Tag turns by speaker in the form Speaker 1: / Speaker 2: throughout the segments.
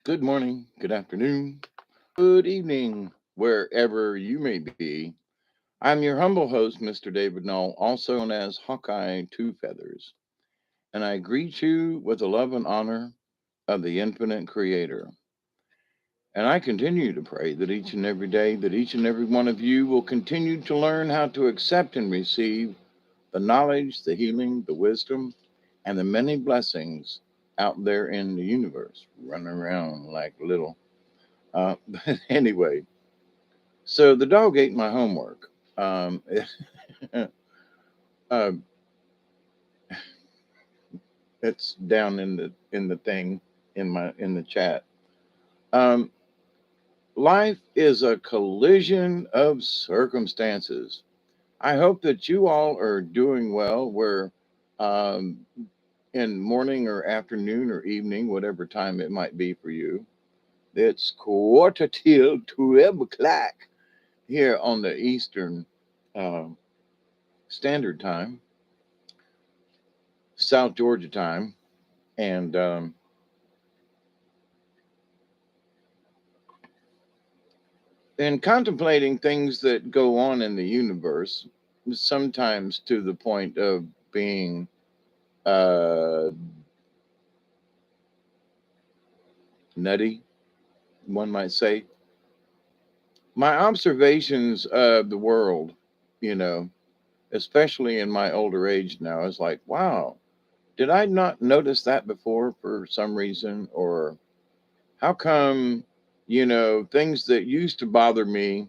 Speaker 1: Good morning, good afternoon, good evening, wherever you may be. I'm your humble host, Mr. David Null, also known as Hawkeye Two Feathers, and I greet you with the love and honor of the infinite creator. And I continue to pray that each and every day that each and every one of you will continue to learn how to accept and receive the knowledge, the healing, the wisdom, and the many blessings out there in the universe, running around like little. But anyway, so the dog ate my homework. Uh, it's down in the thing in the chat. Um, Life is a collision of circumstances. I hope that you all are doing well. Where um, in morning or afternoon or evening, whatever time it might be for you. It's quarter till 12 o'clock here on the Eastern uh, Standard Time, South Georgia time, and contemplating things that go on in the universe, sometimes to the point of being uh, nutty, one might say. My observations of the world, you know, especially in my older age now, is like, wow, did I not notice that before for some reason? Or how come, things that used to bother me,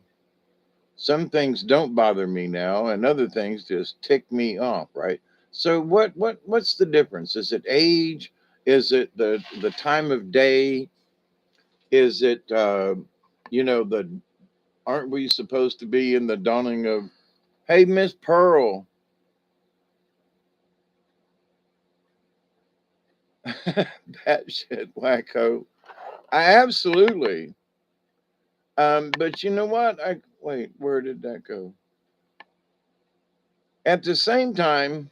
Speaker 1: some things don't bother me now, and other things just tick me off, right? So what's the difference? Is it age? Is it the time of day? Is it the aren't we supposed to be in the dawning of, hey, Miss Pearl, that shit wacko. I absolutely. But you know what? I wait, where did that go? At the same time,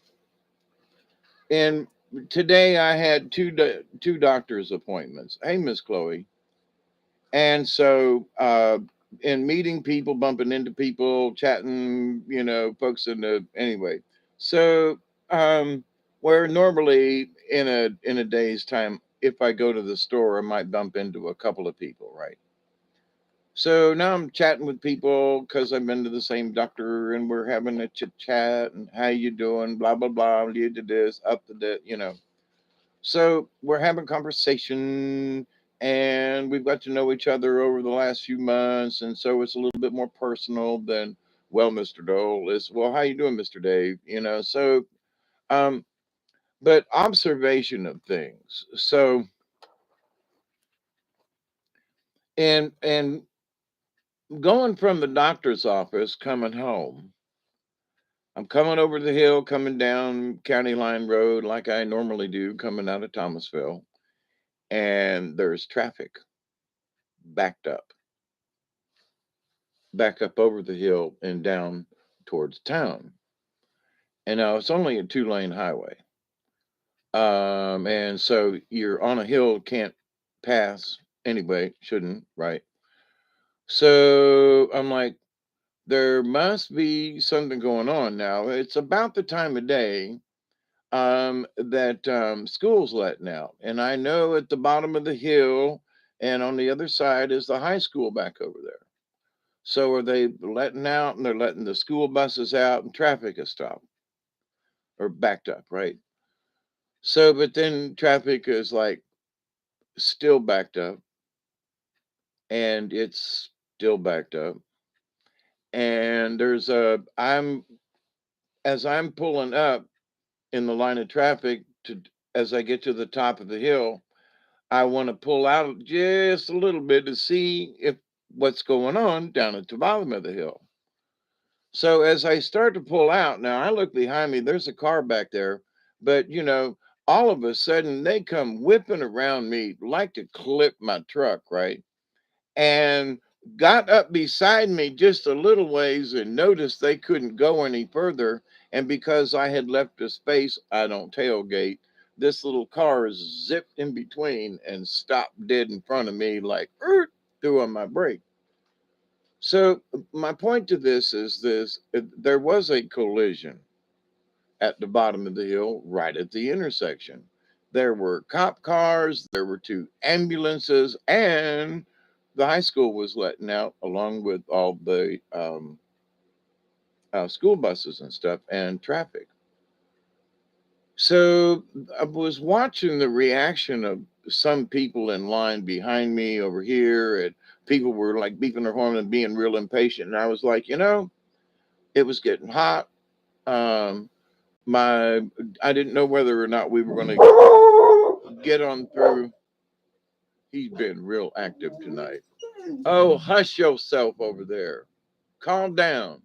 Speaker 1: and today I had two doctor's appointments. Hey, Miss Chloe. And so, in meeting people, bumping into people, chatting, folks in the anyway. So, where normally in a day's time, if I go to the store, I might bump into a couple of people, right? So now I'm chatting with people because I've been to the same doctor, and we're having a chit chat and how you doing, blah blah blah, you did this, up to that. So we're having conversation, and we've got to know each other over the last few months, and so it's a little bit more personal than, well, Mr. Dole is, well, how you doing, Mr. Dave? So um, but observation of things. So and going from the doctor's office, coming home. I'm coming over the hill, coming down County Line Road like I normally do, coming out of Thomasville, and there's traffic backed up, back up over the hill and down towards town. And now it's only a two-lane highway. And so you're on a hill, can't pass anyway, shouldn't, right? So I'm like, there must be something going on now. It's about the time of day that school's letting out. And I know at the bottom of the hill and on the other side is the high school back over there. So are they letting out and they're letting the school buses out and traffic is stopped or backed up, right? So, but then traffic is like still backed up and it's still backed up. And as I'm pulling up in the line of traffic as I get to the top of the hill, I want to pull out just a little bit to see if what's going on down at the bottom of the hill. So as I start to pull out, now I look behind me, there's a car back there, but all of a sudden they come whipping around me like to clip my truck, right? And got up beside me just a little ways and noticed they couldn't go any further. And because I had left a space, I don't tailgate, this little car zipped in between and stopped dead in front of me, like threw on my brake. So my point to this is this: there was a collision at the bottom of the hill, right at the intersection. There were cop cars, there were two ambulances, and the high school was letting out, along with all the school buses and stuff and traffic. So I was watching the reaction of some people in line behind me over here, and people were like beeping their horn and being real impatient. And I was like, it was getting hot. Um, my I didn't know whether or not we were going to get on through. He's been real active tonight. Oh, hush yourself over there. Calm down.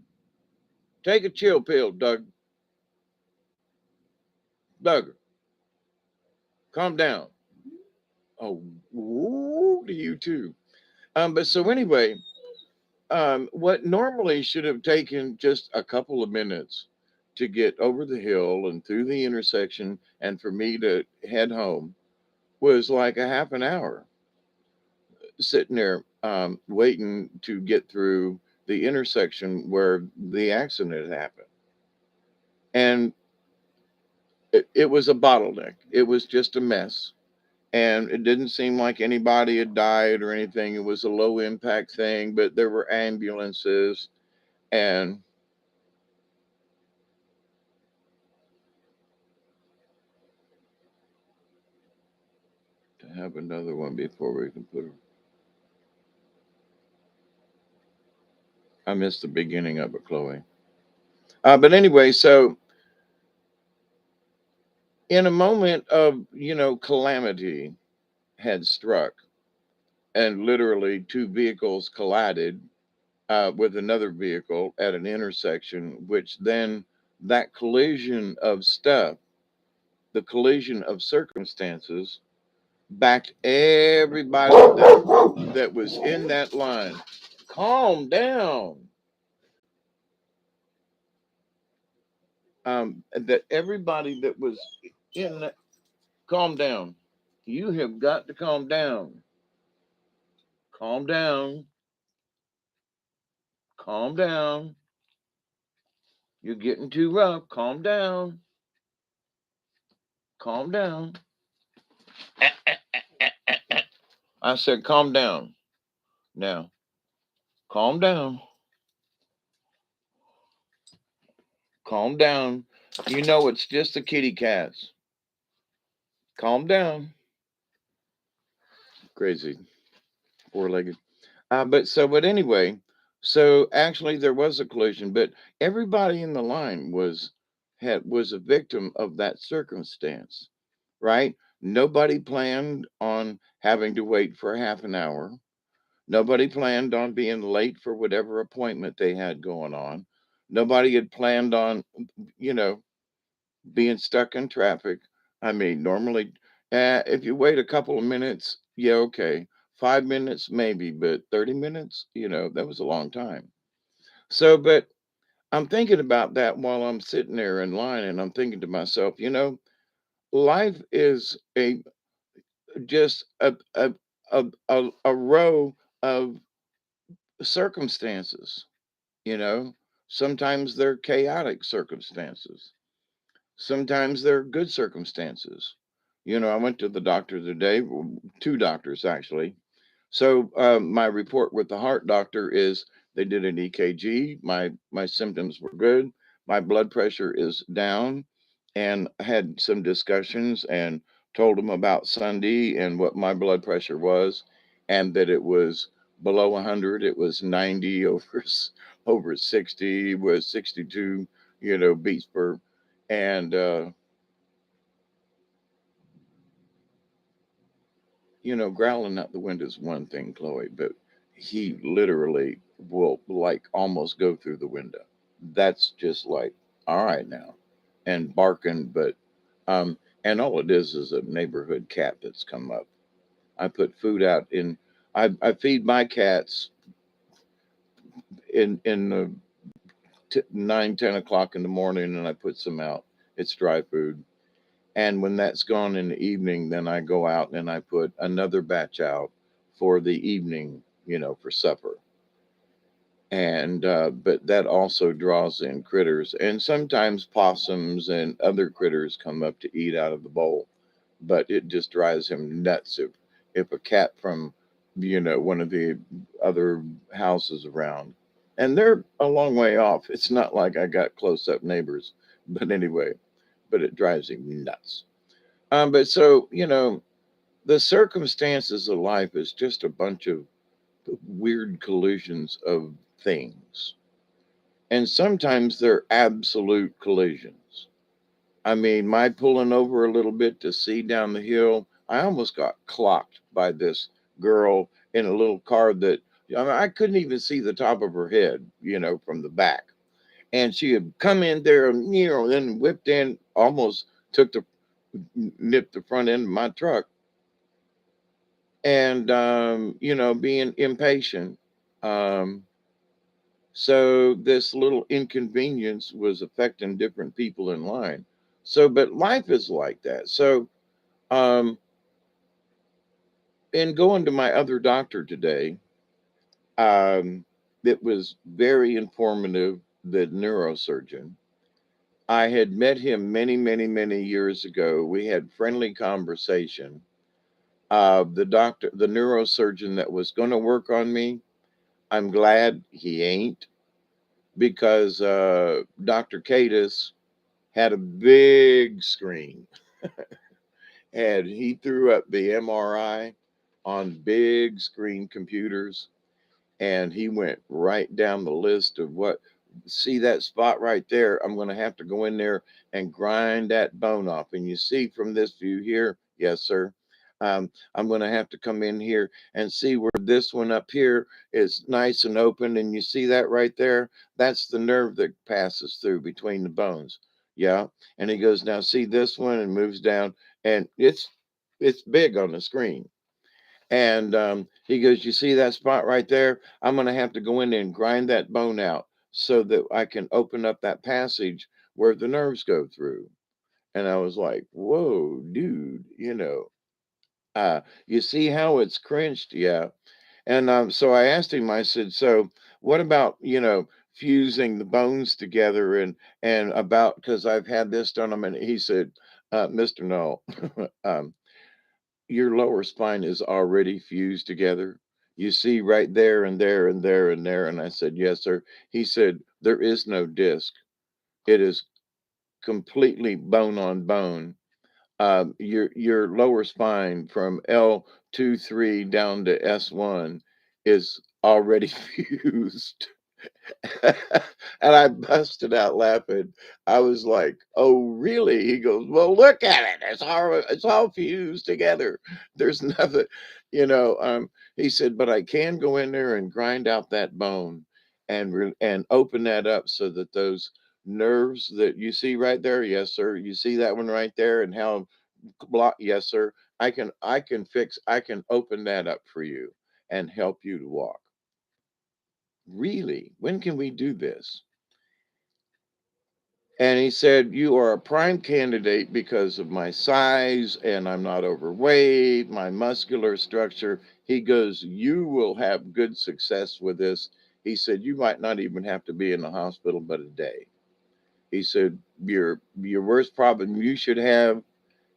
Speaker 1: Take a chill pill, Doug. Calm down. Oh, ooh, to you too. But so anyway, what normally should have taken just a couple of minutes to get over the hill and through the intersection and for me to head home was like a half an hour sitting there waiting to get through the intersection where the accident happened. And it was a bottleneck. It was just a mess. And it didn't seem like anybody had died or anything. It was a low impact thing, but there were ambulances and to have another one before we can put her. I missed the beginning of it, Chloe. But anyway, so in a moment of, calamity had struck and literally two vehicles collided with another vehicle at an intersection, which then that collision of stuff, the collision of circumstances, backed everybody that was in that line. Calm down. That everybody that was in that, calm down. You have got to calm down. Calm down. Calm down. You're getting too rough. Calm down. Calm down. I said, calm down. Now, calm down. Calm down. You know it's just the kitty cats. Calm down. Crazy. Four legged. But anyway, so actually there was a collision, but everybody in the line was a victim of that circumstance, right? Nobody planned on having to wait for half an hour. Nobody planned on being late for whatever appointment they had going on. Nobody had planned on, you know, being stuck in traffic. I mean, normally, if you wait a couple of minutes, yeah, okay. 5 minutes, maybe, but 30 minutes, that was a long time. So, but I'm thinking about that while I'm sitting there in line, and I'm thinking to myself, life is just a row of circumstances, you know. Sometimes they're chaotic circumstances. Sometimes they're good circumstances. I went to the doctor today, two doctors actually. So my report with the heart doctor is they did an EKG. My symptoms were good. My blood pressure is down, and I had some discussions and told them about Sunday and what my blood pressure was, and that it was below 100. It was 90 over 60 was 62, beats per, and growling out the window is one thing, Chloe, but he literally will like almost go through the window. That's just like, all right now, and barking, but and all it is a neighborhood cat that's come up. I put food out in. I feed my cats in the 9, 10 o'clock in the morning, and I put some out. It's dry food, And when that's gone in the evening, then I go out and I put another batch out for the evening, for supper. And but that also draws in critters, and sometimes possums and other critters come up to eat out of the bowl. But it just drives him nuts if a cat from one of the other houses around, and they're a long way off. It's not like I got close up neighbors, but anyway, but it drives him nuts. But so the circumstances of life is just a bunch of weird collisions of things. And sometimes they're absolute collisions. I mean, my pulling over a little bit to see down the hill, I almost got clocked by this girl in a little car that I couldn't even see the top of her head, from the back. And she had come in there, then whipped in, almost took the nipped the front end of my truck. And being impatient. Um, So this little inconvenience was affecting different people in line. So, but life is like that. So, um, in going to my other doctor today, um, it was very informative, the neurosurgeon. I had met him many, many, many years ago. We had friendly conversation. The doctor, the neurosurgeon that was going to work on me, I'm glad he ain't, because Dr. Cadis had a big screen and he threw up the MRI on big screen computers, and he went right down the list of what, see that spot right there, I'm going to have to go in there and grind that bone off. And you see from this view here, yes sir, I'm going to have to come in here and see where this one up here is nice and open, and you see that right there, that's the nerve that passes through between the bones. Yeah. And he goes, now see this one, and moves down, and it's big on the screen. And he goes, you see that spot right there? I'm going to have to go in there and grind that bone out so that I can open up that passage where the nerves go through. And I was like, whoa, dude, you see how it's crunched? Yeah. And so I asked him, I said, so what about, fusing the bones together, and about, because I've had this done. I mean, he said, Mr. Null, um, your lower spine is already fused together. You see right there and there and there and there. And I said, yes, sir. He said, there is no disc. It is completely bone on bone. Your lower spine from L23 down to S1 is already fused. And I busted out laughing. I was like, "Oh, really?" He goes, "Well, look at it. It's all fused together. There's nothing, you know." He said, "But I can go in there and grind out that bone, and open that up so that those nerves that you see right there, yes, sir. You see that one right there, and how block, yes, sir. I can open that up for you and help you to walk." Really? When can we do this? And he said, you are a prime candidate because of my size, and I'm not overweight, my muscular structure. He goes, you will have good success with this. He said, you might not even have to be in the hospital but a day. He said, your worst problem you should have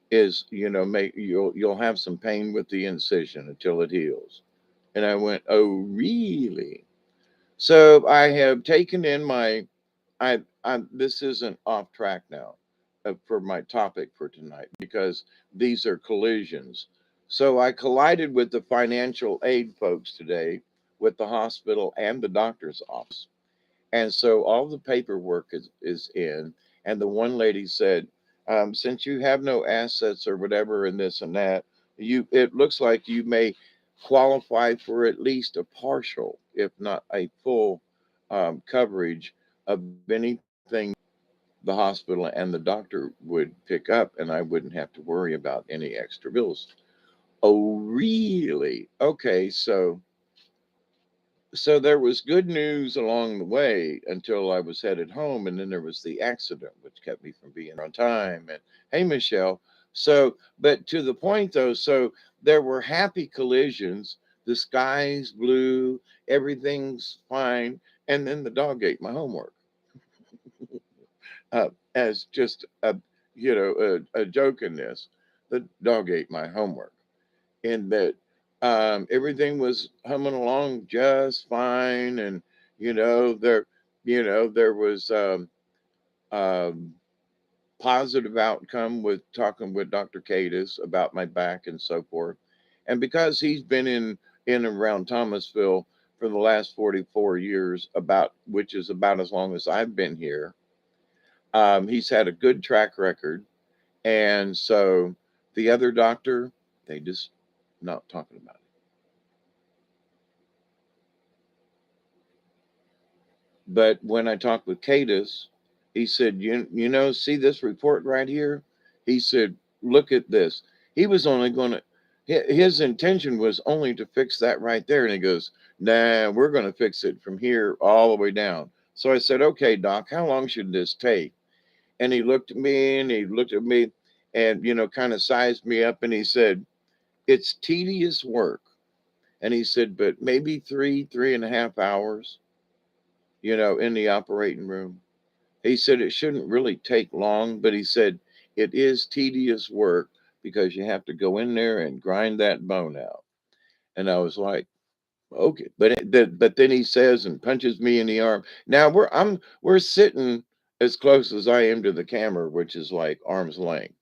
Speaker 1: is, make you'll have some pain with the incision until it heals. And I went, oh, really? So I have taken in my, this isn't off track now, for my topic for tonight, because these are collisions. So I collided with the financial aid folks today, with the hospital and the doctor's office. And so all the paperwork is in. And the one lady said, since you have no assets or whatever and this and that, it looks like you may qualify for at least a partial, if not a full, coverage of anything the hospital and the doctor would pick up, and I wouldn't have to worry about any extra bills. Oh, really? Okay, so So there was good news along the way until I was headed home, and then there was the accident, which kept me from being on time. And hey, Michelle. So, but to the point though, so there were happy collisions. The sky's blue, everything's fine, and then the dog ate my homework. As just a a joke in this, the dog ate my homework, in that everything was humming along just fine, and there there was um, positive outcome with talking with Dr. Cadis about my back and so forth, and because he's been in and around Thomasville for the last 44 years, about which is about as long as I've been here. He's had a good track record, and so the other doctor, they just not talking about it. But when I talked with Cadis, he said, see this report right here? He said, look at this. He was only going to, his intention was only to fix that right there. And he goes, nah, we're going to fix it from here all the way down. So I said, okay, doc, how long should this take? And he looked at me and he looked at me and, kind of sized me up, and he said, it's tedious work. And he said, but maybe 3.5 hours, in the operating room. He said it shouldn't really take long, but he said it is tedious work because you have to go in there and grind that bone out. And I was like, okay, but then he says and punches me in the arm. Now we're sitting as close as I am to the camera, which is like arm's length.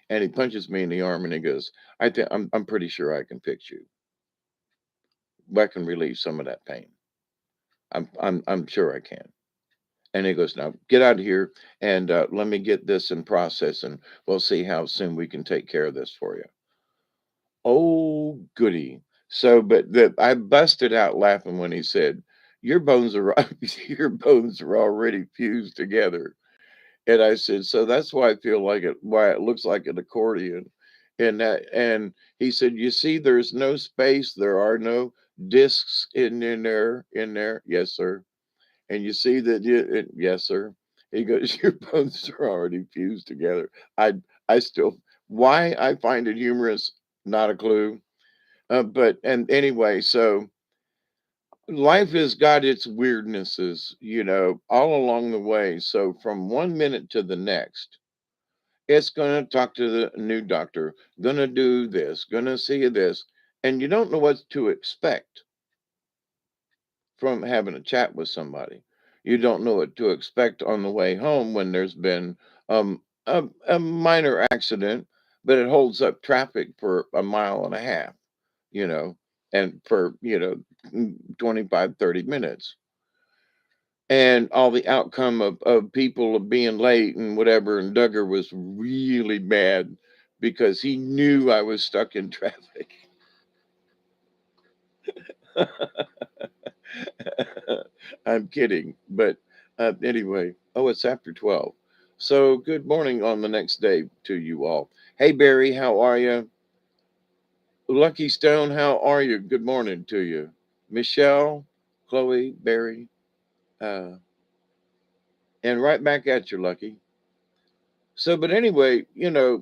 Speaker 1: And he punches me in the arm and he goes, I'm pretty sure I can fix you. I can relieve some of that pain. I'm sure I can. And he goes, now get out of here and let me get this in process, and we'll see how soon we can take care of this for you. Oh, goody. So, but I busted out laughing when he said, your bones are your bones are already fused together. And I said, so that's why I feel like why it looks like an accordion. And he said, you see, there's no space. There are no discs in there. Yes, sir. And you see that yes, sir. He goes, your bones are already fused together. I still, why I find it humorous, not a clue. But and anyway, so life has got its weirdnesses, all along the way. So from one minute to the next, it's going to talk to the new doctor, going to do this, going to see this, and you don't know what to expect from having a chat with somebody. You don't know what to expect on the way home when there's been a minor accident, but it holds up traffic for a mile and a half, you know, and for, 25, 30 minutes. And all the outcome of people of being late and whatever. And Duggar was really mad because he knew I was stuck in traffic. I'm kidding, but anyway. Oh, it's after 12. So good morning on the next day to you all. Hey Barry, how are you? Lucky Stone, how are you? Good morning to you. Michelle, Chloe, Barry, uh, and right back at you, Lucky. So, but anyway, a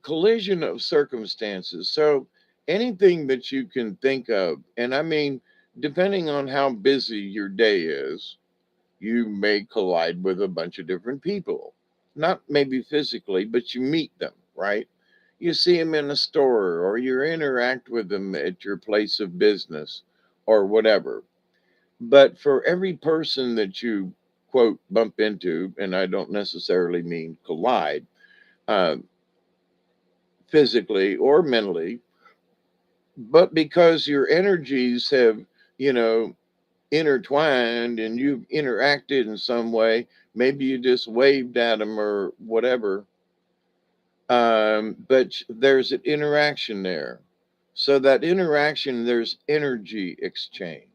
Speaker 1: collision of circumstances. So anything that you can think of, and I mean, depending on how busy your day is, you may collide with a bunch of different people. Not maybe physically, but you meet them, right? You see them in a store or you interact with them at your place of business or whatever. But for every person that you quote bump into, and I don't necessarily mean collide uh, physically or mentally, but because your energies have, you know, intertwined and you've interacted in some way. Maybe you just waved at them or whatever. But there's an interaction there. So that interaction, there's energy exchange.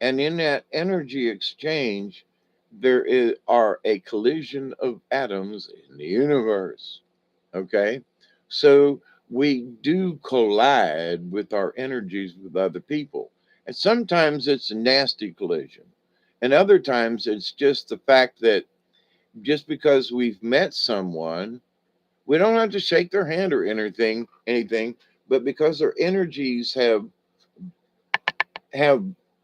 Speaker 1: And in that energy exchange, are a collision of atoms in the universe. Okay. So we do collide with our energies with other people. And sometimes it's a nasty collision. And other times it's just the fact that just because we've met someone, we don't have to shake their hand or anything, but because their energies have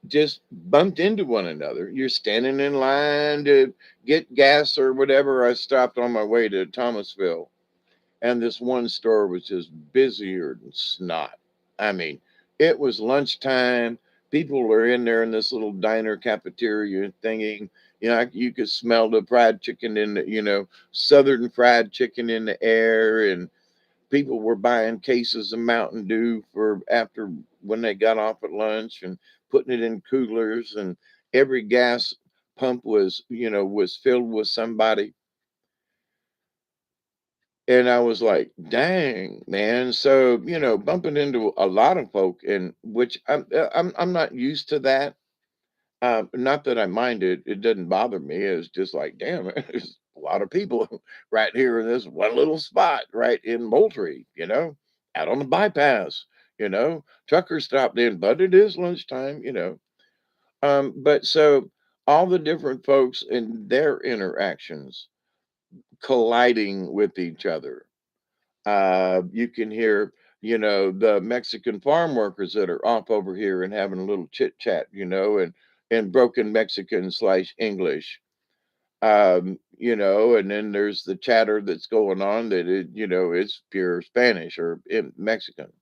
Speaker 1: just bumped into one another. You're standing in line to get gas or whatever. I stopped on my way to Thomasville, and this one store was just busier than snot. I mean, it was lunchtime. People were in there in this little diner cafeteria thingy. You could smell the fried chicken in the, southern fried chicken in the air, and people were buying cases of Mountain Dew for after when they got off at lunch and putting it in coolers, and every gas pump was filled with somebody. And I was like, dang, man. So, bumping into a lot of folk, and which I'm not used to that. Not that I mind it. It doesn't bother me. It's just like, damn, there's a lot of people right here in this one little spot right in Moultrie, out on the bypass, trucker stopped in, but it is lunchtime. But so all the different folks and their interactions colliding with each other. You can hear, the Mexican farm workers that are off over here and having a little chit chat, and broken Mexican slash English. And then there's the chatter that's going on that it's pure Spanish or Mexican.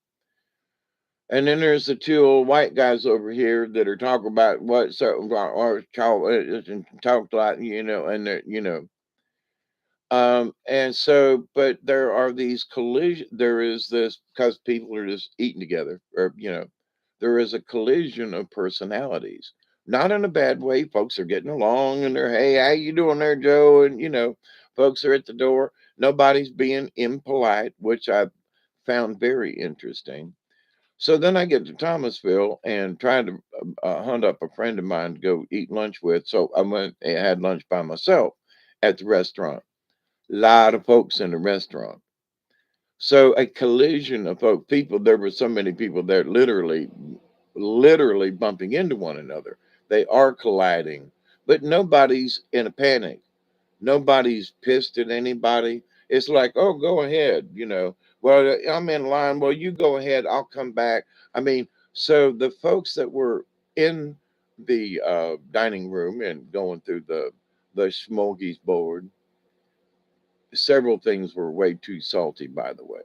Speaker 1: And then there's the two old white guys over here that are talking about what certain or talk like, and and so, but there are these collision. There is this because people are just eating together, or there is a collision of personalities. Not in a bad way. Folks are getting along, and they're, hey, how you doing there, Joe? And folks are at the door. Nobody's being impolite, which I found very interesting. So then I get to Thomasville and tried to hunt up a friend of mine to go eat lunch with. So I went and had lunch by myself at the restaurant. Lot of folks in the restaurant. So a collision of people. There were so many people there, literally bumping into one another. They are colliding, but nobody's in a panic. Nobody's pissed at anybody. It's like, oh, go ahead. Well, I'm in line. Well, you go ahead. I'll come back. I mean, so the folks that were in the dining room and going through the smorgasbord, several things were way too salty, by the way,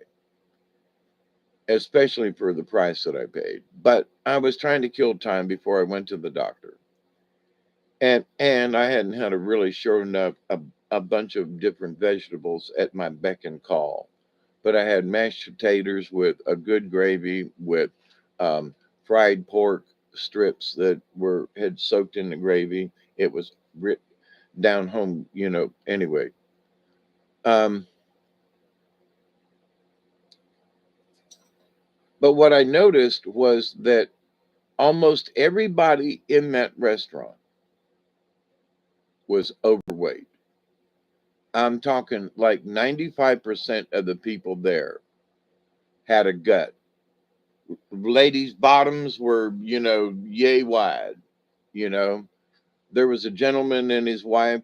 Speaker 1: especially for the price that I paid. But I was trying to kill time before I went to the doctor. And I hadn't had a really sure enough a bunch of different vegetables at my beck and call. But I had mashed potatoes with a good gravy with um, fried pork strips that were had soaked in the gravy. It was down home, anyway. Um, but what I noticed was that almost everybody in that restaurant was overweight. I'm talking like 95% of the people there had a gut. Ladies' bottoms were, yay wide. You know, there was a gentleman and his wife.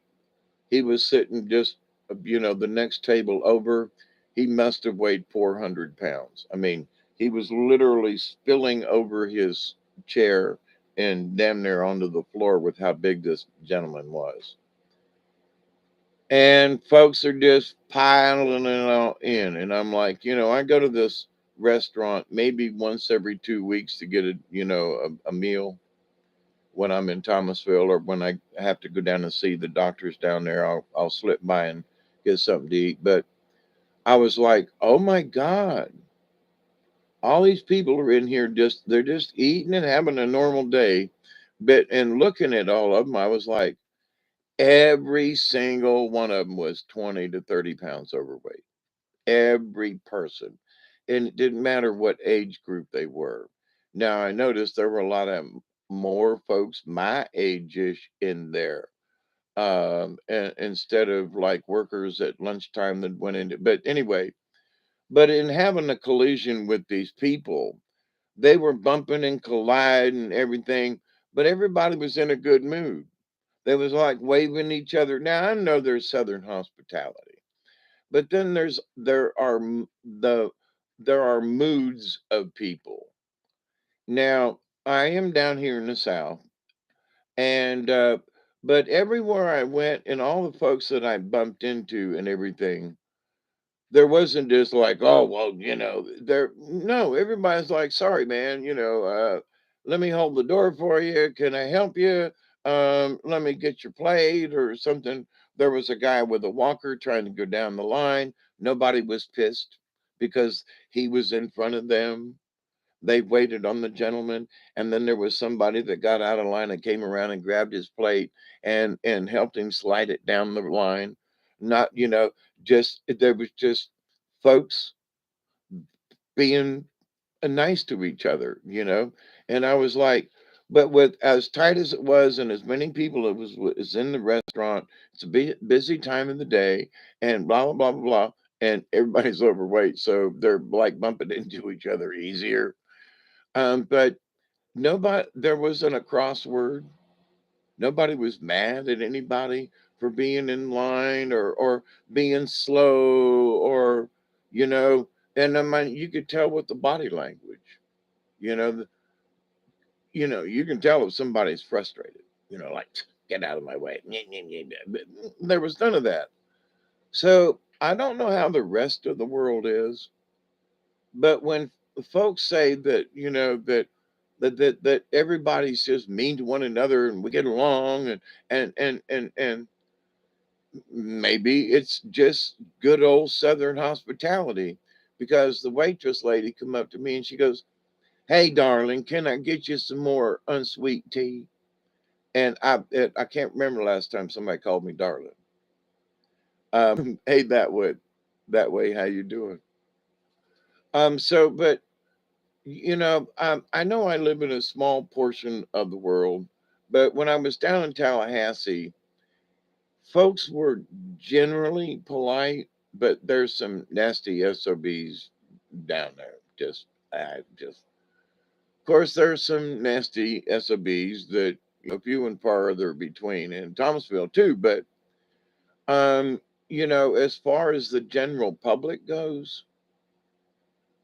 Speaker 1: He was sitting just, the next table over. He must have weighed 400 pounds. I mean, he was literally spilling over his chair and damn near onto the floor with how big this gentleman was. And folks are just piling it all in. And I'm like, I go to this restaurant maybe once every 2 weeks to get a meal when I'm in Thomasville, or when I have to go down and see the doctors down there. I'll slip by and get something to eat. But I was like, oh my God, all these people are in here they're just eating and having a normal day. But and looking at all of them, I was like, every single one of them was 20 to 30 pounds overweight. Every person. And it didn't matter what age group they were. Now, I noticed there were a lot of more folks my age-ish in there. And instead of like workers at lunchtime that went into, but anyway, but in having a collision with these people, They were bumping and colliding and everything, but everybody was in a good mood. They was like waving each other. Now I know there's Southern hospitality, but then there are moods of people. Now I am down here in the South, and but everywhere I went, and all the folks that I bumped into and everything, there wasn't just like, oh well, there no, everybody's like, sorry man, let me hold the door for you. Can I help you? Let me get your plate or something. There was a guy with a walker trying to go down the line. Nobody was pissed because he was in front of them. They waited on the gentleman, and then there was somebody that got out of line and came around and grabbed his plate and helped him slide it down the line. Not, just there was just folks being nice to each other. And I was like, but with as tight as it was and as many people was in the restaurant, it's a busy time of the day, and blah blah blah blah blah, and everybody's overweight, so they're like bumping into each other easier. But nobody, there wasn't a crossword. Nobody was mad at anybody for being in line or being slow or, you know, and I mean, you could tell with the body language, you know, you can tell if somebody's frustrated, like, get out of my way. But there was none of that. So I don't know how the rest of the world is, but when folks say that, that everybody's just mean to one another and we get along and maybe it's just good old Southern hospitality, because the waitress lady come up to me and she goes, "Hey, darling, can I get you some more unsweet tea?" And I can't remember the last time somebody called me darling. Hey, that way, how you doing? But I know I live in a small portion of the world, but when I was down in Tallahassee, folks were generally polite, but there's some nasty SOBs down there. Of course, there's some nasty SOBs that, few and farther between in Thomasville too. But, um, as far as the general public goes,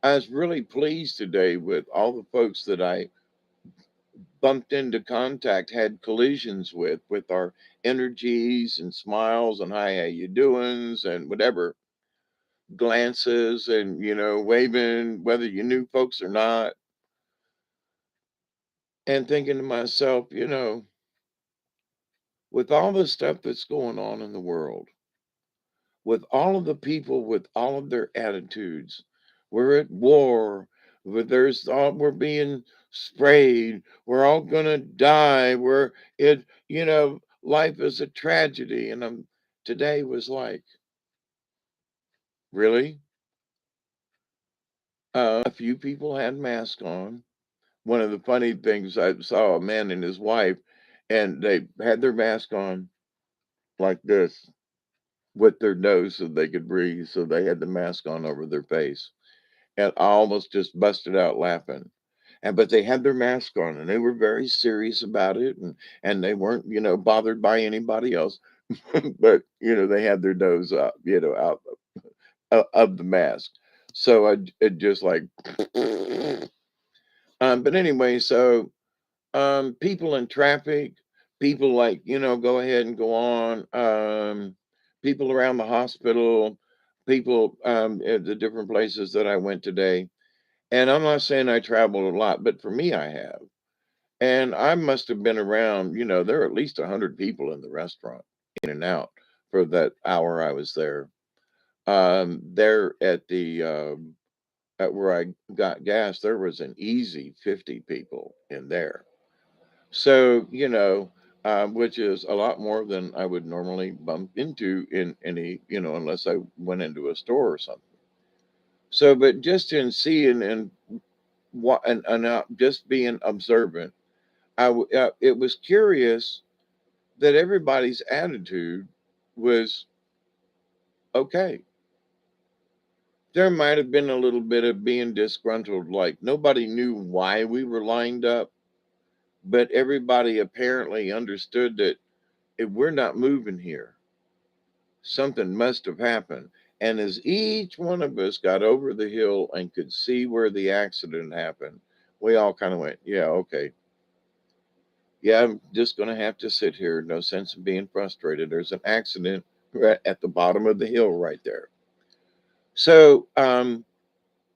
Speaker 1: I was really pleased today with all the folks that I bumped into contact, had collisions with our energies and smiles and hi, how you doings and whatever, glances and, waving, whether you knew folks or not, and thinking to myself, with all the stuff that's going on in the world, with all of the people with all of their attitudes, we're at war, we're being sprayed, we're all gonna die, life is a tragedy. And today was like, really? A few people had masks on. One of the funny things, I saw a man and his wife, and they had their mask on like this with their nose so they could breathe. So they had the mask on over their face. And I almost just busted out laughing. But they had their mask on and they were very serious about it, and they weren't, bothered by anybody else. But, they had their nose up, out of the mask. So it just like, but anyway, so people in traffic, people like, go ahead and go on, people around the hospital, people at the different places that I went today. And I'm not saying I traveled a lot, but for me, I have. And I must have been around, there are at least 100 people in the restaurant, in and out, for that hour I was there. There at where I got gas, there was an easy 50 people in there. So, which is a lot more than I would normally bump into in any, unless I went into a store or something. So, but just in seeing and what and just being observant, it was curious that everybody's attitude was okay. There might have been a little bit of being disgruntled, like nobody knew why we were lined up, but everybody apparently understood that if we're not moving here, something must have happened. And as each one of us got over the hill and could see where the accident happened, we all kind of went, yeah, okay. Yeah, I'm just going to have to sit here. No sense in being frustrated. There's an accident right at the bottom of the hill right there. So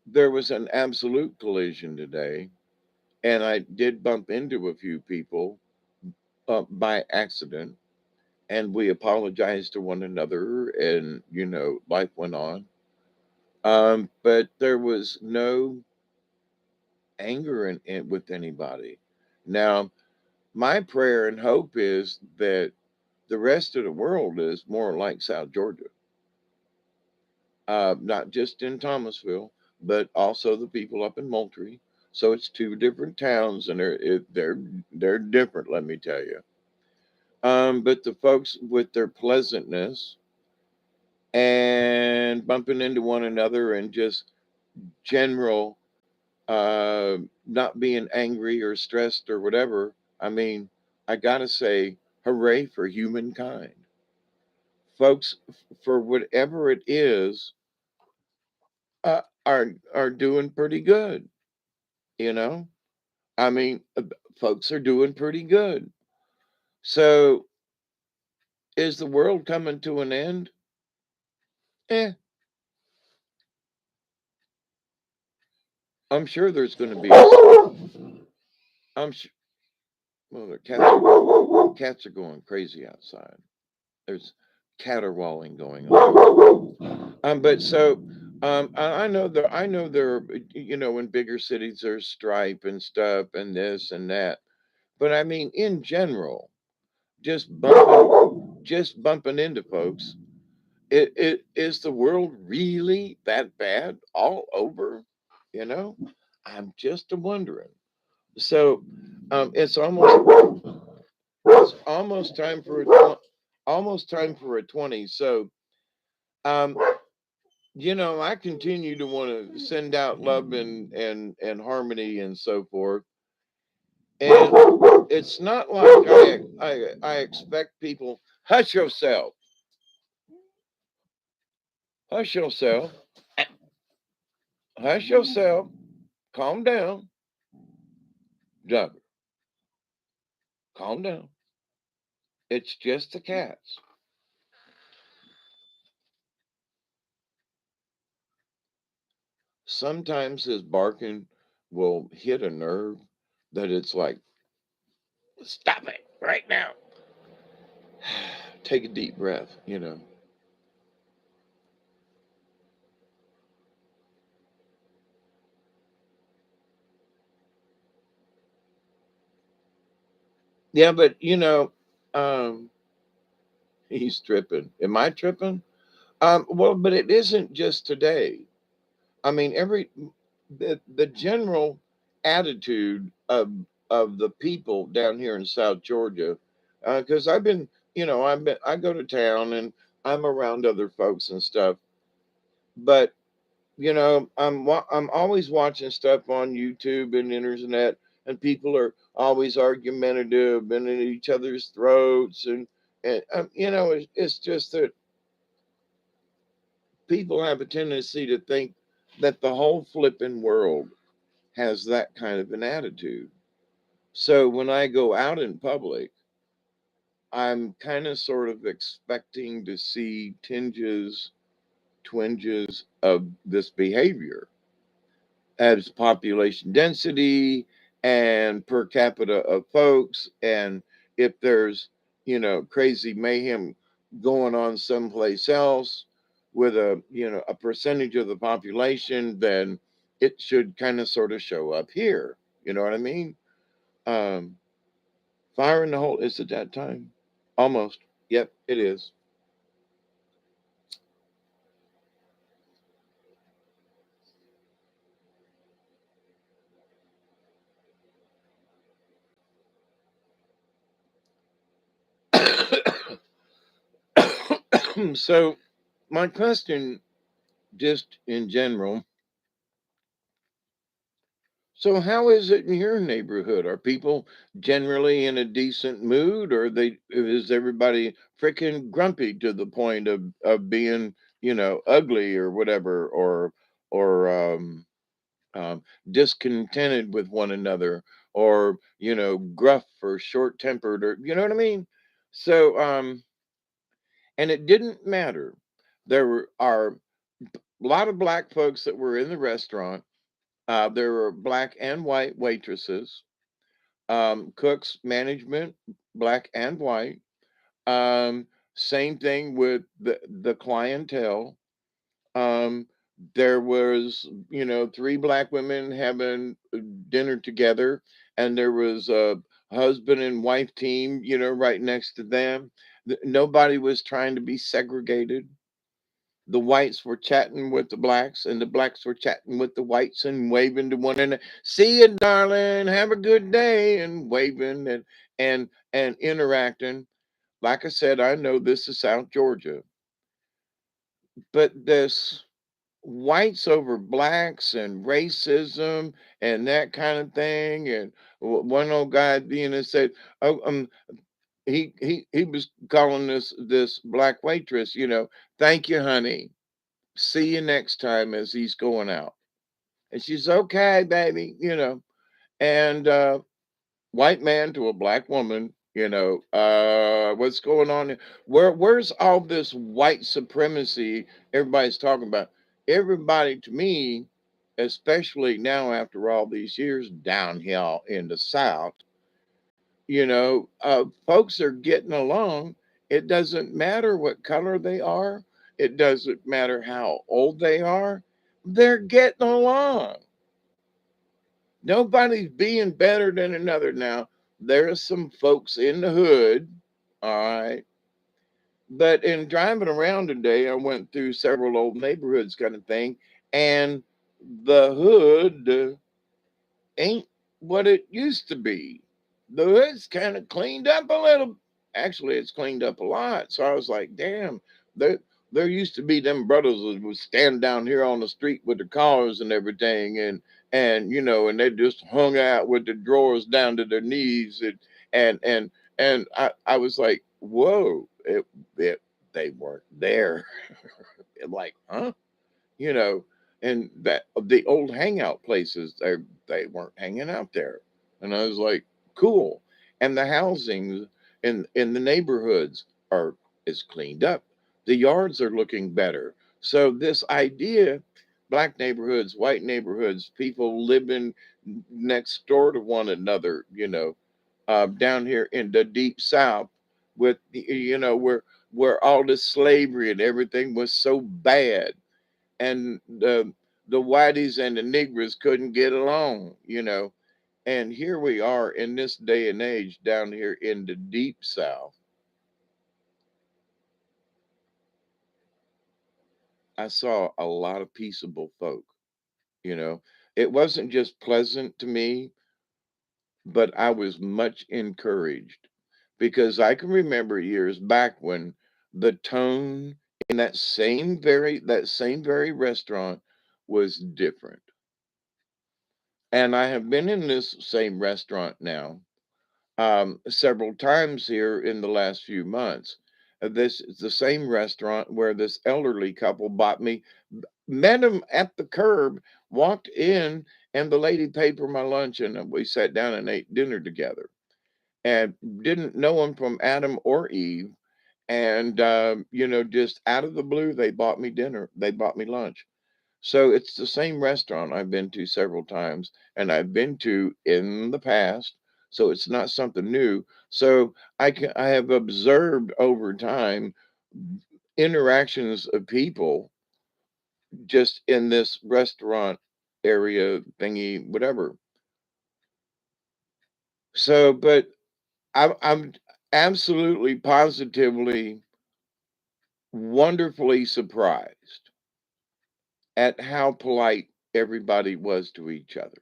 Speaker 1: there was an absolute collision today, and I did bump into a few people by accident, and we apologized to one another, and life went on. But there was no anger with anybody. Now, my prayer and hope is that the rest of the world is more like South Georgia, not just in Thomasville, but also the people up in Moultrie. So it's two different towns, and they're different. Let me tell you. But the folks with their pleasantness and bumping into one another and just general not being angry or stressed or whatever. I mean, I gotta say, hooray for humankind, folks. For whatever it is, are doing pretty good. You know, I mean, folks are doing pretty good. So, is the world coming to an end? Eh, I'm sure there's going to be. I'm sure. Well, the cats are going crazy outside. There's caterwauling going on. But so I know there in bigger cities there's stripe and stuff and this and that. But I mean in general, just bumping into folks. It is the world really that bad all over? You know, I'm just wondering. So it's almost time for almost time for a 20. So um I continue to want to send out love and harmony and so forth. And it's not like I expect people. Hush yourself. Hush yourself. Hush yourself. Calm down. Doug, calm down. It's just the cats. Sometimes his barking will hit a nerve that it's like, stop it right now. Take a deep breath. Yeah, but um, he's tripping. Am I tripping? Well, but it isn't just today. I mean, the general attitude of the people down here in South Georgia, because I go to town and I'm around other folks and stuff, but I'm always watching stuff on YouTube and internet, and people are always argumentative and at each other's throats, and it's just that people have a tendency to think that the whole flipping world has that kind of an attitude. So when I go out in public, I'm kind of sort of expecting to see twinges of this behavior as population density and per capita of folks. And if there's, crazy mayhem going on someplace else with a percentage of the population, then it should kind of sort of show up here. You know what I mean? Um, Fire in the hole. Is it that time? Almost. Yep, it is. So, my question just in general. So how is it in your neighborhood? Are people generally in a decent mood, or is everybody freaking grumpy to the point of being, ugly or whatever, or discontented with one another, or gruff or short tempered, or you know what I mean? So and it didn't matter. Are a lot of black folks that were in the restaurant. There were black and white waitresses, cooks, management, black and white. Um, Same thing with the clientele. Um, there was, three black women having dinner together, and there was a husband and wife team, right next to them. Nobody was trying to be segregated. The whites were chatting with the blacks, and the blacks were chatting with the whites and waving to one another. See you, darling. Have a good day, and waving and interacting. Like I said, I know this is South Georgia, but this whites over blacks and racism and that kind of thing. And one old guy at the end said, "Oh, he was calling this black waitress, thank you, honey. See you next time," as he's going out. And she's okay, baby, And white man to a black woman, what's going on? Where's all this white supremacy everybody's talking about? Everybody to me, especially now after all these years down here in the South, folks are getting along. It doesn't matter what color they are. It doesn't matter how old they are. They're getting along. Nobody's being better than another. Now, there are some folks in the hood, all right. But in driving around today, I went through several old neighborhoods kind of thing, and the hood ain't what it used to be. The hood's kind of cleaned up a little. Actually, it's cleaned up a lot. So I was like, damn, there used to be them brothers that would stand down here on the street with the cars and everything, and they just hung out with the drawers down to their knees, and and I was like, whoa, they weren't there. Like, huh? you know, and that the old hangout places, they weren't hanging out there. And I was like, cool. And the housing in the neighborhoods are is cleaned up. The yards are looking better. So this idea, black neighborhoods, white neighborhoods, people living next door to one another, down here in the deep south, with where all this slavery and everything was so bad, and the whiteys and the niggers couldn't get along. And here we are in this day and age down here in the deep south. I saw a lot of peaceable folk. you know it wasn't just pleasant to me, but I was much encouraged, because I can remember years back when the tone in that same very restaurant was different. And I have been in this same restaurant now several times here in the last few months. This is the same restaurant where this elderly couple bought me, met him at the curb, walked in, and the lady paid for my lunch, and we sat down and ate dinner together. And didn't know him from Adam or Eve. And, just out of the blue, they bought me dinner. They bought me lunch. So it's the same restaurant I've been to several times, and I've been to in the past. So it's not something new. So I have observed over time interactions of people just in this restaurant area thingy, whatever. So, but I'm absolutely positively wonderfully surprised at how polite everybody was to each other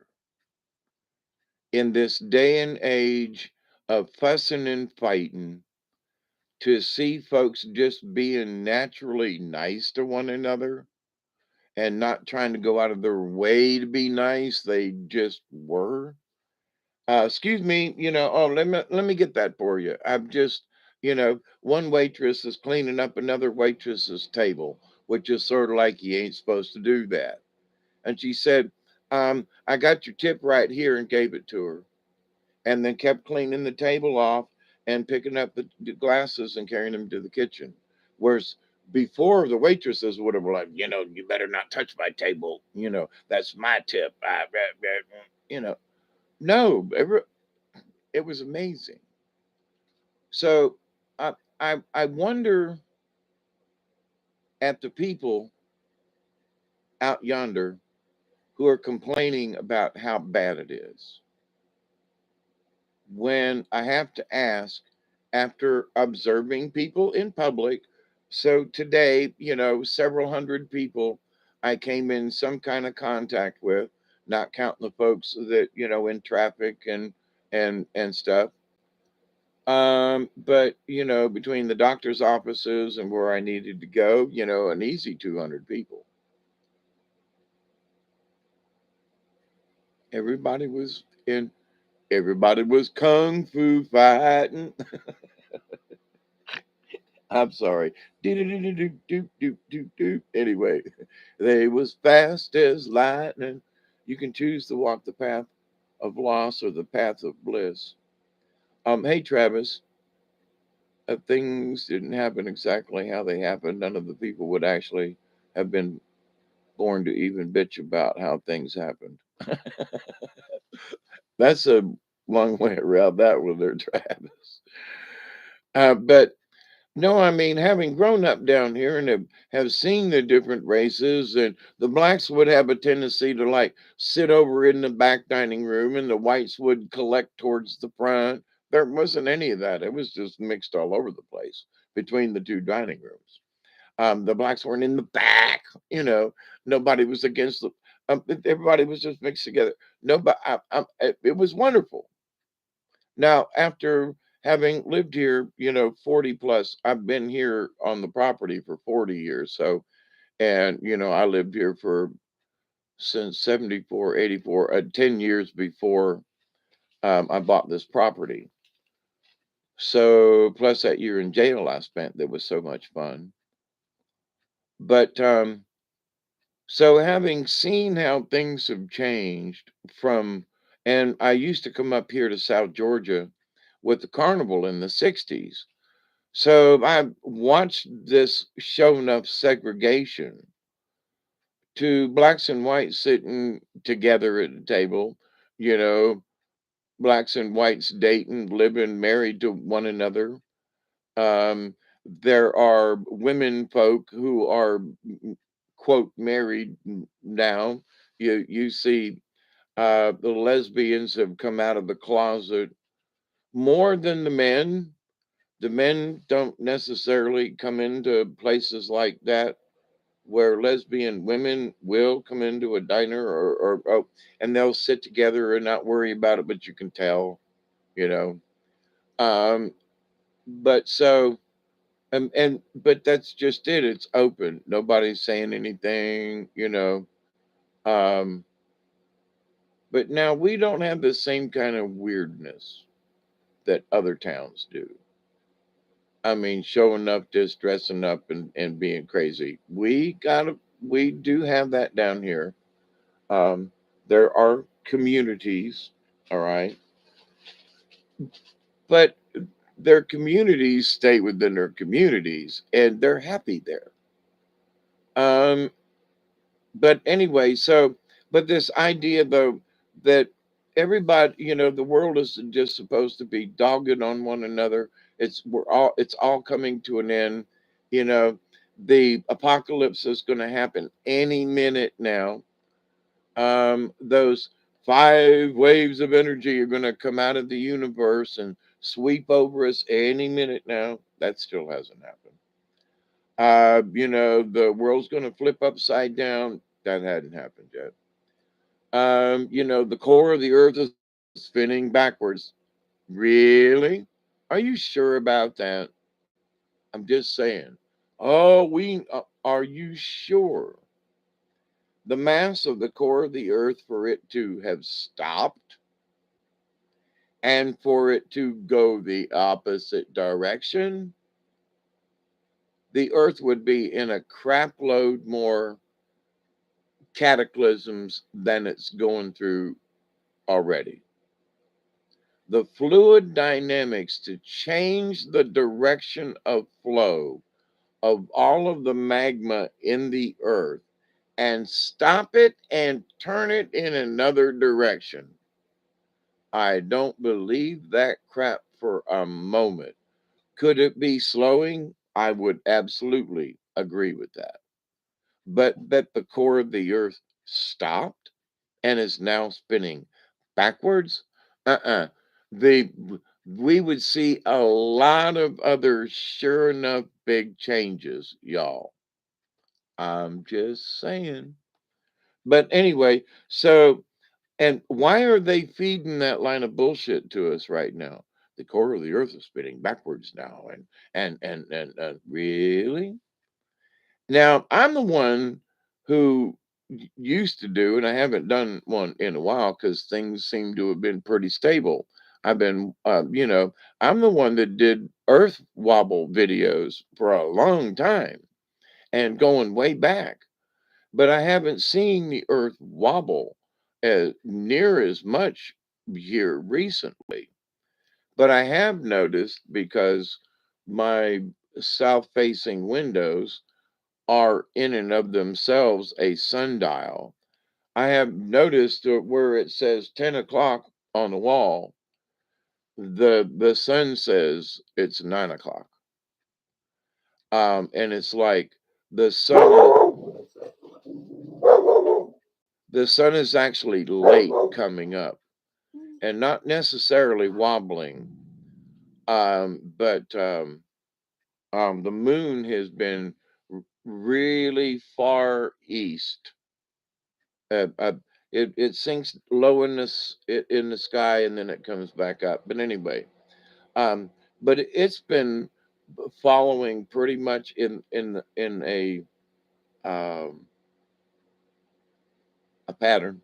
Speaker 1: in this day and age of fussing and fighting. To see folks just being naturally nice to one another and not trying to go out of their way to be nice. They just were. Excuse me, oh, let me get that for you. I'm just, one waitress is cleaning up another waitress's table, which is sort of like you ain't supposed to do that. And she said, I got your tip right here, and gave it to her, and then kept cleaning the table off and picking up the glasses and carrying them to the kitchen. Whereas before, the waitresses would have been like, you better not touch my table. That's my tip. You know, no, it was amazing. So I wonder at the people out yonder who are complaining about how bad it is, when I have to ask, after observing people in public. So today, several hundred people I came in some kind of contact with, not counting the folks that, in traffic and stuff. But between the doctor's offices and where I needed to go, an easy 200 people. Everybody was in, everybody was kung fu fighting. I'm sorry. Do. Anyway, they was fast as lightning. You can choose to walk the path of loss or the path of bliss. Hey Travis, if things didn't happen exactly how they happened, none of the people would actually have been born to even bitch about how things happened. That's a long way around that one there, Travis. But no, I mean, having grown up down here and have seen the different races, and the blacks would have a tendency to like sit over in the back dining room, and the whites would collect towards the front. There wasn't any of that. It was just mixed all over the place between the two dining rooms. The blacks weren't in the back, nobody was against the, everybody was just mixed together. Nobody, it was wonderful. Now, after having lived here, 40 plus, I've been here on the property for 40 years. So, and, I lived here for since 74, 84, 10 years before I bought this property. So, plus that year in jail I spent, that was so much fun. But, so having seen how things have changed from, and I used to come up here to South Georgia with the carnival in the 60s. So I watched this showing of segregation to blacks and whites sitting together at the table, you know, blacks and whites dating, living, married to one another. Um, there are women folk who are quote married now. You see, the lesbians have come out of the closet more than the men. The men don't necessarily come into places like that where lesbian women will come into a diner and they'll sit together and not worry about it, but you can tell, you know. Um, but so but that's just it. It's open. Nobody's saying anything. Um, but now we don't have the same kind of weirdness that other towns do. I mean, showing up, just dressing up and being crazy. We do have that down here. Um, there are communities, all right, but their communities stay within their communities and they're happy there. Um, but anyway, so, but this idea though that everybody, the world is just supposed to be dogged on one another. It's all coming to an end. You know, the apocalypse is going to happen any minute now. Those 5 waves of energy are going to come out of the universe and sweep over us any minute now. That still hasn't happened. The world's going to flip upside down. That hadn't happened yet. The core of the earth is spinning backwards. Really? Are you sure about that? I'm just saying. Oh, are you sure? the mass of the core of the earth, for it to have stopped and for it to go the opposite direction, the earth would be in a crap load more cataclysms than it's going through already. The fluid dynamics to change the direction of flow of all of the magma in the earth and stop it and turn it in another direction. I don't believe that crap for a moment. Could it be slowing? I would absolutely agree with that. But that the core of the earth stopped and is now spinning backwards? Uh-uh. The we would see a lot of other sure enough big changes, y'all. I'm just saying. But anyway, so and why are they feeding that line of bullshit to us right now? The core of the earth is spinning backwards now, and really? Now I'm the one who used to do, and I haven't done one in a while because things seem to have been pretty stable. I've been, I'm the one that did Earth wobble videos for a long time and going way back, but I haven't seen the Earth wobble as near as much here recently. But I have noticed because my south facing windows are in and of themselves a sundial. I have noticed where it says 10 o'clock on the wall, the sun says it's 9 o'clock. And it's like the sun the sun is actually late coming up and not necessarily wobbling. But the moon has been really far east. Uh, uh, it sinks low in in the sky and then it comes back up. But anyway, um, but it's been following pretty much in um, a pattern,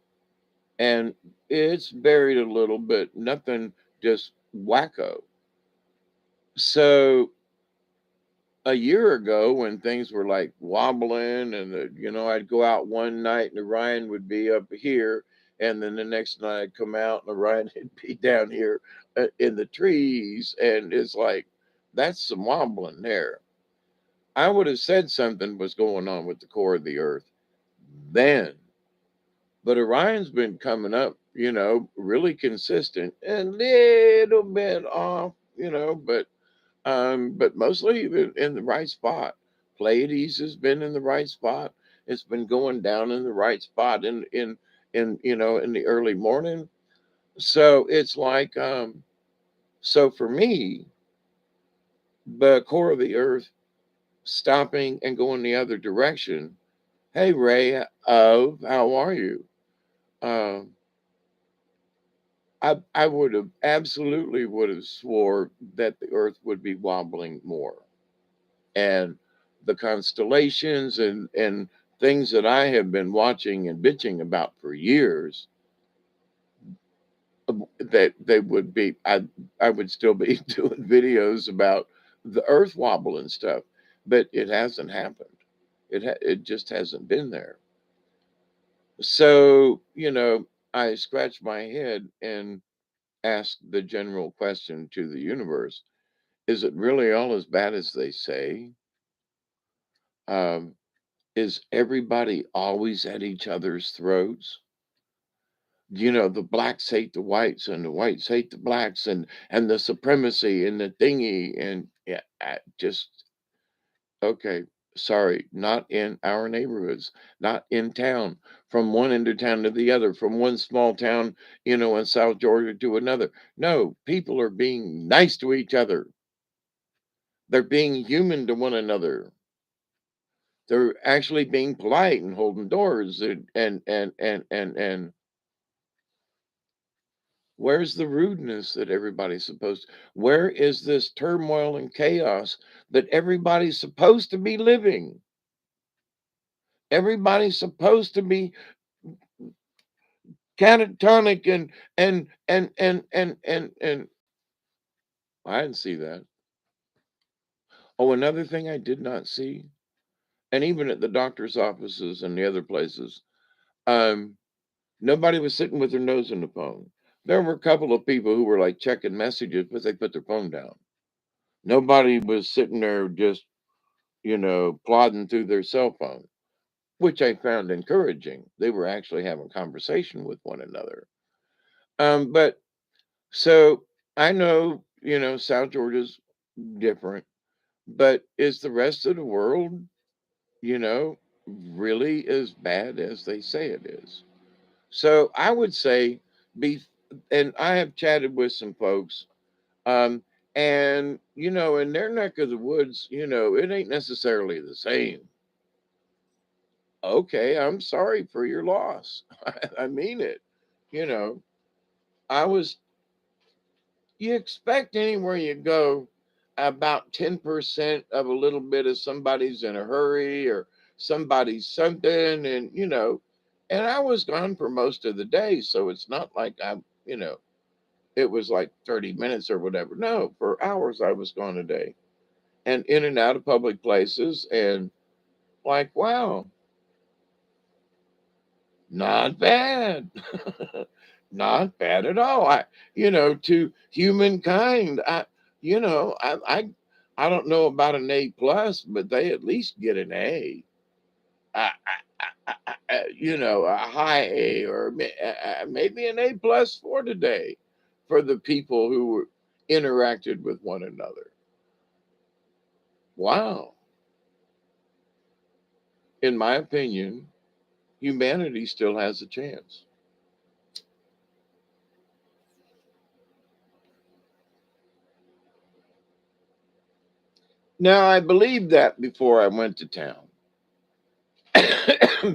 Speaker 1: and it's varied a little, but nothing just wacko. So a year ago when things were like wobbling and I'd go out one night and Orion would be up here and then the next night I'd come out and Orion would be down here in the trees, and it's like that's some wobbling there. I would have said something was going on with the core of the earth then, but Orion's been coming up, really consistent, a little bit off, but mostly in the right spot. Pleiades has been in the right spot. It's been going down in the right spot in the early morning. So it's like so for me, the core of the earth stopping and going the other direction. Hey Ray, how are you? Um, I would have absolutely would have swore that the earth would be wobbling more, and the constellations and things that I have been watching and bitching about for years, that they would be I would still be doing videos about the earth wobble and stuff, but it hasn't happened. It just hasn't been there. So, I scratch my head and ask the general question to the universe: is it really all as bad as they say? Um, is everybody always at each other's throats? The blacks hate the whites and the whites hate the blacks, and the supremacy and the thingy, and yeah, just okay. Sorry, not in our neighborhoods, not in town, from one end of town to the other, from one small town, in South Georgia to another. No, people are being nice to each other. They're being human to one another. They're actually being polite and holding doors and where's the rudeness that everybody's supposed where is this turmoil and chaos that everybody's supposed to be living? Everybody's supposed to be catatonic and I didn't see that. Oh, another thing I did not see, and even at the doctor's offices and the other places, um, nobody was sitting with their nose in the phone. There were a couple of people who were like checking messages, but they put their phone down. Nobody was sitting there just, plodding through their cell phone, which I found encouraging. They were actually having conversation with one another. But so I know, South Georgia's different, but is the rest of the world, you know, really as bad as they say it is? So I would say be, and I have chatted with some folks, um, and in their neck of the woods, it ain't necessarily the same. Okay, I'm sorry for your loss. I mean it. You know, I was, you expect anywhere you go about 10% of a little bit of somebody's in a hurry or somebody's something. And I was gone for most of the day. So it's not like it was like 30 minutes or whatever. No, for hours I was gone a day and in and out of public places. And like, wow, not bad. Not bad at all. To humankind, I don't know about an A plus, but they at least get an A. A high A or maybe an A plus for today for the people who interacted with one another. Wow. In my opinion, humanity still has a chance. Now, I believed that before I went to town.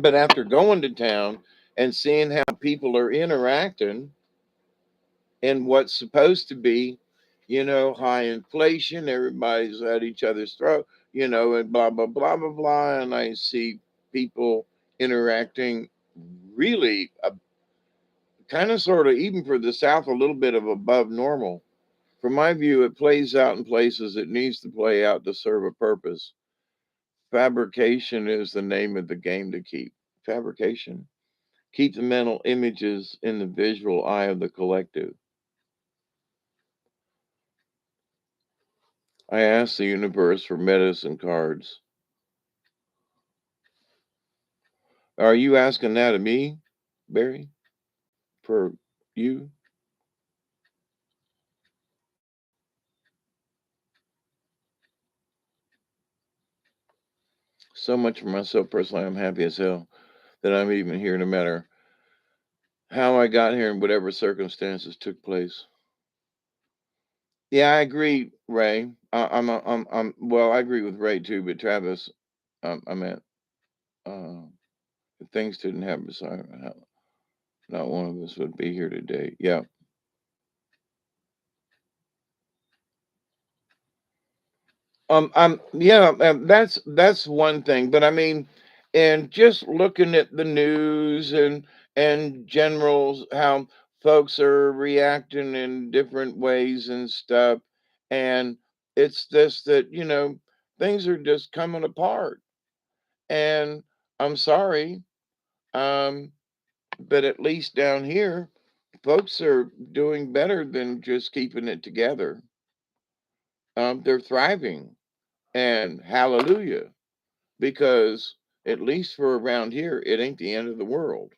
Speaker 1: But after going to town and seeing how people are interacting in what's supposed to be, high inflation, everybody's at each other's throat, and blah, blah, blah, blah, blah. And I see people interacting really kind of sort of, even for the South, a little bit of above normal. From my view, it plays out in places it needs to play out to serve a purpose. Fabrication is the name of the game to keep. Fabrication. Keep the mental images in the visual eye of the collective. I ask the universe for medicine cards. Are you asking that of me, Barry? For you? So much for myself personally. I'm happy as hell that I'm even here, no matter how I got here and whatever circumstances took place. Yeah, I agree, Ray. Well, I agree with Ray too, but Travis, I meant, uh, if things didn't happen, so not one of us would be here today. Yeah. Yeah, that's one thing, but I mean, and just looking at the news and generals, how folks are reacting in different ways and stuff, and it's just that things are just coming apart, and I'm sorry, um, but at least down here, folks are doing better than just keeping it together. They're thriving, and hallelujah. Because at least for around here, it ain't the end of the world.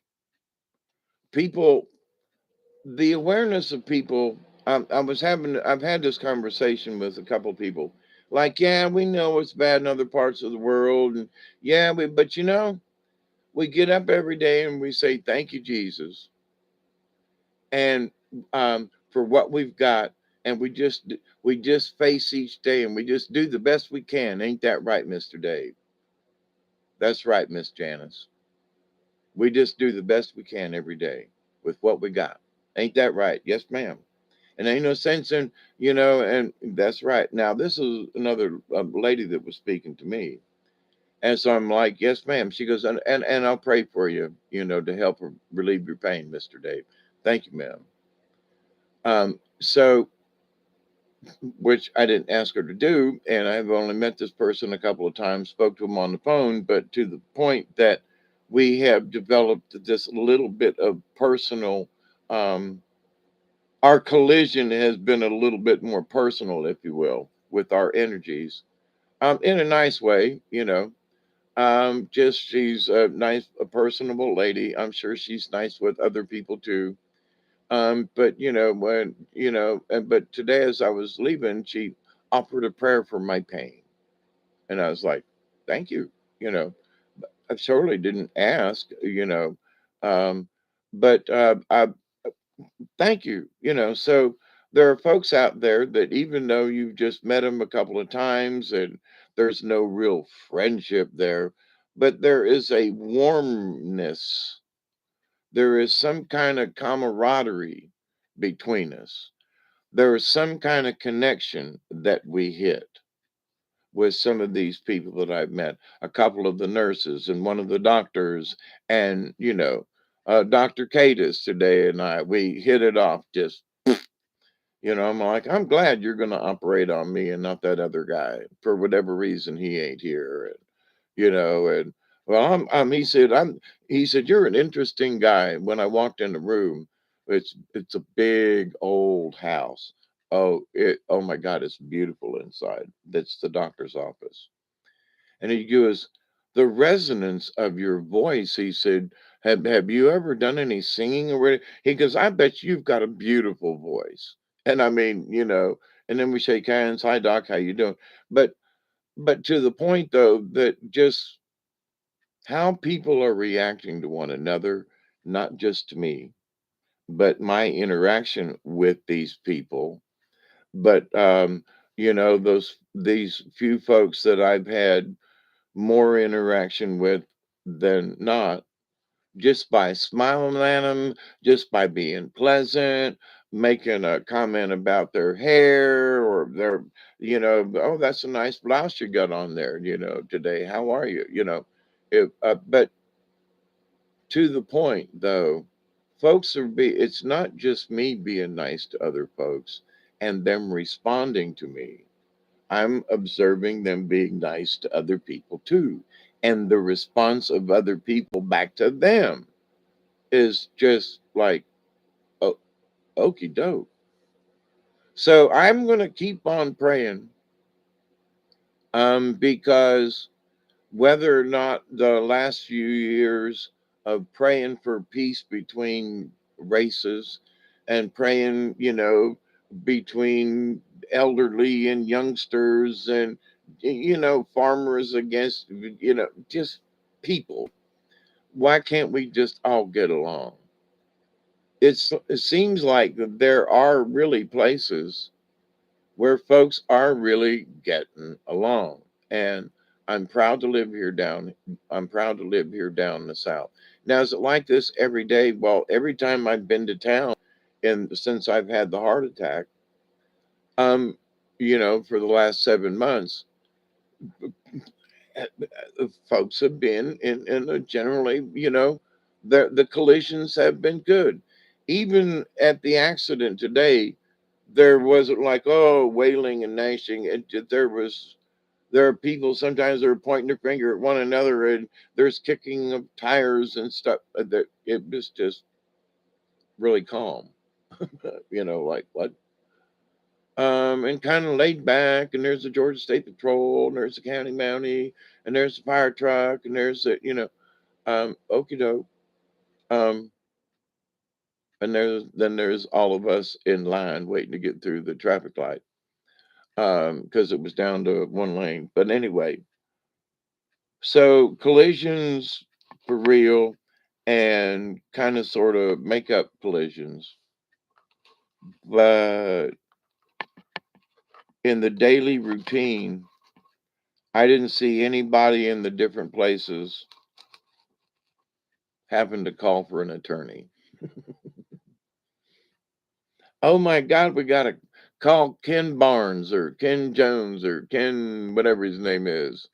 Speaker 1: People, the awareness of people. I've had this conversation with a couple of people. Like, yeah, we know it's bad in other parts of the world, and yeah, but we get up every day and we say thank you, Jesus, and for what we've got, and we just face each day, and we just do the best we can. Ain't that right, Mister Dave? That's right, Miss Janice. We just do the best we can every day with what we got. Ain't that right? Yes, ma'am. And ain't no sense in, and that's right. Now, this is another lady that was speaking to me. And so I'm like, yes, ma'am. She goes, and I'll pray for you, to help relieve your pain, Mr. Dave. Thank you, ma'am. So, which I didn't ask her to do, and I've only met this person a couple of times, spoke to him on the phone, but to the point that we have developed this little bit of personal, um, our collision has been a little bit more personal, if you will, with our energies, in a nice way, just she's a nice, a personable lady. I'm sure she's nice with other people too. But but today as I was leaving, she offered a prayer for my pain. And I was like, thank you. You know, I certainly didn't ask, um, but thank you. So there are folks out there that even though you've just met them a couple of times and there's no real friendship there, but there is a warmness, there is some kind of camaraderie between us. There is some kind of connection that we hit with some of these people that I've met, a couple of the nurses and one of the doctors, and Dr. Cadis today and we hit it off just. I'm like, I'm glad you're going to operate on me and not that other guy for whatever reason he ain't here. And well, he said, you're an interesting guy. When I walked in the room, it's a big old house. Oh my God, it's beautiful inside. That's the doctor's office. And he goes, the resonance of your voice, he said, have you ever done any singing or what? He goes, I bet you've got a beautiful voice. And I mean, and then we shake hands. Hi, Doc, how you doing? But to the point though, that just how people are reacting to one another, not just to me, but my interaction with these people. But these few folks that I've had more interaction with than not, just by smiling at them, just by being pleasant, making a comment about their hair or their, oh, that's a nice blouse you got on there, today. How are you? But to the point though, it's not just me being nice to other folks and them responding to me. I'm observing them being nice to other people too. And the response of other people back to them is just like, oh, okey doke. So I'm going to keep on praying, because whether or not the last few years of praying for peace between races and praying, between elderly and youngsters and, farmers against, just people, why can't we just all get along? It seems like that there are really places where folks are really getting along. And I'm proud to live here down. I'm proud to live here down in the South. Now, is it like this every day? Well, every time I've been to town, and since I've had the heart attack, um, for the last 7 months, folks have been in a generally, the collisions have been good. Even at the accident today, there wasn't like, oh, wailing and gnashing. There are people sometimes they're pointing their finger at one another, and there's kicking of tires and stuff. That it was just really calm, like what, and kind of laid back. And there's the Georgia State Patrol, and there's the county mountie, and there's the fire truck, and there's the, okie doke. Um, and there's all of us in line waiting to get through the traffic light, because it was down to one lane. But anyway, so collisions for real and kind of sort of make up collisions. But in the daily routine, I didn't see anybody in the different places having to call for an attorney. Oh my God, we got to call Ken Barnes or Ken Jones or Ken, whatever his name is,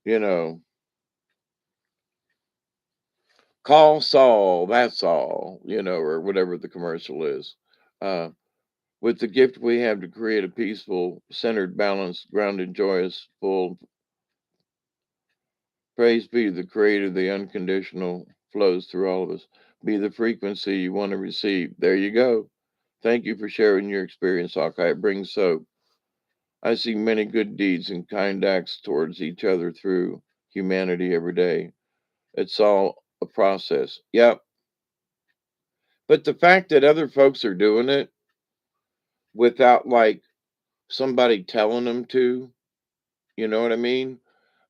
Speaker 1: you know. Call Saul, that's all, or whatever the commercial is. Uh, with the gift we have to create a peaceful, centered, balanced, grounded, joyous, full, praise be to the Creator, the unconditional flows through all of us. Be the frequency you want to receive. There you go. Thank you for sharing your experience, Hawkeye. It brings hope. I see many good deeds and kind acts towards each other through humanity every day. It's all a process. Yep. But the fact that other folks are doing it without like somebody telling them to, you know what I mean?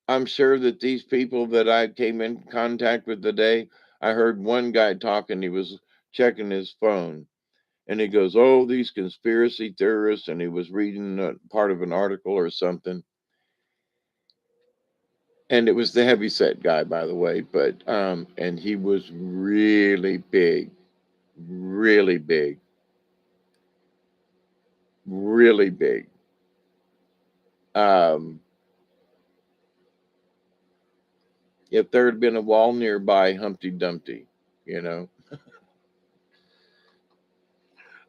Speaker 1: I'm sure that these people that I came in contact with today, I heard one guy talking, he was checking his phone, and he goes, "Oh, these conspiracy theorists," and he was reading part of an article or something. And it was the heavyset guy, by the way, but and he was really big, really big. Um, if there had been a wall nearby, Humpty Dumpty, you know.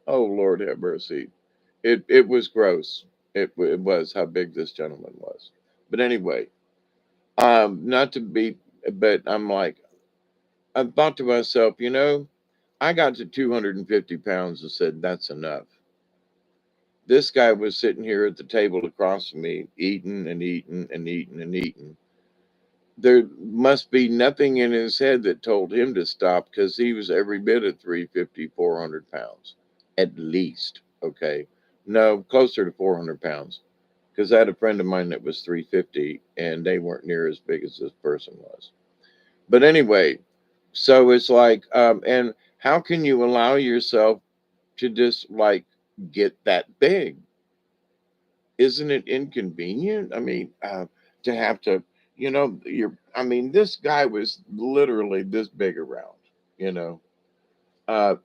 Speaker 1: Oh Lord have mercy. It was gross. It was how big this gentleman was. But anyway, not to be, but I'm like, I thought to myself, I got to 250 pounds and said that's enough. This guy was sitting here at the table across from me, eating and eating and eating and eating. There must be nothing in his head that told him to stop because he was every bit of 350, 400 pounds at least. Okay. No, closer to 400 pounds because I had a friend of mine that was 350 and they weren't near as big as this person was. But anyway, so it's like, and how can you allow yourself to just like get that big? Isn't it inconvenient? I mean, to have to, I mean, this guy was literally this big around, you know.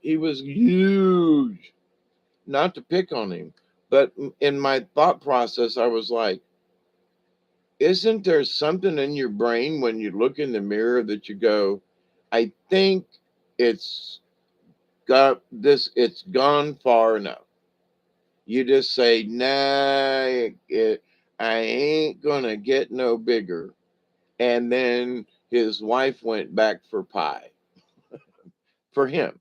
Speaker 1: He was huge, not to pick on him, but in my thought process, I was like, isn't there something in your brain when you look in the mirror that you go, I think it's it's gone far enough. You just say, nah, I ain't gonna get no bigger. And then his wife went back for pie for him.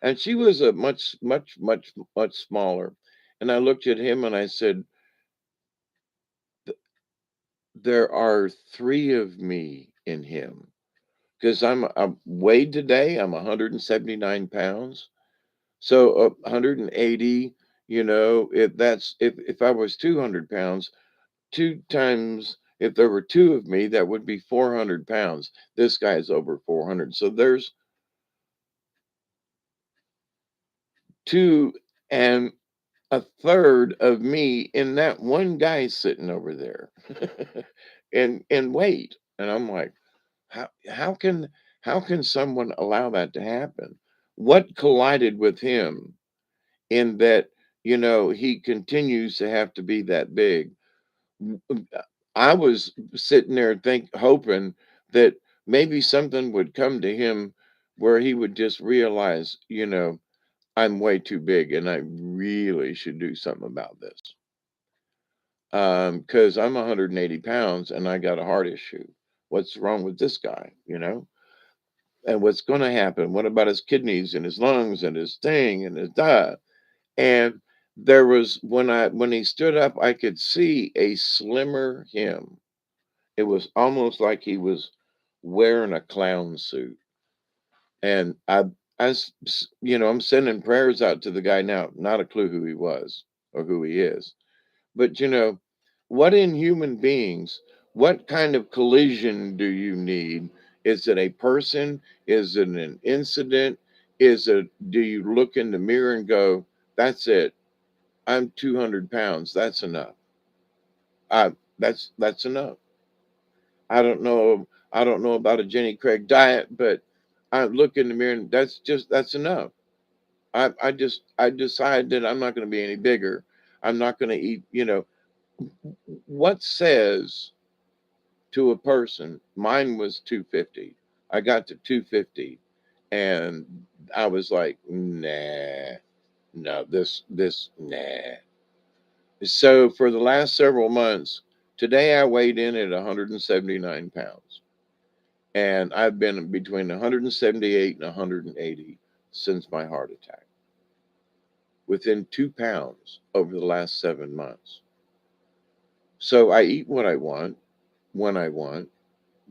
Speaker 1: And she was a much, much, much, much smaller. And I looked at him and I said, there are three of me in him. Because I'm weighed today, I'm 179 pounds. So 180, if I was 200 pounds, two times, if there were two of me, that would be 400 pounds. This guy's over 400. So there's two and a third of me in that one guy sitting over there and weight. And I'm like, how can someone allow that to happen? What collided with him in that, he continues to have to be that big? I was sitting there hoping that maybe something would come to him where he would just realize, I'm way too big and I really should do something about this. Because I'm 180 pounds and I got a heart issue. What's wrong with this guy, And what's going to happen? What about his kidneys and his lungs and his thing and his diet? And there was when he stood up, I could see a slimmer him. It was almost like he was wearing a clown suit. And I'm sending prayers out to the guy now. Not a clue who he was or who he is. But, what in human beings, what kind of collision do you need? Is it a person? Is it an incident? Do you look in the mirror and go, that's it. I'm 200 pounds. That's enough. That's enough. I don't know. I don't know about a Jenny Craig diet, but I look in the mirror and that's enough. I decide that I'm not going to be any bigger. I'm not going to eat. What says to a person? Mine was 250. I got to 250, and I was like, nah, no, nah. So for the last several months, today I weighed in at 179 pounds, and I've been between 178 and 180 since my heart attack, within 2 pounds over the last 7 months. So I eat what I want when I want,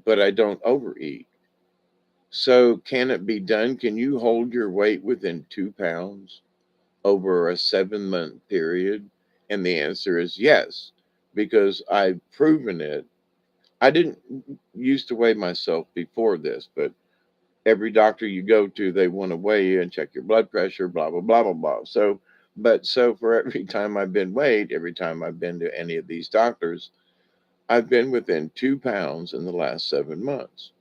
Speaker 1: but I don't overeat. So can it be done? Can you hold your weight within 2 pounds over a 7 month period? And the answer is yes, because I've proven it. I didn't used to weigh myself before this, but every doctor you go to, they want to weigh you and check your blood pressure, blah, blah, blah, blah, blah. So for every time I've been weighed, every time I've been to any of these doctors, I've been within 2 pounds in the last 7 months.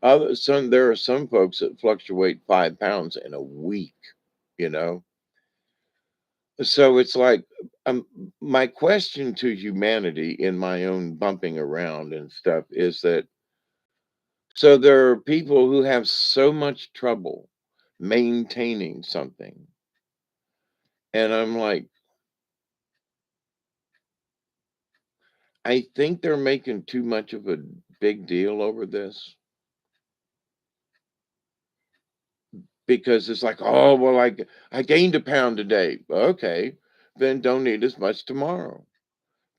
Speaker 1: There are some folks that fluctuate 5 pounds in a week, you know? So it's like, um, my question to humanity in my own bumping around and stuff is that, so there are people who have so much trouble maintaining something. And I'm like, I think they're making too much of a big deal over this, because it's like, oh, well, I gained a pound today. Okay, then don't eat as much tomorrow.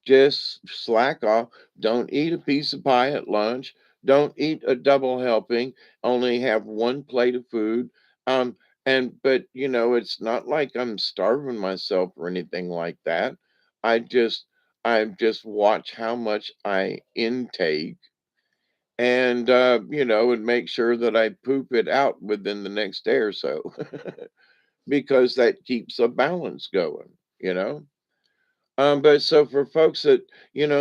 Speaker 1: Just slack off. Don't eat a piece of pie at lunch. Don't eat a double helping. Only have one plate of food. Um, but it's not like I'm starving myself or anything like that. I just I just watch how much I intake, and make sure that I poop it out within the next day or so, because that keeps a balance going, you know? But so for folks that,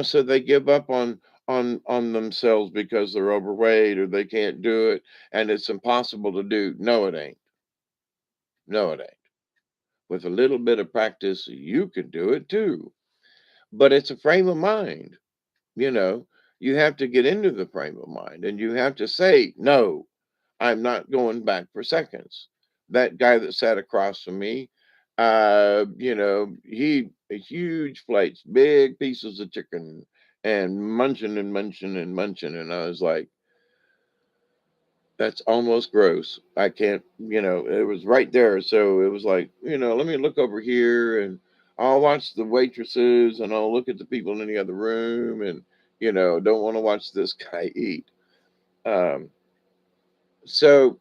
Speaker 1: so they give up on themselves because they're overweight or they can't do it and it's impossible to do. No, it ain't. No, it ain't. With a little bit of practice, you can do it too. But it's a frame of mind, you know. You have to get into the frame of mind and you have to say, no, I'm not going back for seconds. That guy that sat across from me, he huge plates, big pieces of chicken, and munching and munching and munching. And I was like, that's almost gross. I can't, it was right there. So it was like, let me look over here and I'll watch the waitresses and I'll look at the people in the other room and, don't want to watch this guy eat. Um, so,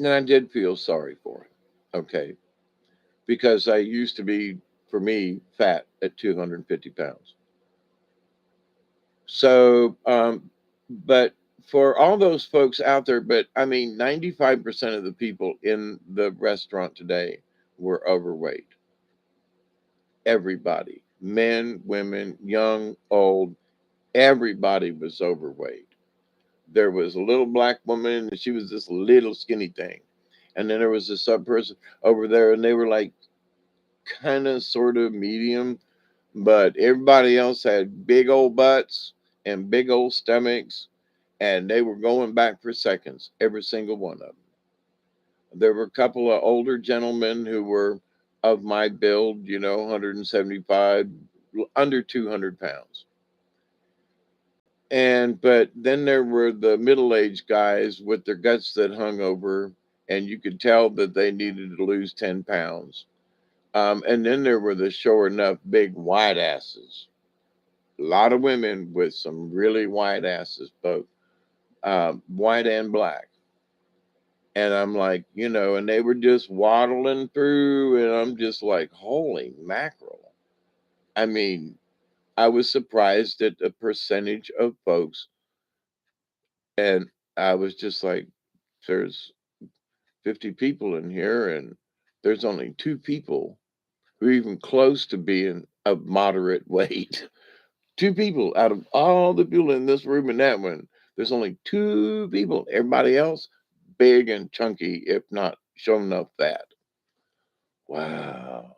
Speaker 1: and I did feel sorry for him. Okay. Because I used to be, for me, fat at 250 pounds. So, but for all those folks out there, but I mean, 95% of the people in the restaurant today were overweight. Everybody, men, women, young, old, everybody was overweight. There was a little black woman, and she was this little skinny thing. And then there was this other person over there, and they were like kind of sort of medium, but everybody else had big old butts and big old stomachs, and they were going back for seconds, every single one of them. There were a couple of older gentlemen who were of my build, 175, under 200 pounds. But then there were the middle-aged guys with their guts that hung over, and you could tell that they needed to lose 10 pounds. And then there were the sure enough big wide asses. A lot of women with some really white asses, both white and black. And I'm like, and they were just waddling through, and I'm just like, holy mackerel. I mean, I was surprised at the percentage of folks, and I was just like, there's 50 people in here, and there's only two people who are even close to being of moderate weight. Two people out of all the people in this room and that one. There's only two people. Everybody else, big and chunky, if not showing up fat. Wow.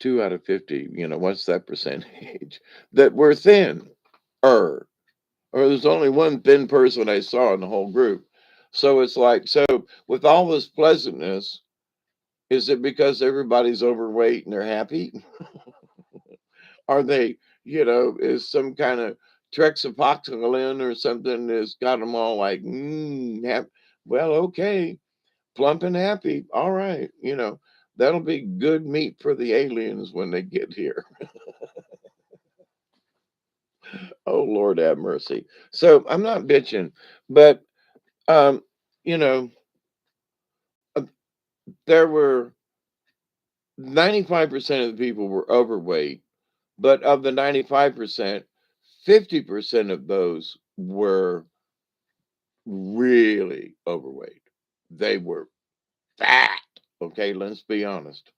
Speaker 1: 2 out of 50, what's that percentage that were thin? Or there's only one thin person I saw in the whole group. So it's like, so with all this pleasantness, is it because everybody's overweight and they're happy? Are they, is some kind of trexapoxyline or something that's got them all like, well, okay, plump and happy. All right, that'll be good meat for the aliens when they get here. Oh, Lord have mercy. So I'm not bitching, but, um, you know, uh, there were 95% of the people were overweight, but of the 95%, 50% of those were really overweight. They were fat. Okay, let's be honest.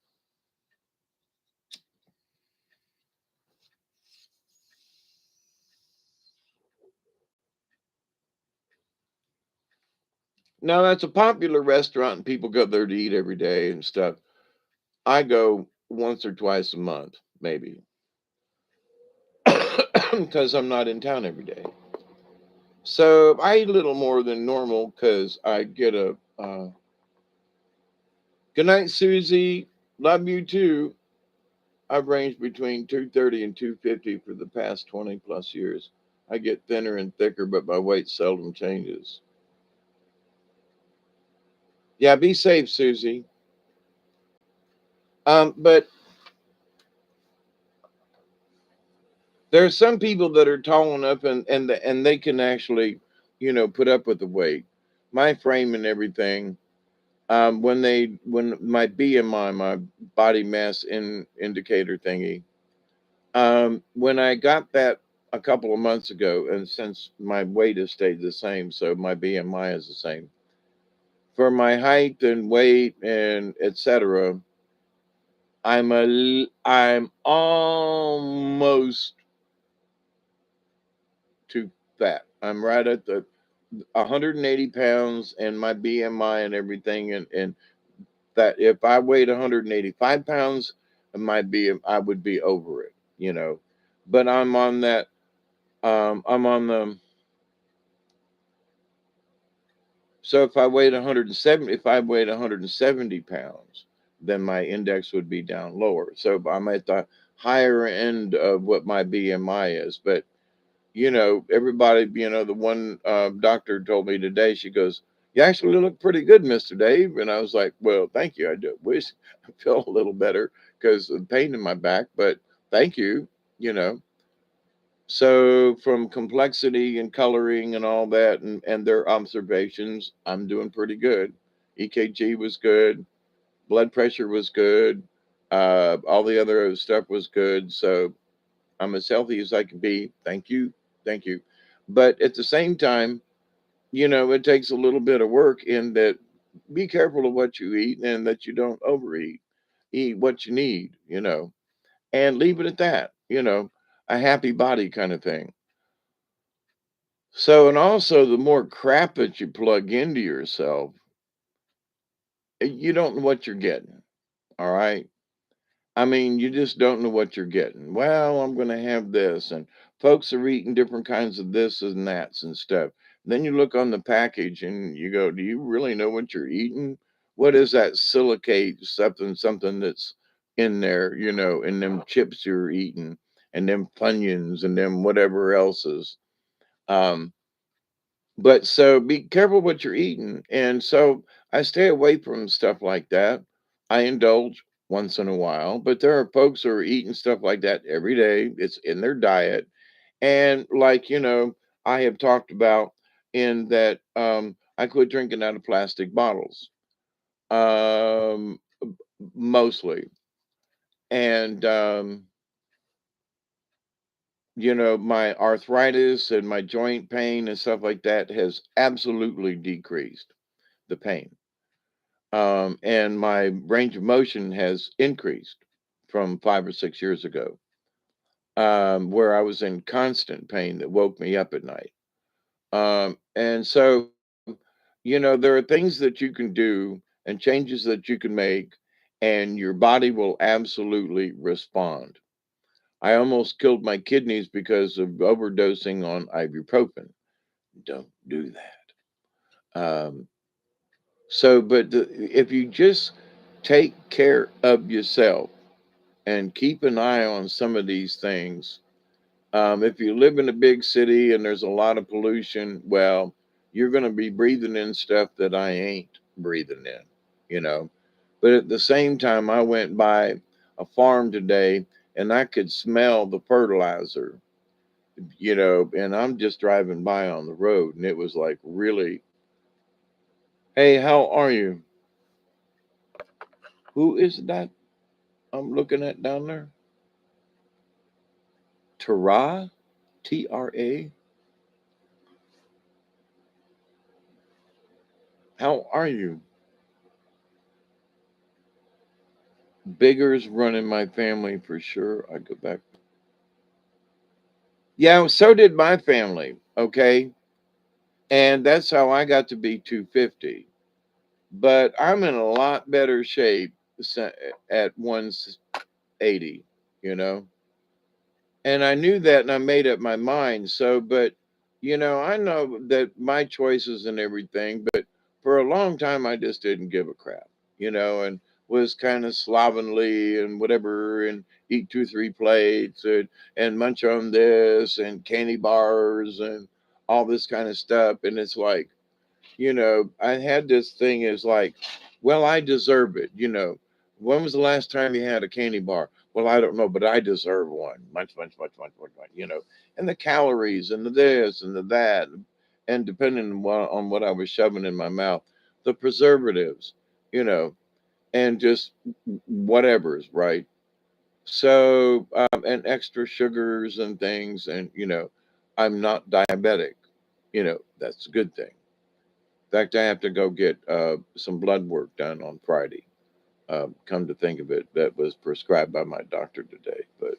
Speaker 1: Now, that's a popular restaurant and people go there to eat every day and stuff. I go once or twice a month, maybe, because I'm not in town every day. So I eat a little more than normal because I get a good night, Susie. Love you too. I've ranged between 230 and 250 for the past 20 plus years. I get thinner and thicker, but my weight seldom changes. Yeah, be safe, Susie. But there are some people that are tall enough and they can actually, put up with the weight. My frame and everything. When my BMI, my body mass indicator thingy, when I got that a couple of months ago, and since my weight has stayed the same, so my BMI is the same. For my height and weight and etc., I'm almost too fat. I'm right at the 180 pounds and my BMI and everything, and that if I weighed 185 pounds, I would be over it. But I'm on that. I'm on the. So if I weighed 170 pounds, then my index would be down lower. So I'm at the higher end of what my BMI is. But everybody, the one doctor told me today, she goes, "You actually look pretty good, Mr. Dave." And I was like, "Well, thank you. I do wish I felt a little better because of the pain in my back, but thank you, you know." So from complexity and coloring and all that and their observations, I'm doing pretty good. EKG was good, blood pressure was good, all the other stuff was good. So I'm as healthy as I can be. Thank you. Thank you. But at the same time, it takes a little bit of work in that be careful of what you eat and that you don't overeat. Eat what you need, and leave it at that, a happy body kind of thing. So, and also the more crap that you plug into yourself, you don't know what you're getting. All right. I mean, you just don't know what you're getting. Well, I'm going to have this, and folks are eating different kinds of this and that's and stuff. Then you look on the package and you go, "Do you really know what you're eating? What is that silicate something that's in there, in them chips you're eating, and them Funyuns and them whatever else is." Um, but so be careful what you're eating. And so I stay away from stuff like that. I indulge once in a while, but there are folks who are eating stuff like that every day. It's in their diet. And like, I have talked about in that I quit drinking out of plastic bottles. Um Mostly. And my arthritis and my joint pain and stuff like that has absolutely decreased the pain. And my range of motion has increased from 5 or 6 years ago, where I was in constant pain that woke me up at night. And so, there are things that you can do and changes that you can make. and your body will absolutely respond. I almost killed my kidneys because of overdosing on ibuprofen. Don't do that. If you just take care of yourself and keep an eye on some of these things, if you live in a big city and there's a lot of pollution, well, you're going to be breathing in stuff that I ain't breathing in, you know. But at the same time, I went by a farm today and I could smell the fertilizer, and I'm just driving by on the road and it was like, really, hey, how are you? Who is that I'm looking at down there? Tara? Tra? How are you? Bigger's running my family for sure. I go back. Yeah, so did my family. Okay. And that's how I got to be 250. But I'm in a lot better shape at 180, you know? And I knew that and I made up my mind. I know that my choices and everything, but for a long time, I just didn't give a crap, and was kind of slovenly and whatever and eat two, three plates and munch on this and candy bars and all this kind of stuff. And it's like, I had this thing is like, well, I deserve it. When was the last time you had a candy bar? Well, I don't know, but I deserve one. Munch, munch, munch, munch, munch, munch. And the calories and the this and the that. And depending on what I was shoving in my mouth, the preservatives, you know, and just whatever's right. So, and extra sugars and things. And, I'm not diabetic. That's a good thing. In fact, I have to go get some blood work done on Friday. Come to think of it, that was prescribed by my doctor today. But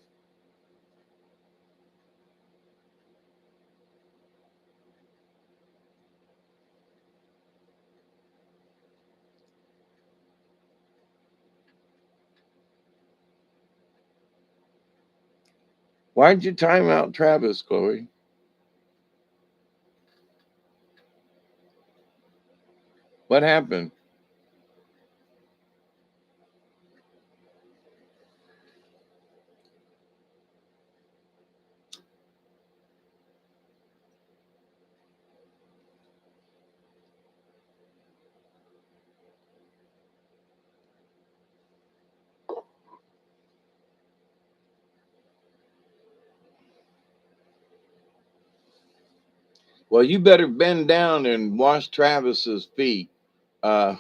Speaker 1: why'd you time out Travis, Chloe? What happened? Well, you better bend down and wash Travis's feet. Uh,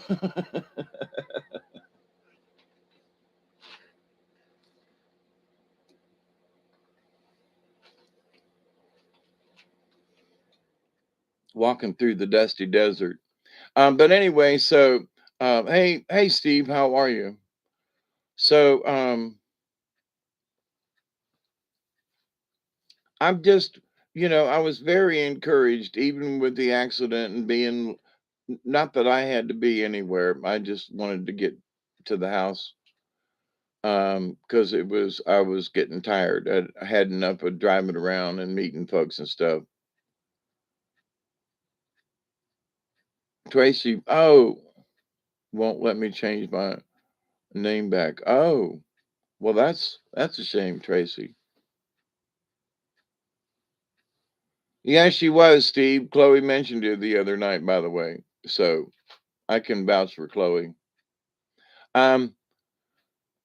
Speaker 1: walking through the dusty desert. But anyway, so hey, Steve, how are you? So I'm just, I was very encouraged, even with the accident and being, not that I had to be anywhere. I just wanted to get to the house because I was getting tired. I had enough of driving around and meeting folks and stuff. Tracy, oh, won't let me change my name back. Oh, well, that's a shame, Tracy. Yeah, she was, Steve. Chloe mentioned it the other night, by the way. So I can vouch for Chloe. Um,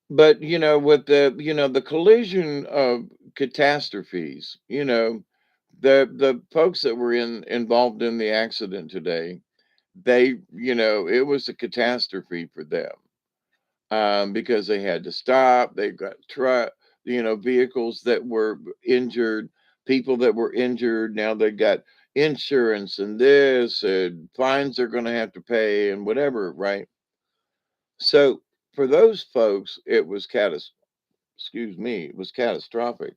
Speaker 1: but with the collision of catastrophes, the folks that were involved in the accident today, it was a catastrophe for them, because they had to stop. They got truck, vehicles that were injured, people that were injured. Now they got insurance and this and fines they're going to have to pay and whatever, right? So for those folks, excuse me, it was catastrophic.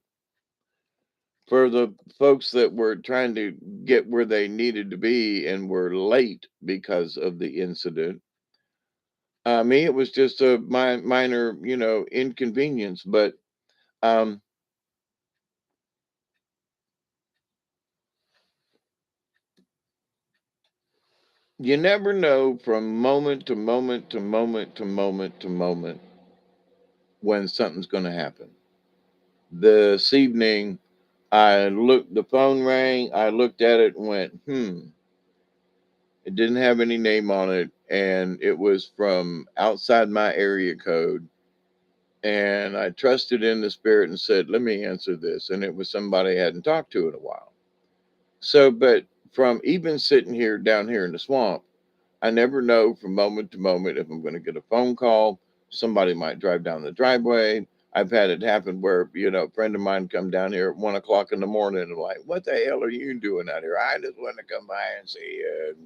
Speaker 1: For the folks that were trying to get where they needed to be and were late because of the incident, Me, it was just a minor, inconvenience, but um, you never know from moment to moment to moment to moment to moment when something's going to happen. This evening, the phone rang, I looked at it and went, it didn't have any name on it, and it was from outside my area code. And I trusted in the spirit and said, let me answer this. And it was somebody I hadn't talked to in a while. So, but from even sitting here down here in the swamp, I never know from moment to moment if I'm going to get a phone call. Somebody might drive down the driveway. I've had it happen where, a friend of mine come down here at 1 o'clock in the morning and like, what the hell are you doing out here? I just want to come by and see you,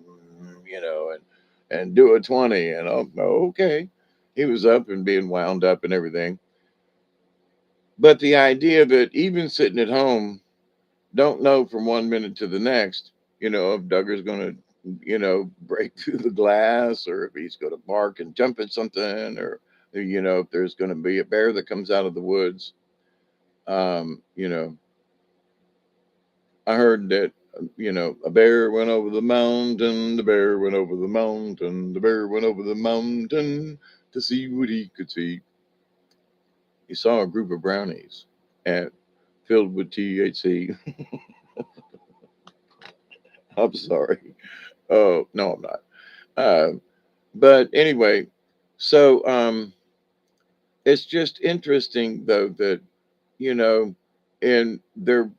Speaker 1: and do a 20. And okay. He was up and being wound up and everything. But the idea that even sitting at home, don't know from 1 minute to the next, if Duggar's going to, break through the glass, or if he's going to bark and jump at something, or, if there's going to be a bear that comes out of the woods. Um, you know, I heard that, a bear went over the mountain, the bear went over the mountain, the bear went over the mountain to see what he could see. He saw a group of brownies and filled with THC. I'm sorry. Oh, no, I'm not. Uh, but anyway, so it's just interesting though that you know, and they're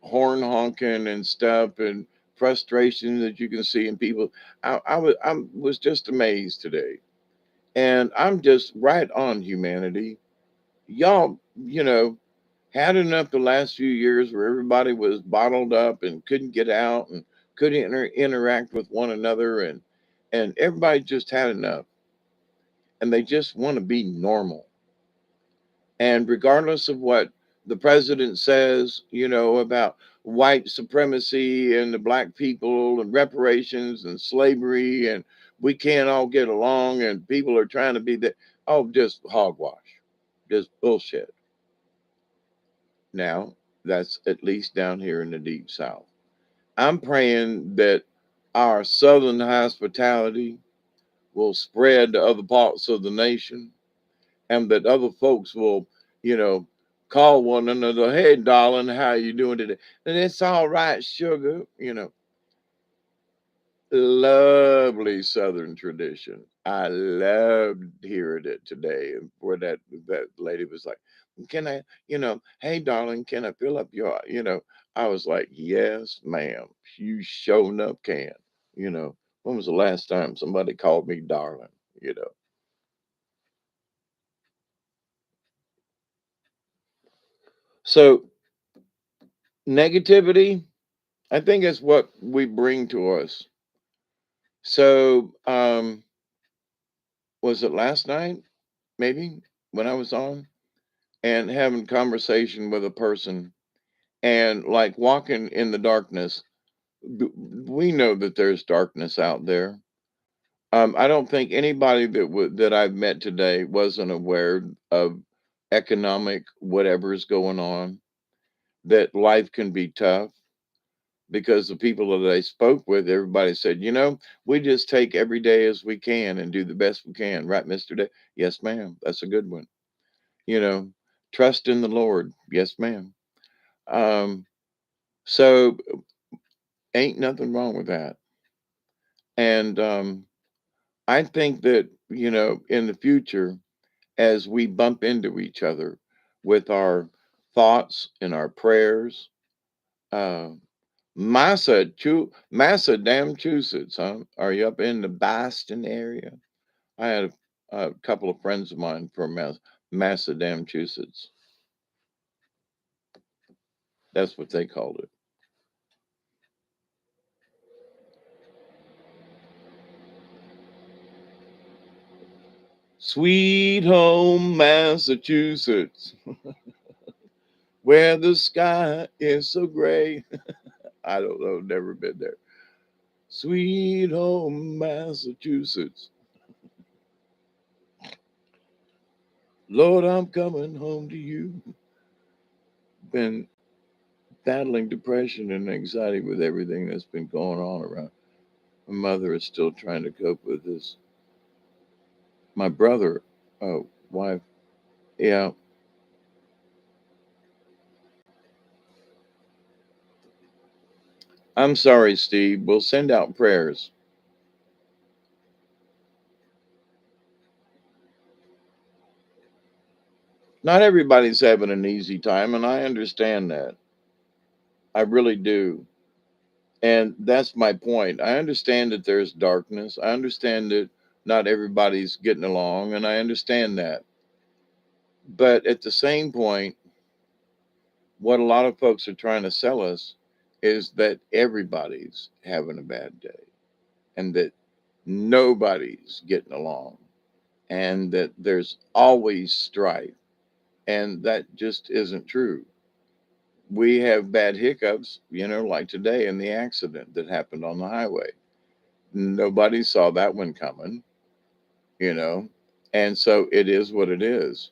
Speaker 1: horn honking and stuff and frustration that you can see in people. I was just amazed today, and I'm just right on humanity. Y'all, had enough the last few years where everybody was bottled up and couldn't get out and couldn't interact with one another, and everybody just had enough, and they just want to be normal. And regardless of what the president says, about white supremacy and the black people and reparations and slavery, and we can't all get along and people are trying to be that, oh, just hogwash, just bullshit. Now, that's at least down here in the deep south. I'm praying that our southern hospitality will spread to other parts of the nation, and that other folks will, you know, call one another, hey, darling, how you doing today? And it's all right, sugar. Lovely Southern tradition. I loved hearing it today. And where that lady was like, can I, hey, darling, can I fill up I was like, yes, ma'am. You sure enough can. You know, when was the last time somebody called me darling? You know, so negativity, I think it's what we bring to us. So, was it last night, maybe, when I was on and having conversation with a person and like walking in the darkness? We know that there's darkness out there. I don't think anybody that I've met today wasn't aware of economic whatever's going on, that life can be tough, because the people that I spoke with, everybody said, we just take every day as we can and do the best we can. Right, Mr. Day? Yes, ma'am. That's a good one. You know, trust in the Lord. Yes, ma'am. Um, so ain't nothing wrong with that. And I think that, in the future, as we bump into each other with our thoughts and our prayers, uh, Massachusetts, huh? Are you up in the Boston area? I had a couple of friends of mine from Massachusetts. That's what they called it. Sweet home Massachusetts, where the sky is so gray. I don't know, never been there. Sweet home Massachusetts. Lord, I'm coming home to you. Been battling depression and anxiety with everything that's been going on around. My mother is still trying to cope with this. My brother, wife, yeah. I'm sorry, Steve. We'll send out prayers. Not everybody's having an easy time, and I understand that. I really do. And that's my point. I understand that there's darkness. I understand that not everybody's getting along, and I understand that. But at the same point, what a lot of folks are trying to sell us is that everybody's having a bad day and that nobody's getting along and that there's always strife. And that just isn't true. We have bad hiccups, like today in the accident that happened on the highway. Nobody saw that one coming, you know, and so it is what it is.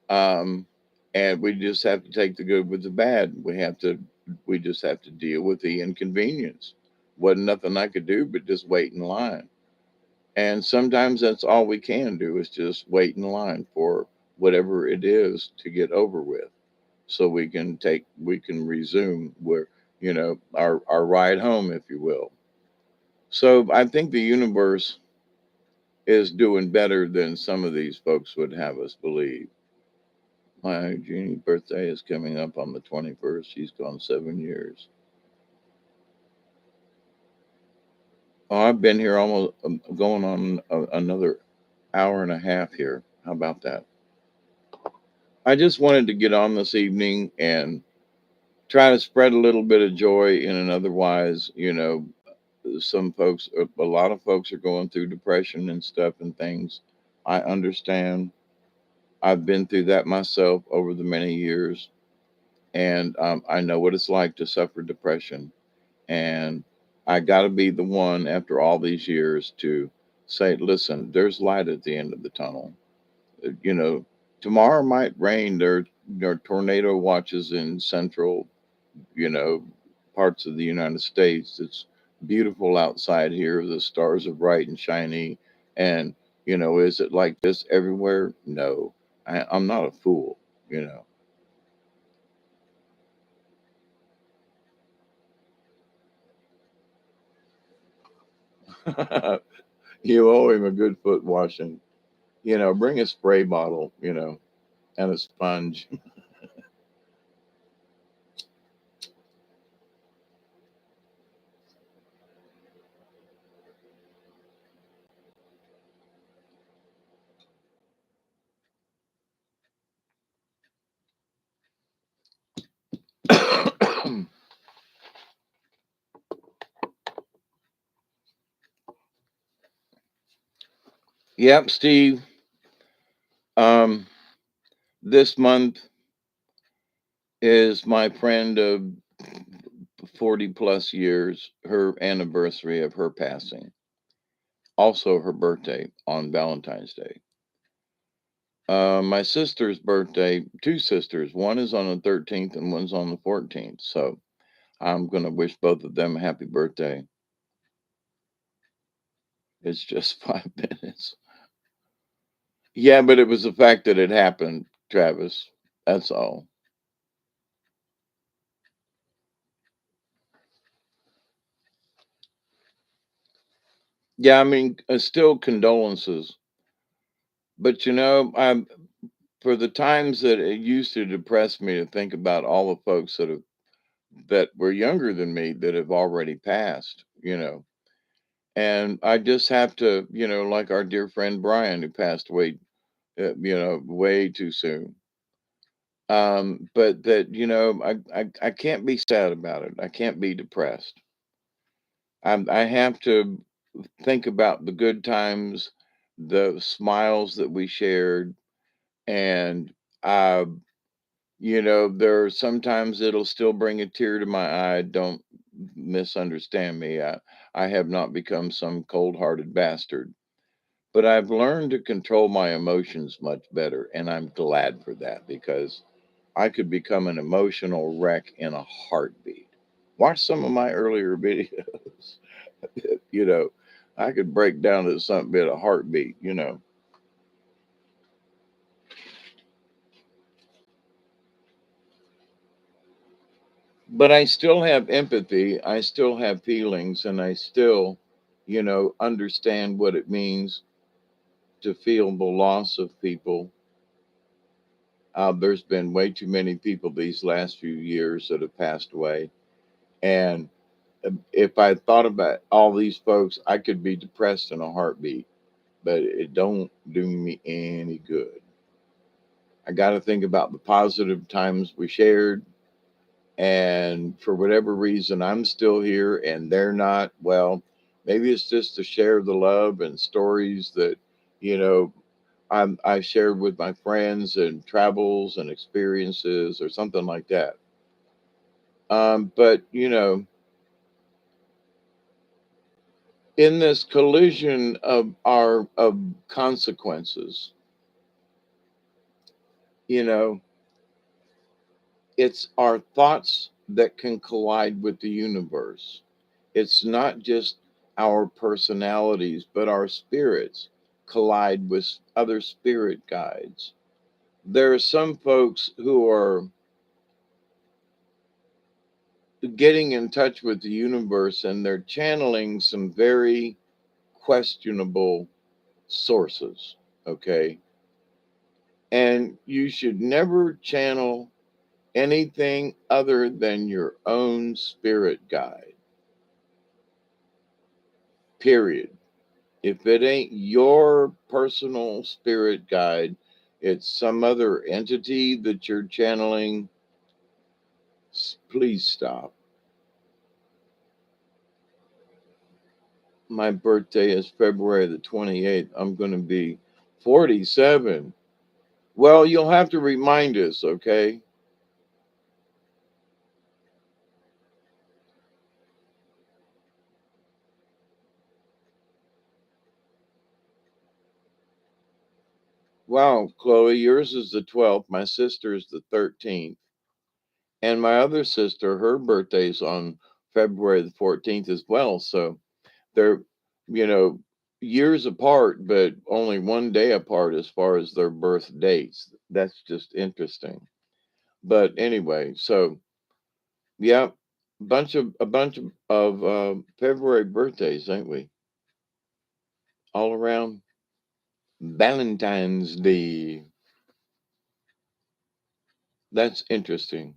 Speaker 1: Um, and we just have to take the good with the bad. We just have to deal with the inconvenience. Wasn't nothing I could do but just wait in line. And sometimes that's all we can do is just wait in line for whatever it is to get over with so we can resume where, our ride home, if you will. So I think the universe is doing better than some of these folks would have us believe. My Jeannie's birthday is coming up on the 21st. She's gone 7 years. Oh, I've been here almost going on another hour and a half here. How about that? I just wanted to get on this evening and try to spread a little bit of joy in an otherwise, some folks, a lot of folks are going through depression and stuff and things. I understand. I've been through that myself over the many years, and I know what it's like to suffer depression. And I got to be the one after all these years to say, listen, there's light at the end of the tunnel. You know, tomorrow might rain. There are tornado watches in central, you know, parts of the United States. It's beautiful outside here. The stars are bright and shiny. And, is it like this everywhere? No, I'm not a fool, you know. You owe him a good foot washing. Bring a spray bottle, and a sponge. Yep, Steve. Um, this month is my friend of 40 plus years, her anniversary of her passing. Also, her birthday on Valentine's Day. My sister's birthday, two sisters, one is on the 13th and one's on the 14th. So I'm going to wish both of them a happy birthday. It's just 5 minutes. Yeah, but it was the fact that it happened, Travis. That's all. Yeah, I mean, still condolences. But for the times that it used to depress me to think about all the folks that were younger than me that have already passed. And I just have to, like our dear friend Brian, who passed away, way too soon. But that, I can't be sad about it. I can't be depressed. I have to think about the good times, the smiles that we shared, and uh, there are sometimes it'll still bring a tear to my eye. Don't misunderstand me. I have not become some cold-hearted bastard, But I've learned to control my emotions much better, and I'm glad for that because I could become an emotional wreck in a heartbeat. Watch some of my earlier videos. you know, I could break down to something at a heartbeat. But I still have empathy, I still have feelings, and I still, understand what it means to feel the loss of people. There's been way too many people these last few years that have passed away. And if I thought about all these folks, I could be depressed in a heartbeat, but it don't do me any good. I got to think about the positive times we shared. And for whatever reason, I'm still here and they're not. Well, maybe it's just to share the love and stories that, you know, I shared with my friends and travels and experiences or something like that. But, in this collision of consequences, you know, it's our thoughts that can collide with the universe. It's not just our personalities, but our spirits collide with other spirit guides. There are some folks who are getting in touch with the universe and they're channeling some very questionable sources. Okay. And you should never channel anything other than your own spirit guide, period. If it ain't your personal spirit guide, it's some other entity that you're channeling, please stop. My birthday is February the 28th. I'm going to be 47. Well, you'll have to remind us, okay? Wow, Chloe, yours is the 12th. My sister's the 13th. And my other sister, her birthday's on February the 14th as well. So they're, you know, years apart, but only one day apart as far as their birth dates. That's just interesting. But anyway, so yeah, a bunch of February birthdays, ain't we? All around Valentine's Day. That's interesting.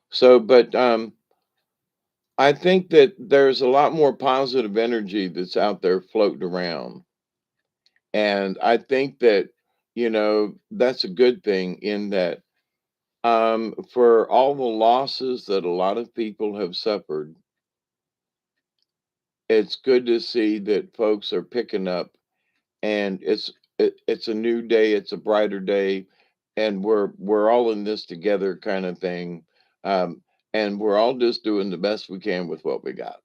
Speaker 1: So, but I think that there's a lot more positive energy that's out there floating around. And I think that, that's a good thing in that for all the losses that a lot of people have suffered, it's good to see that folks are picking up and it's a new day, it's a brighter day, and we're all in this together kind of thing. Um, and we're all just doing the best we can with what we got.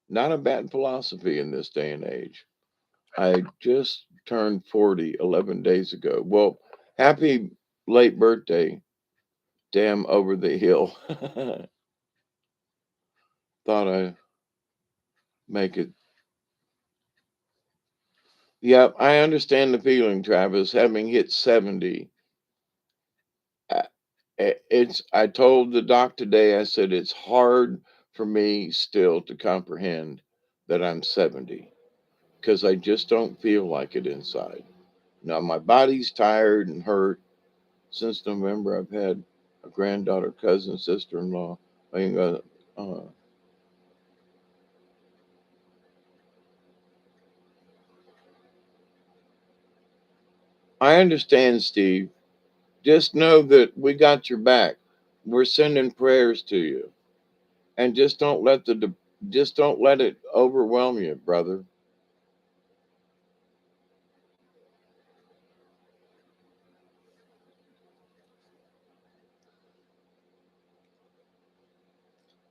Speaker 1: Not a bad philosophy in this day and age. I just turned 40 11 days ago. Well, happy late birthday, damn over the hill. Thought I make it. Yep, I understand the feeling, Travis. Having hit 70, uh, I told the doc today, I said, it's hard for me still to comprehend that I'm 70 because I just don't feel like it inside. Now, my body's tired and hurt. Since November, I've had a granddaughter, cousin, sister in law. I mean, I understand, Steve. Just know that we got your back. We're sending prayers to you, and just don't let it overwhelm you, brother.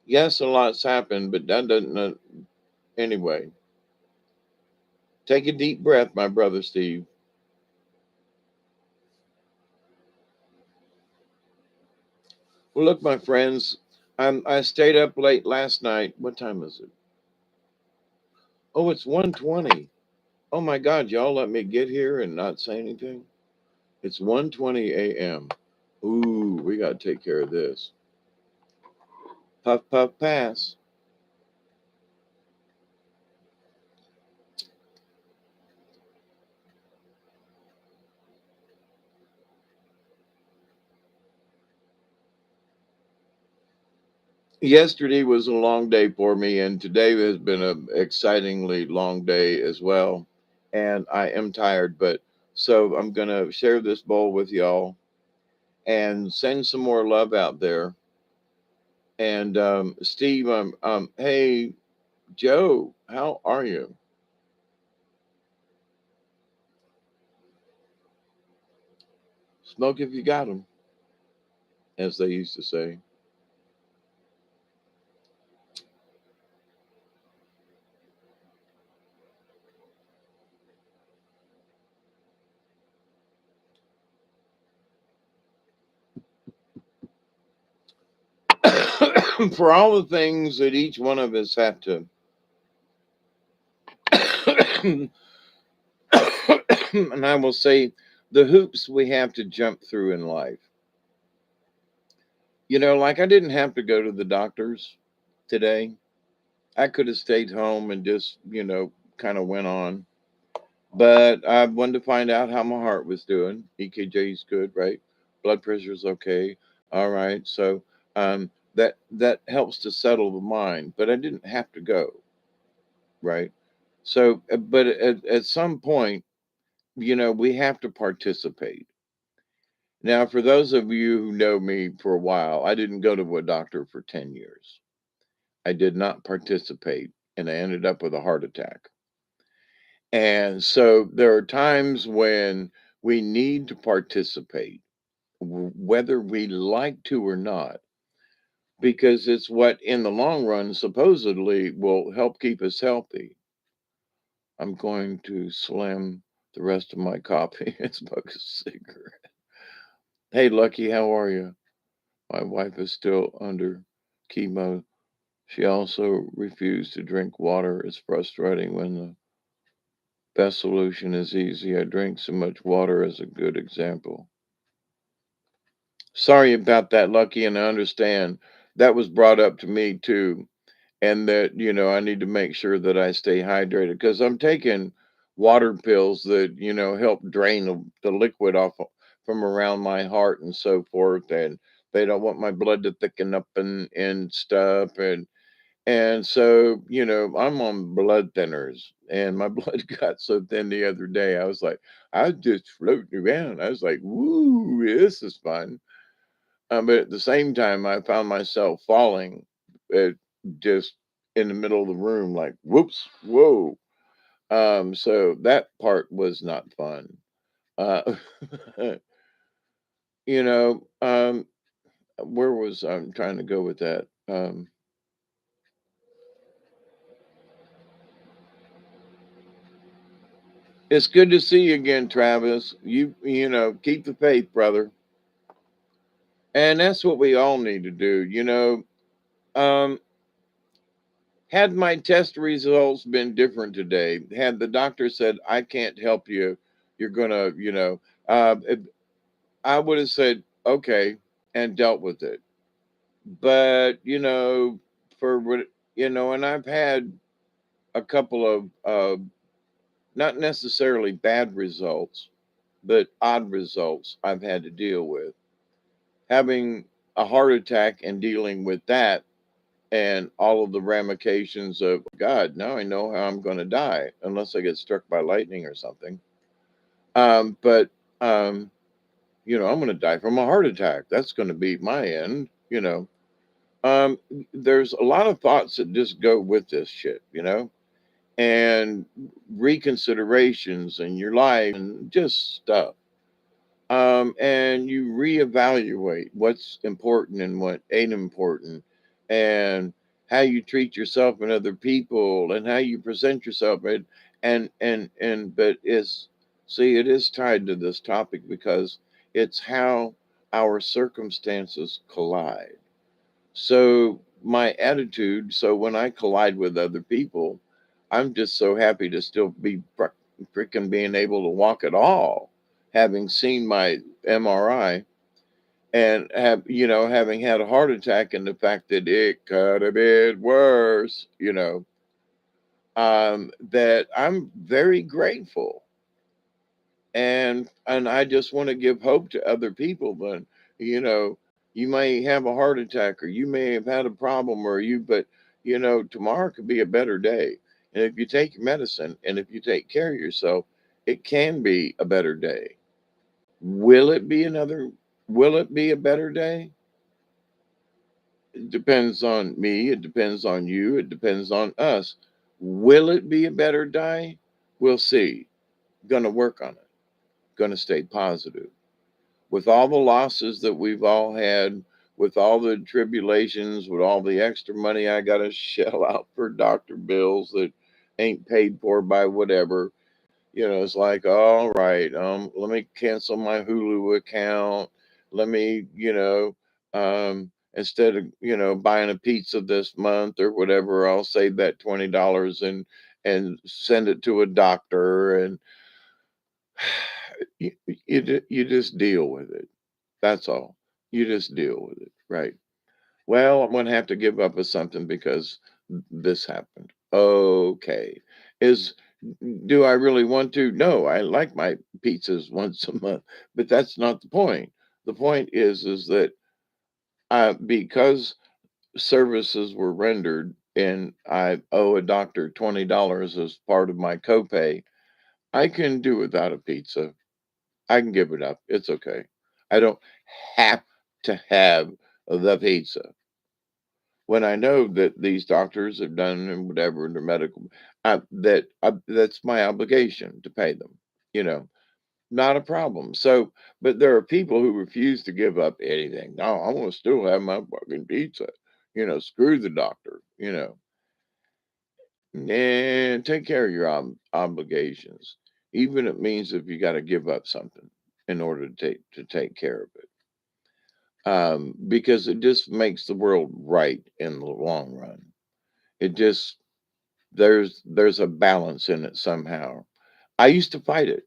Speaker 1: Yes, a lot's happened, but that doesn't. Anyway, Take a deep breath, my brother Steve. Well, look, my friends, I stayed up late last night. What time is it? Oh, it's 1:20. Oh my God, y'all let me get here and not say anything? It's 1:20 a.m. Ooh, we got to take care of this. Puff, puff, pass. Yesterday was a long day for me, and today has been an excitingly long day as well. And I am tired, but so I'm going to share this bowl with y'all and send some more love out there. And Steve, hey, Joe, how are you? Smoke if you got 'em, as they used to say. For all the things that each one of us have to, and I will say, the hoops we have to jump through in life. Like I didn't have to go to the doctors today. I could have stayed home and just, kind of went on. But I wanted to find out how my heart was doing. EKG's good, right? Blood pressure's okay. All right. So that helps to settle the mind. But I didn't have to go, right? So, but at some point, we have to participate. Now, for those of you who know me for a while, I didn't go to a doctor for 10 years. I did not participate, and I ended up with a heart attack. And so there are times when we need to participate, whether we like to or not, because it's what in the long run supposedly will help keep us healthy. I'm going to slam the rest of my coffee and smoke a cigarette. Hey, Lucky, how are you? My wife is still under chemo. She also refused to drink water. It's frustrating when the best solution is easy. I drink so much water as a good example. Sorry about that, Lucky, and I understand that was brought up to me too. And that, I need to make sure that I stay hydrated because I'm taking water pills that, help drain the liquid off from around my heart and so forth. And they don't want my blood to thicken up and stuff. And so, I'm on blood thinners and my blood got so thin the other day. I was like, I was just floating around. I was like, woo, this is fun. But at the same time, I found myself falling uh, just in the middle of the room, like, whoops, whoa. So that part was not fun. Uh, you know, um, where was I'm trying to go with that? It's good to see you again, Travis. Keep the faith, brother. And that's what we all need to do. Um, had my test results been different today, had the doctor said, I can't help you, you're gonna, I would have said, okay, and dealt with it. But, for what, and I've had a couple of, not necessarily bad results, but odd results I've had to deal with. Having a heart attack and dealing with that and all of the ramifications of God, now I know how I'm going to die unless I get struck by lightning or something. But I'm going to die from a heart attack. That's going to be my end. Um, there's a lot of thoughts that just go with this shit, and reconsiderations in your life and just stuff. And you reevaluate what's important and what ain't important, and how you treat yourself and other people, and how you present yourself, But is see, it is tied to this topic because it's how our circumstances collide. So my attitude, so when I collide with other people, I'm just so happy to still be freaking being able to walk at all, having seen my MRI and having had a heart attack, and the fact that it could have been worse, that I'm very grateful. And I just want to give hope to other people. But you know, you may have a heart attack, or you may have had a problem, or but tomorrow could be a better day. And if you take your medicine and if you take care of yourself, it can be a better day. Will it be another? Will it be a better day? It depends on me. It depends on you. It depends on us. Will it be a better day? We'll see. Gonna work on it. Gonna stay positive. With all the losses that we've all had, with all the tribulations, with all the extra money I got to shell out for doctor bills that ain't paid for by whatever, it's like, all right, let me cancel my Hulu account. Let me, instead of, buying a pizza this month or whatever, I'll save that $20 and send it to a doctor. And you just deal with it. That's all. You just deal with it, right? Well, I'm going to have to give up with something because this happened. Okay. Is Do I really want to? No, I like my pizzas once a month, but that's not the point. The point is that because services were rendered and I owe a doctor $20 as part of my copay, I can do without a pizza. I can give it up. It's okay. I don't have to have the pizza. When I know that these doctors have done and whatever in their medical, that's my obligation to pay them. You know, Not a problem. So, but there are people who refuse to give up anything. No, I want to still have my fucking pizza. Screw the doctor. And take care of your obligations, even it means if you got to give up something in order to take care of it. Because it just makes the world right in the long run. It just there's a balance in it somehow. I used to fight it.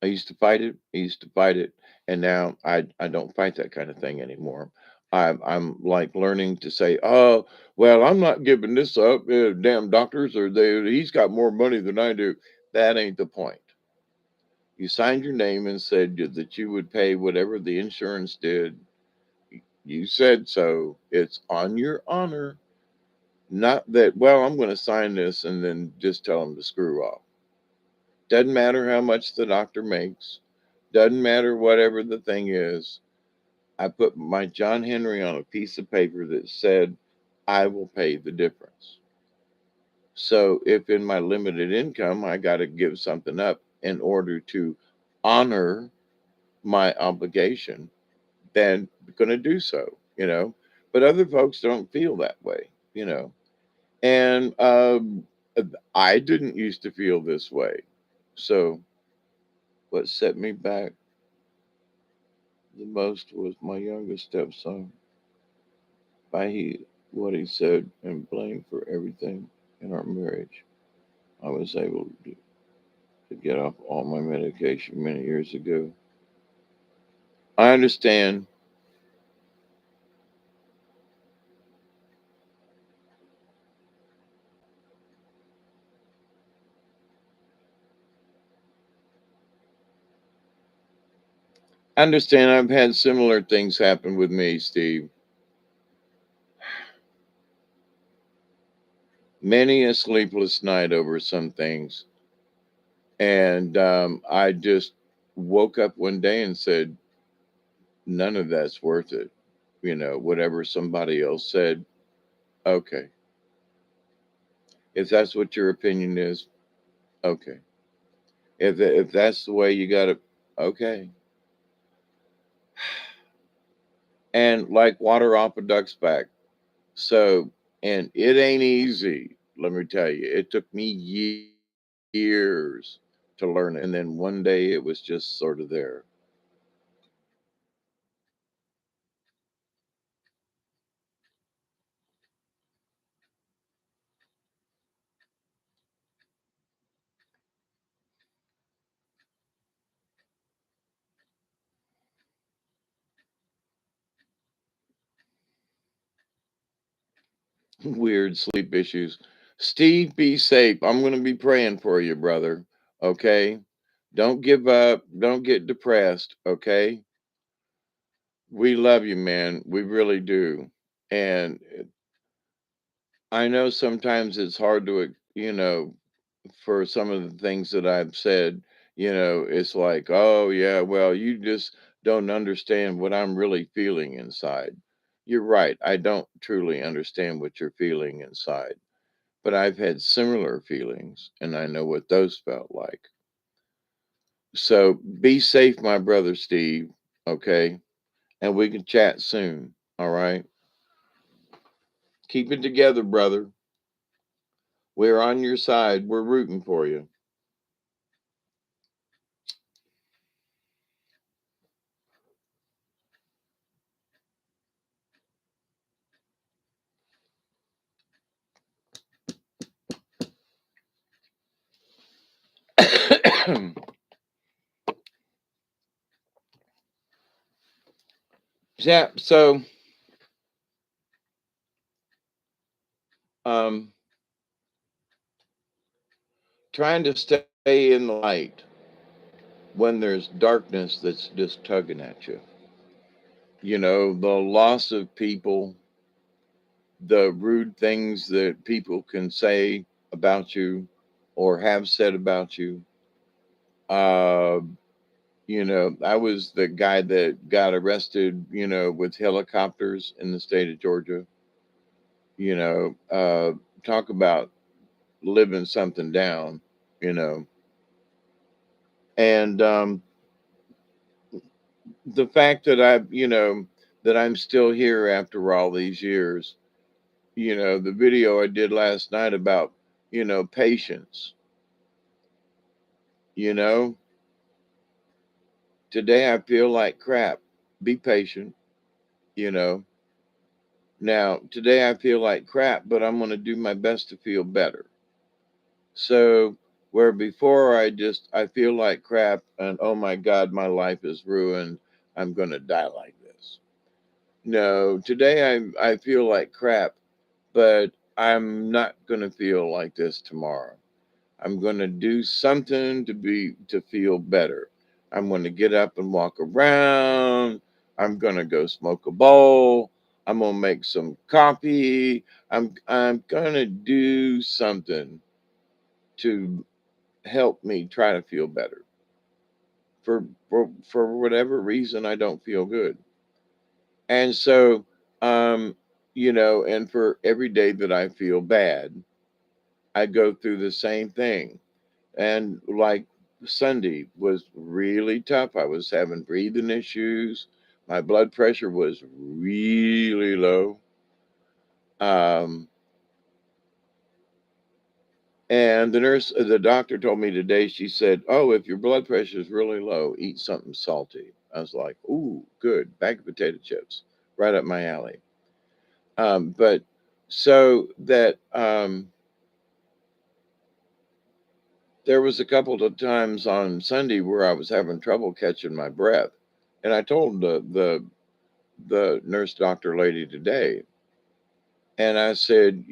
Speaker 1: I used to fight it. I used to fight it, and now I don't fight that kind of thing anymore. I'm like learning to say, oh well, I'm not giving this up. Damn doctors, or he's got more money than I do. That ain't the point. You signed your name and said that you would pay whatever the insurance did. You said so. It's on your honor. Not that, well, I'm going to sign this and then just tell them to screw off. Doesn't matter how much the doctor makes. Doesn't matter whatever the thing is. I put my John Henry on a piece of paper that said, I will pay the difference. So if in my limited income, I got to give something up in order to honor my obligation, then I'm going to do so. But other folks don't feel that way. And I didn't used to feel this way. So what set me back the most was my youngest stepson. By what he said and blamed for everything in our marriage. I was able to get off all my medication many years ago. I understand. I understand. I've had similar things happen with me, Steve. Many a sleepless night over some things. And I just woke up one day and said, none of that's worth it. Whatever somebody else said, okay. If that's what your opinion is, okay. If that's the way you got it, okay. And like water off a duck's back. So, and it ain't easy. Let me tell you, it took me years to learn it. And then one day it was just sort of there. Weird sleep issues. Steve, be safe. I'm going to be praying for you, brother. Okay. Don't give up. Don't get depressed. Okay. We love you, man. We really do. And I know sometimes it's hard to, for some of the things that I've said, it's like, oh, yeah, well, you just don't understand what I'm really feeling inside. You're right. I don't truly understand what you're feeling inside, but I've had similar feelings and I know what those felt like. So be safe, my brother Steve. Okay. And we can chat soon. All right. Keep it together, brother. We're on your side. We're rooting for you. Yeah. So, um, trying to stay in the light when there's darkness that's just tugging at you. The loss of people, the rude things that people can say about you or have said about you. Uh, I was the guy that got arrested, with helicopters in the state of Georgia. Talk about living something down, you know. And the fact that that I'm still here after all these years, the video I did last night about, patience, you know, today I feel like crap. Be patient, you know. Now, today I feel like crap, but I'm going to do my best to feel better. So, where before I feel like crap and oh my God, my life is ruined. I'm going to die like this. No, today I feel like crap, but I'm not going to feel like this tomorrow. I'm going to do something to feel better. I'm going to get up and walk around. I'm going to go smoke a bowl. I'm going to make some coffee. I'm going to do something to help me try to feel better. For whatever reason I don't feel good. And so and for every day that I feel bad, I go through the same thing. And like Sunday was really tough. I was having breathing issues. My blood pressure was really low. Um, and the doctor told me today, she said, oh, if your blood pressure is really low, eat something salty. I was like, ooh, good. Bag of potato chips, right up my alley. But so that there was a couple of times on Sunday where I was having trouble catching my breath. And I told the nurse doctor lady today. And I said,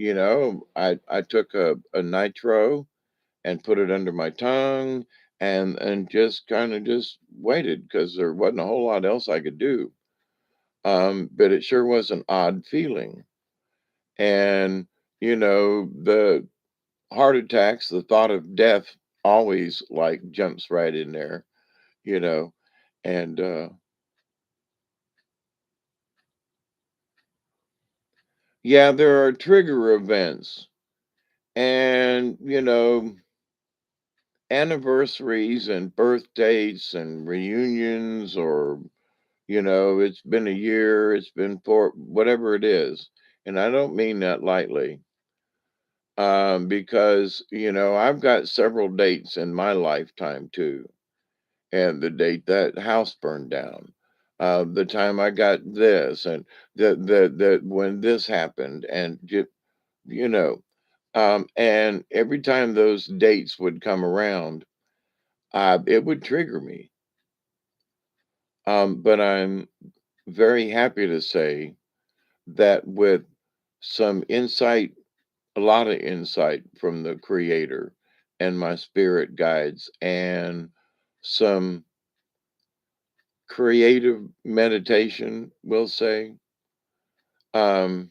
Speaker 1: I took a nitro and put it under my tongue and just kind of just waited because there wasn't a whole lot else I could do. But it sure was an odd feeling. And, the heart attacks, the thought of death always like jumps right in there, you know. And yeah, there are trigger events and, anniversaries and birthdays and reunions or it's been a year, it's been for whatever it is, and I don't mean that lightly. because I've got several dates in my lifetime too, and the date that house burned down, the time I got this, and the when this happened, and you know, and every time those dates would come around, it would trigger me. But I'm very happy to say that with some insight, a lot of insight from the creator and my spirit guides, and some creative meditation, we'll say, um,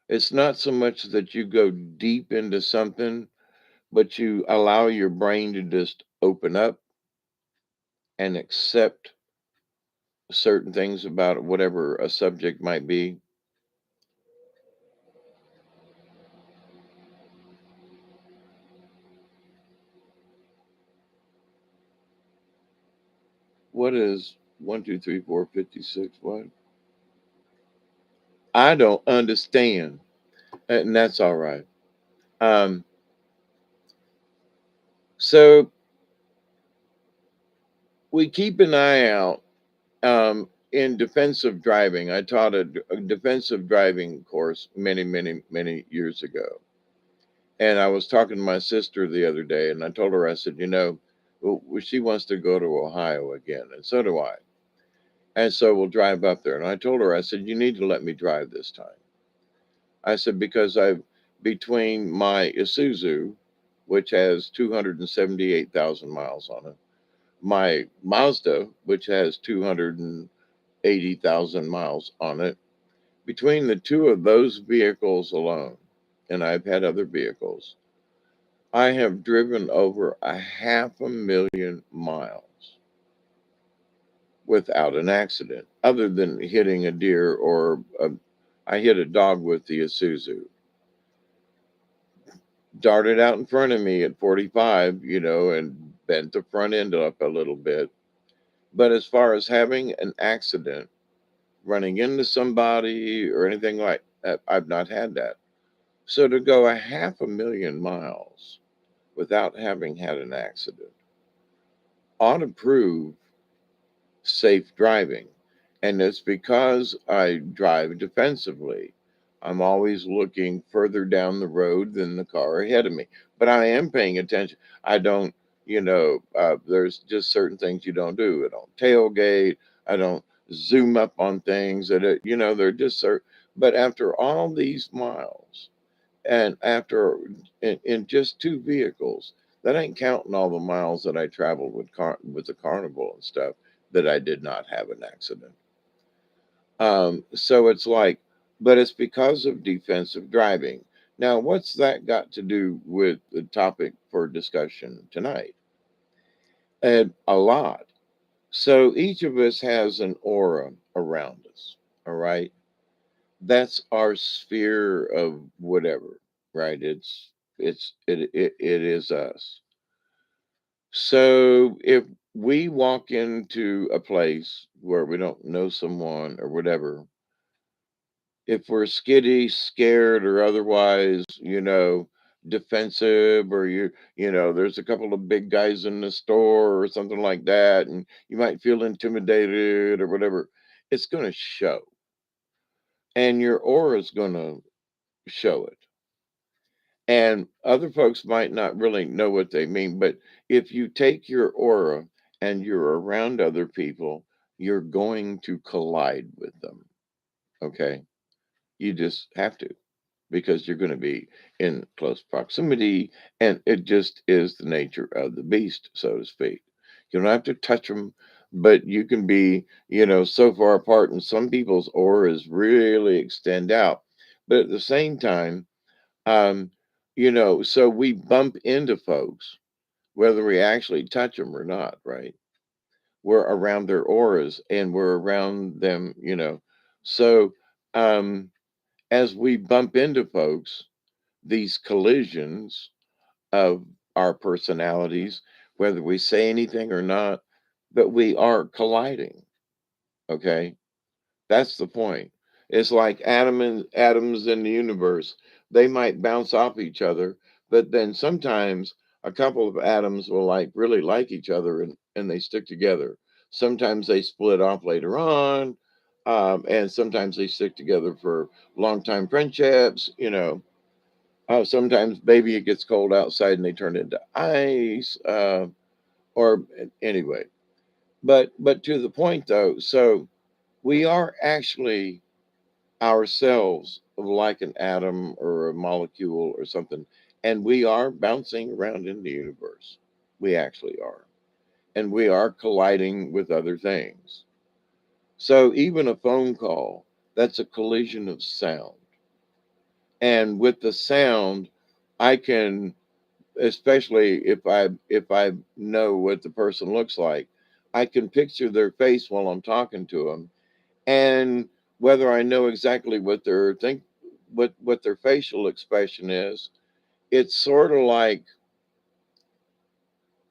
Speaker 1: it's not so much that you go deep into something, but you allow your brain to just open up and accept certain things about whatever a subject might be. What is 1, 2, 3, 4, 56? What? I don't understand, and that's all right. Um, so we keep an eye out in defensive driving. I taught a defensive driving course many, many, many years ago. And I was talking to my sister the other day, and I told her, I said, she wants to go to Ohio again, and so do I. And so we'll drive up there. And I told her, I said, you need to let me drive this time. I said, because between my Isuzu, which has 278,000 miles on it, my Mazda, which has 280,000 miles on it, between the two of those vehicles alone, and I've had other vehicles, I have driven over a 500,000 miles without an accident, other than hitting a deer I hit a dog with the Isuzu. Darted out in front of me at 45, and bent the front end up a little bit. But as far as having an accident, running into somebody or anything like that, I've not had that. So to go a 500,000 miles without having had an accident ought to prove safe driving. And it's because I drive defensively. I'm always looking further down the road than the car ahead of me. But I am paying attention. I don't, there's just certain things you don't do. I don't tailgate. I don't zoom up on things they're just certain. But after all these miles, and after in just two vehicles, that ain't counting all the miles that I traveled with the carnival and stuff, that I did not have an accident. So it's like, but it's because of defensive driving. Now, what's that got to do with the topic for discussion tonight? And a lot. So each of us has an aura around us. All right. That's our sphere of whatever, right? It is us. So if we walk into a place where we don't know someone or whatever, if we're skitty, scared, or otherwise, defensive, or there's a couple of big guys in the store or something like that, and you might feel intimidated or whatever, it's going to show, and your aura is going to show it. And other folks might not really know what they mean, but if you take your aura and you're around other people, you're going to collide with them. Okay. You just have to, because you're going to be in close proximity, and it just is the nature of the beast, so to speak. You don't have to touch them, but you can be, so far apart, and some people's auras really extend out. But at the same time, um, so we bump into folks, whether we actually touch them or not, right? We're around their auras and we're around them. So, um, as we bump into folks, these collisions of our personalities, whether we say anything or not, but we are colliding. Okay. That's the point. It's like atoms in the universe. They might bounce off each other, but then sometimes a couple of atoms will like really like each other and they stick together. Sometimes they split off later on, and sometimes they stick together for long time friendships. Sometimes maybe it gets cold outside and they turn into ice. Or anyway, but to the point though, so we are actually ourselves like an atom or a molecule or something, and we are bouncing around in the universe. We actually are, and we are colliding with other things. So even a phone call, that's a collision of sound, and with the sound, I can, especially if I know what the person looks like, I can picture their face while I'm talking to them, and whether I know exactly what their facial expression is, it's sort of like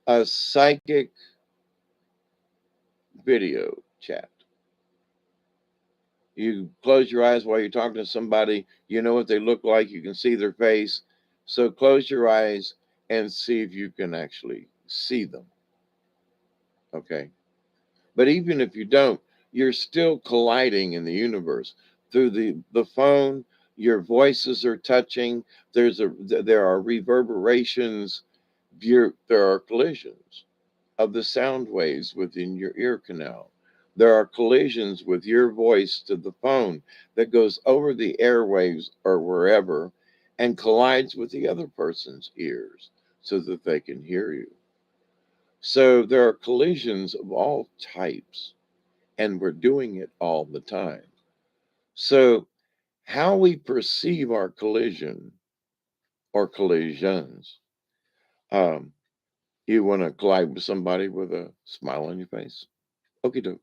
Speaker 1: a psychic video chat. You close your eyes while you're talking to somebody, you know what they look like, you can see their face. So close your eyes and see if you can actually see them. Okay. But even if you don't, you're still colliding in the universe through the phone. Your voices are touching. There are reverberations. There are collisions of the sound waves within your ear canal. There are collisions with your voice to the phone that goes over the airwaves or wherever and collides with the other person's ears so that they can hear you. So there are collisions of all types, and we're doing it all the time. So, how we perceive our collision or collisions, um, you want to collide with somebody with a smile on your face? Okay, doke.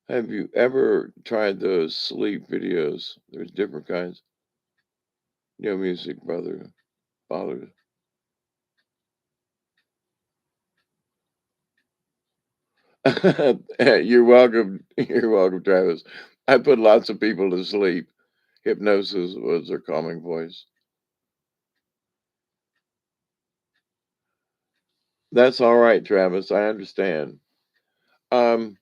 Speaker 1: Have you ever tried those sleep videos? There's different kinds. Music, brother, father. You're welcome. You're welcome, Travis. I put lots of people to sleep. Hypnosis was their calming voice. That's all right, Travis. I understand. Um,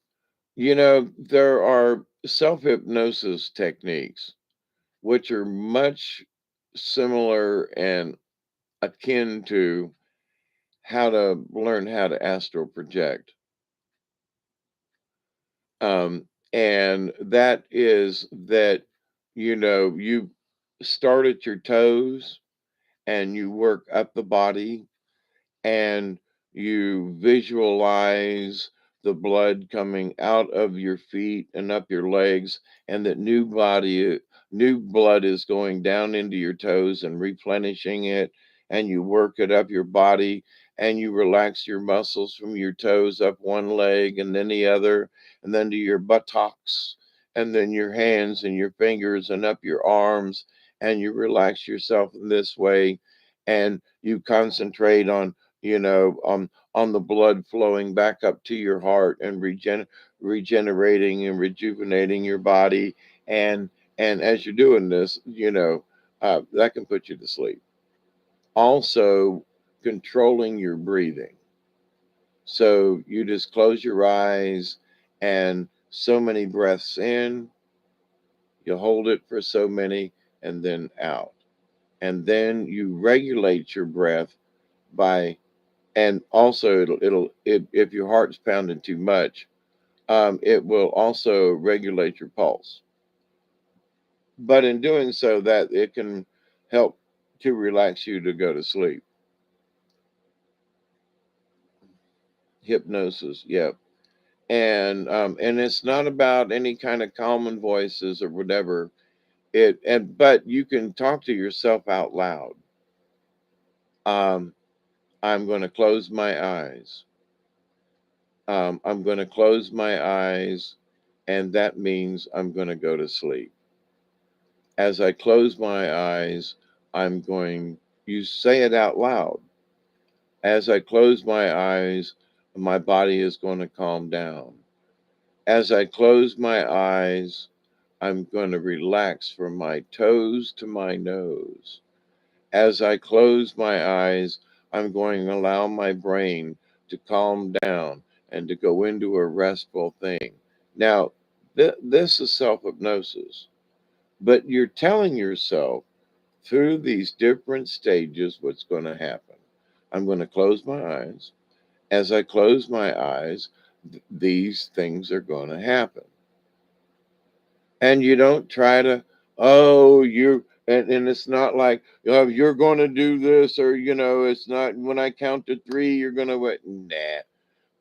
Speaker 1: there are self hypnosis techniques which are much similar and akin to how to learn how to astral project. And that is that, you start at your toes and you work up the body and you visualize the blood coming out of your feet and up your legs, and that new blood is going down into your toes and replenishing it, and you work it up your body, and you relax your muscles from your toes up one leg and then the other, and then to your buttocks, and then your hands and your fingers and up your arms, and you relax yourself in this way, and you concentrate on the blood flowing back up to your heart and regenerating and rejuvenating your body. And as you're doing this, that can put you to sleep. Also, controlling your breathing. So you just close your eyes and so many breaths in, you hold it for so many, and then out. And then you regulate your breath by, and also if your heart's pounding too much, it will also regulate your pulse. But in doing so, that it can help to relax you to go to sleep. Hypnosis, yeah. And it's not about any kind of calming voices or whatever. But you can talk to yourself out loud. um I'm going to close my eyes. I'm going to close my eyes, and that means I'm going to go to sleep. As I close my eyes, you say it out loud. As I close my eyes, my body is going to calm down. As I close my eyes, I'm going to relax from my toes to my nose. As I close my eyes, I'm going to allow my brain to calm down and to go into a restful thing. Now, this is self hypnosis, but you're telling yourself through these different stages what's going to happen. I'm going to close my eyes. As I close my eyes, these things are going to happen. And you don't try to, oh, and it's not like, oh, you're going to do this, or, it's not when I count to three, you're going to wait. Nah.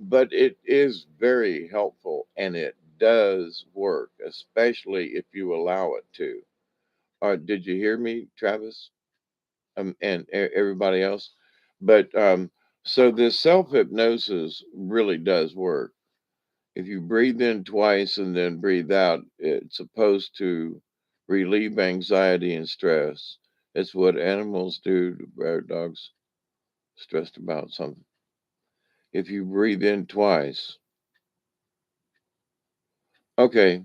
Speaker 1: But it is very helpful and it does work, especially if you allow it to. Did you hear me, Travis? And everybody else? But so this self hypnosis really does work. If you breathe in twice and then breathe out, it's supposed to relieve anxiety and stress. It's what animals do to bird dogs stressed about something. If you breathe in twice, okay,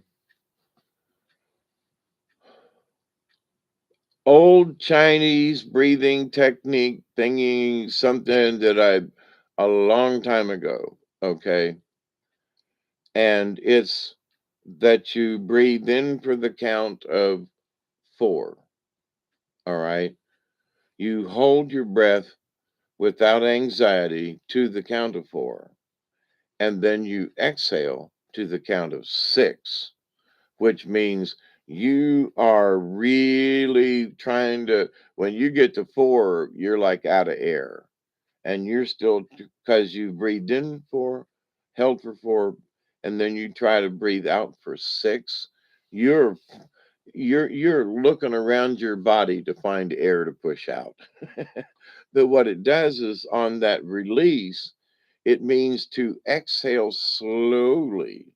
Speaker 1: old Chinese breathing technique thingy, something that a long time ago, okay, and it's that you breathe in for the count of four, all right? You hold your breath without anxiety to the count of four, and then you exhale to the count of six, which means you are really trying to, when you get to four, you're like out of air. And you're still, because you breathed in for, held for four, and then you try to breathe out for six. You're you're looking around your body to find air to push out. But what it does is on that release, it means to exhale slowly,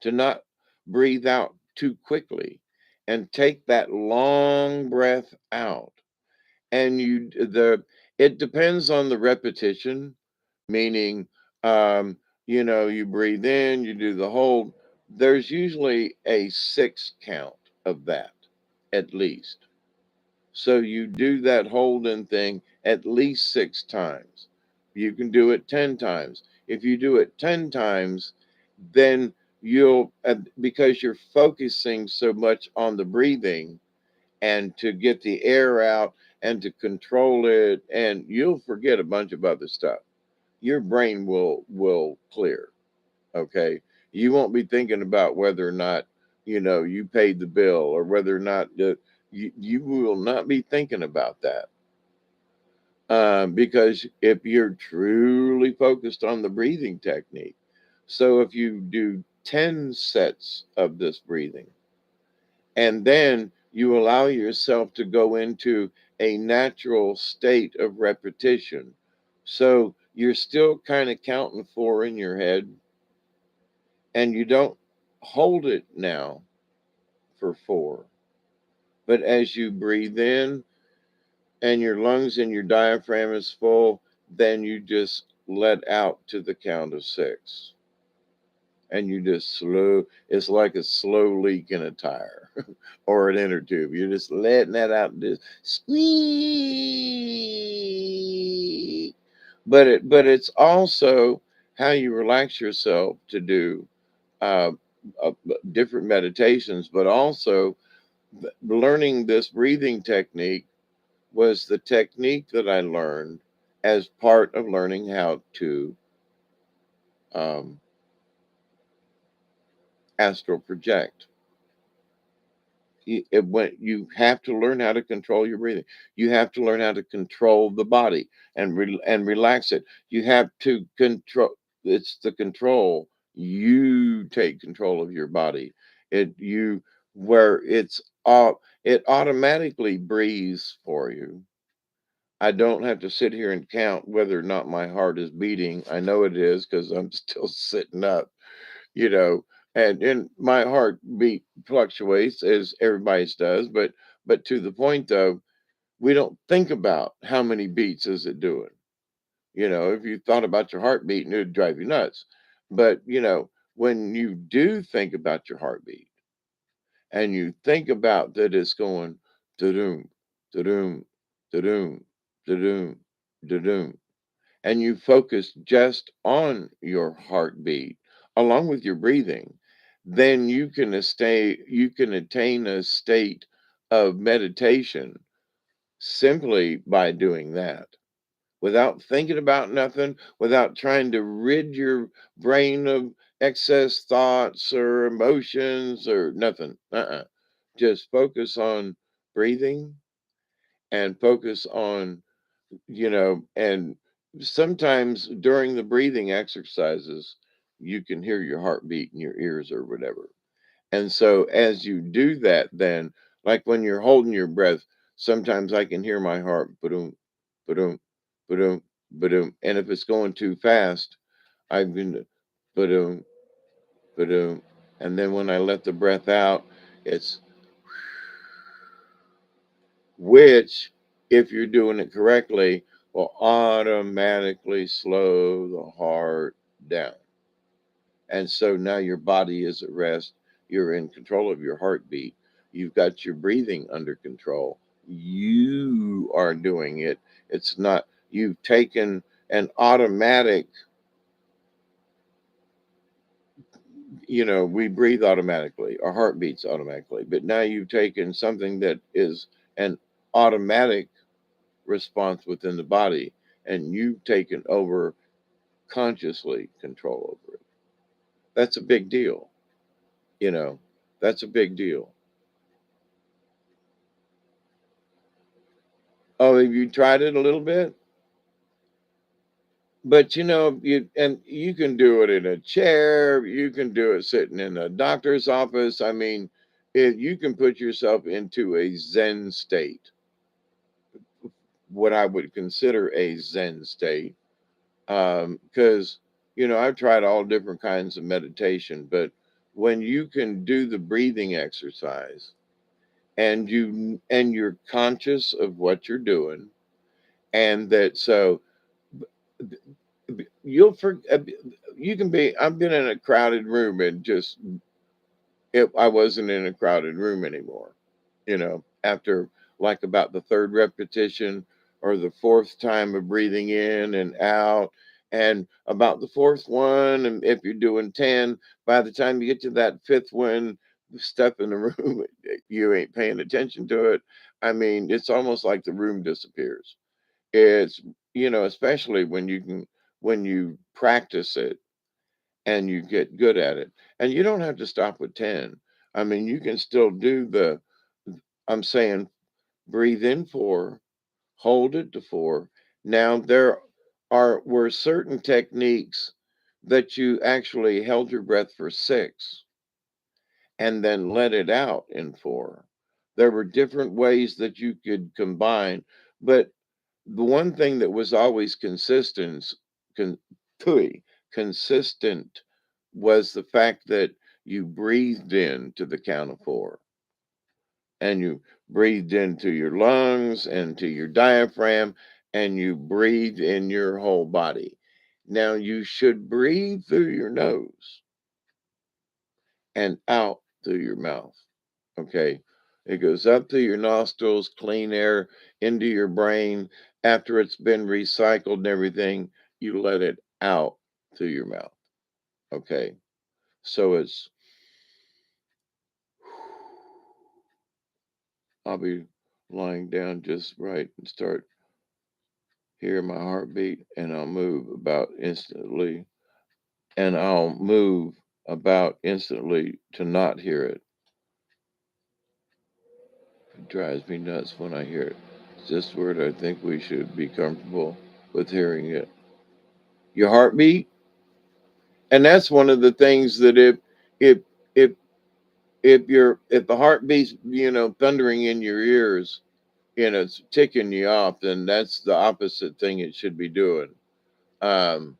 Speaker 1: to not breathe out too quickly, and take that long breath out. And it depends on the repetition, meaning, um, you breathe in, you do the hold. There's usually a six count of that, at least. So you do that holding thing at least six times. You can do it 10 times. If you do it 10 times, then because you're focusing so much on the breathing and to get the air out and to control it, and you'll forget a bunch of other stuff. Your brain will clear. Okay, you won't be thinking about whether or not you paid the bill, or whether or not you will not be thinking about that, because if you're truly focused on the breathing technique. So if you do 10 sets of this breathing, and then you allow yourself to go into a natural state of repetition. So you're still kind of counting four in your head, and you don't hold it now for four. But as you breathe in and your lungs and your diaphragm is full, then you just let out to the count of six. And you just it's like a slow leak in a tire or an inner tube. You're just letting that out and just squeak. But it's also how you relax yourself to do uh, uh, different meditations, but also learning this breathing technique was the technique that I learned as part of learning how to um, astral project. When you have to learn how to control your breathing, you have to learn how to control the body and relax it. You have to control. It's the control. You take control of your body. It you where it's all it automatically breathes for you. I don't have to sit here and count whether or not my heart is beating. I know it is because I'm still sitting up, you know, and my heartbeat fluctuates as everybody's does, but to the point though, we don't think about how many beats is it doing. If you thought about your heartbeat, it would drive you nuts. But when you do think about your heartbeat, and you think about that it's going da-doom, da-doom, da-doom, da-doom, da-doom, and you focus just on your heartbeat along with your breathing, then you can attain a state of meditation simply by doing that, without thinking about nothing, without trying to rid your brain of excess thoughts or emotions or nothing. Just focus on breathing and focus on, and sometimes during the breathing exercises, you can hear your heartbeat in your ears or whatever. And so as you do that, then, like when you're holding your breath, sometimes I can hear my heart, ba-doom, ba-doom, ba-doom, ba-doom. And if it's going too fast, I'm going to ba-doom, ba-doom. And then when I let the breath out, it's which, if you're doing it correctly, will automatically slow the heart down. And so now your body is at rest. You're in control of your heartbeat. You've got your breathing under control. You are doing it. It's not, you've taken an automatic, we breathe automatically, our heart beats automatically. But now you've taken something that is an automatic response within the body, and you've taken over consciously control over it. That's a big deal. You know, that's a big deal. Oh, have you tried it a little bit? But you can do it in a chair, you can do it sitting in a doctor's office. I mean, you can put yourself into a Zen state, what I would consider a Zen state. Because, I've tried all different kinds of meditation, but when you can do the breathing exercise and you're conscious of what you're doing, and that so you'll for you can be I've been in a crowded room and just I wasn't in a crowded room anymore, after like about the third repetition or the fourth time of breathing in and out, and about the fourth one, and if you're doing 10, by the time you get to that fifth one, the stuff in the room, you ain't paying attention to it. I mean, it's almost like the room disappears. It's, especially when you practice it and you get good at it. And you don't have to stop with 10. I mean, you can still do I'm saying, breathe in 4, hold it to 4. Now, were certain techniques that you actually held your breath for 6 and then let it out in 4. There were different ways that you could combine, but the one thing that was always con, phooey, consistent was the fact that you breathed in to the count of 4, and you breathed into your lungs and to your diaphragm, and you breathed in your whole body. Now you should breathe through your nose and out through your mouth. Okay. It goes up through your nostrils, clean air into your brain. After it's been recycled and everything, you let it out through your mouth. Okay. So I'll be lying down just right and start hearing my heartbeat, and I'll move about instantly. And I'll move about instantly to not hear it. It drives me nuts when I hear it. It's just word I think we should be comfortable with hearing it. Your heartbeat, and that's one of the things that if if if the heartbeat's thundering in your ears, it's ticking you off, then that's the opposite thing it should be doing. um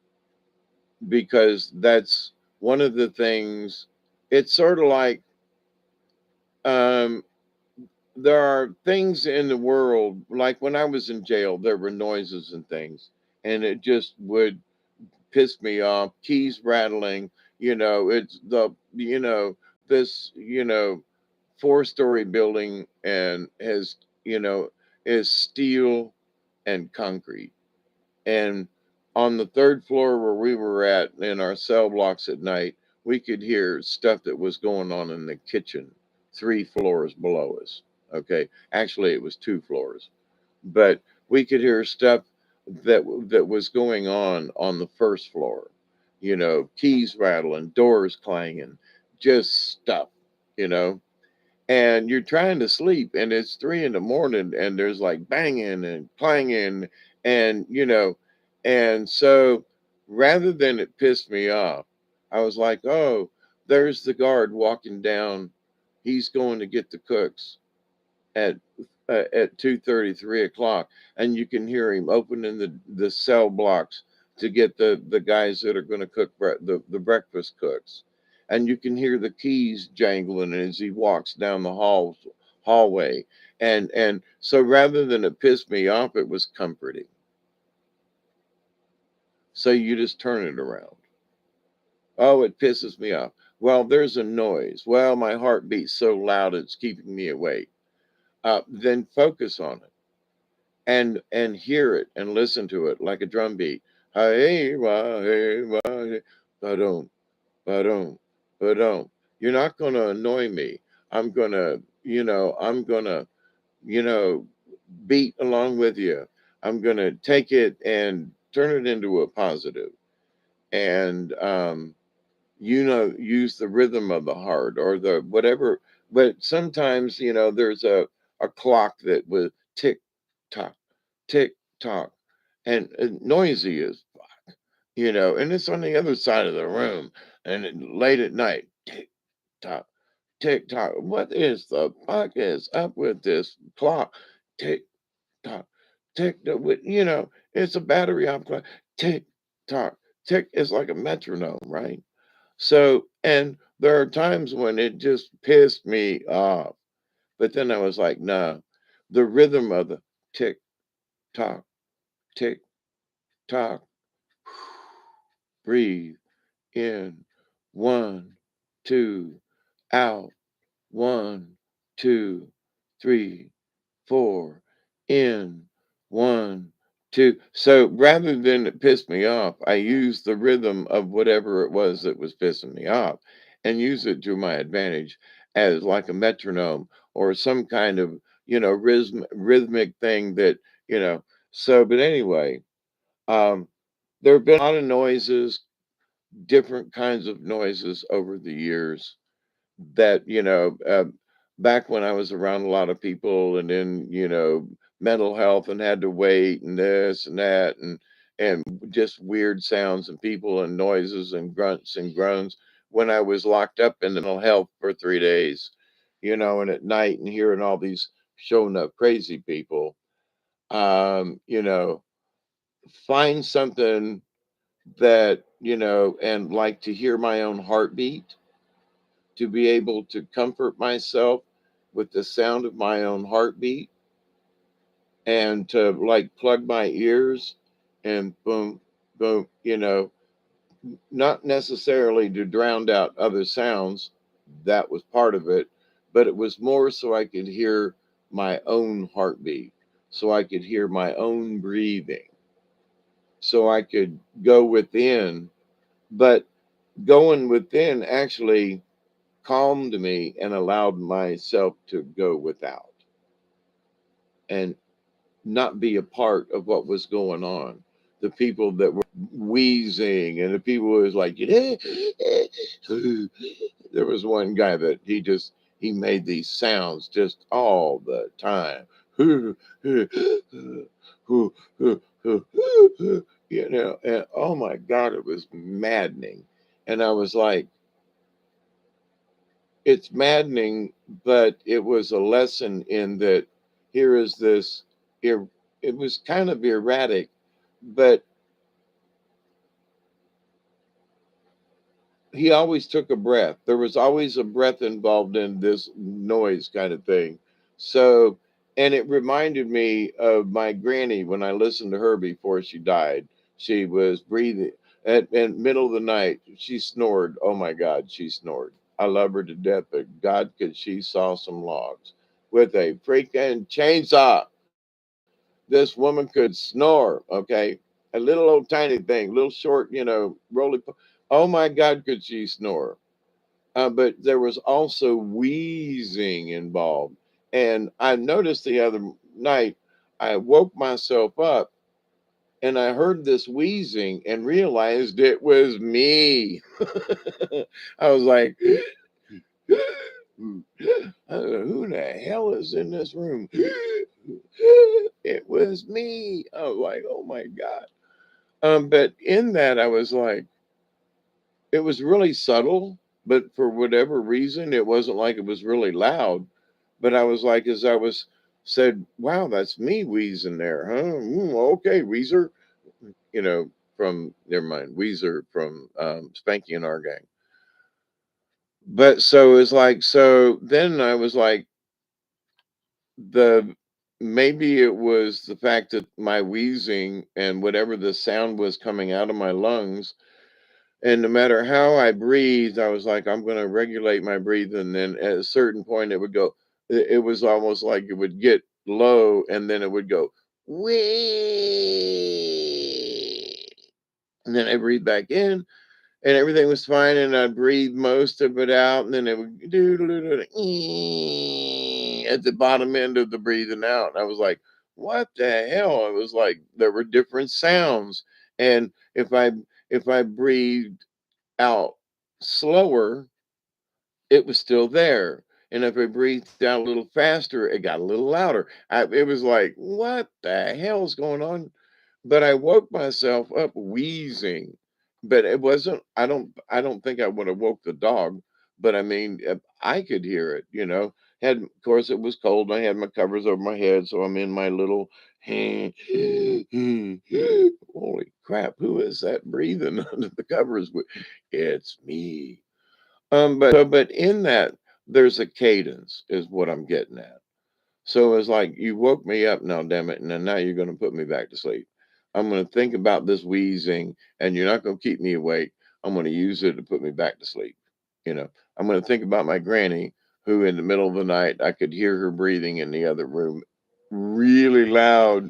Speaker 1: because that's one of the things. It's sort of like, um there are things in the world, like when I was in jail, there were noises and things, and it just would piss me off. Keys rattling, it's this, 4-story building and has, you know, is steel and concrete. And on the third floor where we were at in our cell blocks at night, we could hear stuff that was going on in the kitchen 3 floors below us. Okay. Actually, it was 2 floors, but we could hear stuff that was going on the first floor. You know, keys rattling, doors clanging, just stuff, you know, and you're trying to sleep and it's 3 in the morning and there's like banging and clanging and and so rather than it pissed me off, I was like, oh, there's the guard walking down. He's going to get the cooks at 2:30, 3 o'clock, and you can hear him opening the cell blocks to get the guys that are going to cook the breakfast cooks, and you can hear the keys jangling as he walks down the hallway, and so rather than it pissed me off, it was comforting. So you just turn it around. Oh, it pisses me off. Well, there's a noise. Well, my heart beats so loud it's keeping me awake. Then focus on it and hear it and listen to it like a drum beat. Hey, wah, hey, wah, hey, ba-dum, ba-dum, ba-dum. You're not going to annoy me. I'm going to, you know, beat along with you. I'm going to take it and turn it into a positive. And, use the rhythm of the heart or the whatever. But sometimes, there's a clock that was tick tock, tick tock, and noisy as fuck, and it's on the other side of the room and late at night, tick tock, tick tock. What is the fuck is up with this clock? Tick tock, tick tock. It's a battery op clock. Tick tock, tick. It's like a metronome, right? So, and there are times when it just pissed me off. But then I was like, nah, the rhythm of the tick tock, tick tock, breathe in, one, two, out, one, two, three, four, in, one, two. So rather than it piss me off, I use the rhythm of whatever it was that was pissing me off and use it to my advantage as like a metronome or some kind of, rhythmic thing that, you know. So, but anyway, um, there have been a lot of noises, different kinds of noises over the years that back when I was around a lot of people and in mental health and had to wait and this and that and just weird sounds and people and noises and grunts and groans when I was locked up in mental health for 3 days, and at night and hearing all these showing up crazy people. Find something that and like to hear my own heartbeat, to be able to comfort myself with the sound of my own heartbeat and to like plug my ears and boom, boom, not necessarily to drown out other sounds. That was part of it, but it was more so I could hear my own heartbeat, so I could hear my own breathing, so I could go within. But going within actually calmed me and allowed myself to go without and not be a part of what was going on. The people that were wheezing and the people who was like, there was one guy that he made these sounds just all the time. And oh my God, it was maddening. And I was like, it's maddening, but it was a lesson in that here is this, ir- it was kind of erratic, but he always took a breath. There was always a breath involved in this noise kind of thing. So, and it reminded me of my granny when I listened to her before she died. She was breathing at middle of the night. She snored. Oh my God, she snored. I love her to death, but God, could she saw some logs with a freaking chainsaw. This woman could snore, okay? A little old tiny thing, little short, Oh my God, could she snore? But there was also wheezing involved. And I noticed the other night, I woke myself up and I heard this wheezing and realized it was me. I was like, who the hell is in this room? It was me. I was like, oh my God. But in that, I was like, it was really subtle, but for whatever reason, it wasn't like it was really loud. But I was like, as I was said, wow, that's me wheezing there, huh? Okay, Weezer, you know, from never mind, Weezer from Spanky and our gang. But so it's like, so then I was like, the maybe it was the fact that my wheezing and whatever the sound was coming out of my lungs. And no matter how I breathed, I was like, I'm going to regulate my breathing. And then at a certain point, it would go, it was almost like it would get low and then it would go, wee. And then I breathe back in and everything was fine. And I breathed most of it out. And then it would do at the bottom end of the breathing out. And I was like, what the hell? It was like there were different sounds. And if I breathed out slower, it was still there. And if I breathed out a little faster, it got a little louder. It was like, what the hell's going on? But I woke myself up wheezing. But it wasn't. I don't think I would have woke the dog. But I mean, I could hear it. Had of course it was cold. I had my covers over my head, so I'm in my little. Holy crap! Who is that breathing under the covers? It's me. But in that, there's a cadence, is what I'm getting at. So it's like you woke me up now, damn it, and then now you're going to put me back to sleep. I'm going to think about this wheezing, and you're not going to keep me awake. I'm going to use it to put me back to sleep. I'm going to think about my granny, who in the middle of the night I could hear her breathing in the other room, really loud,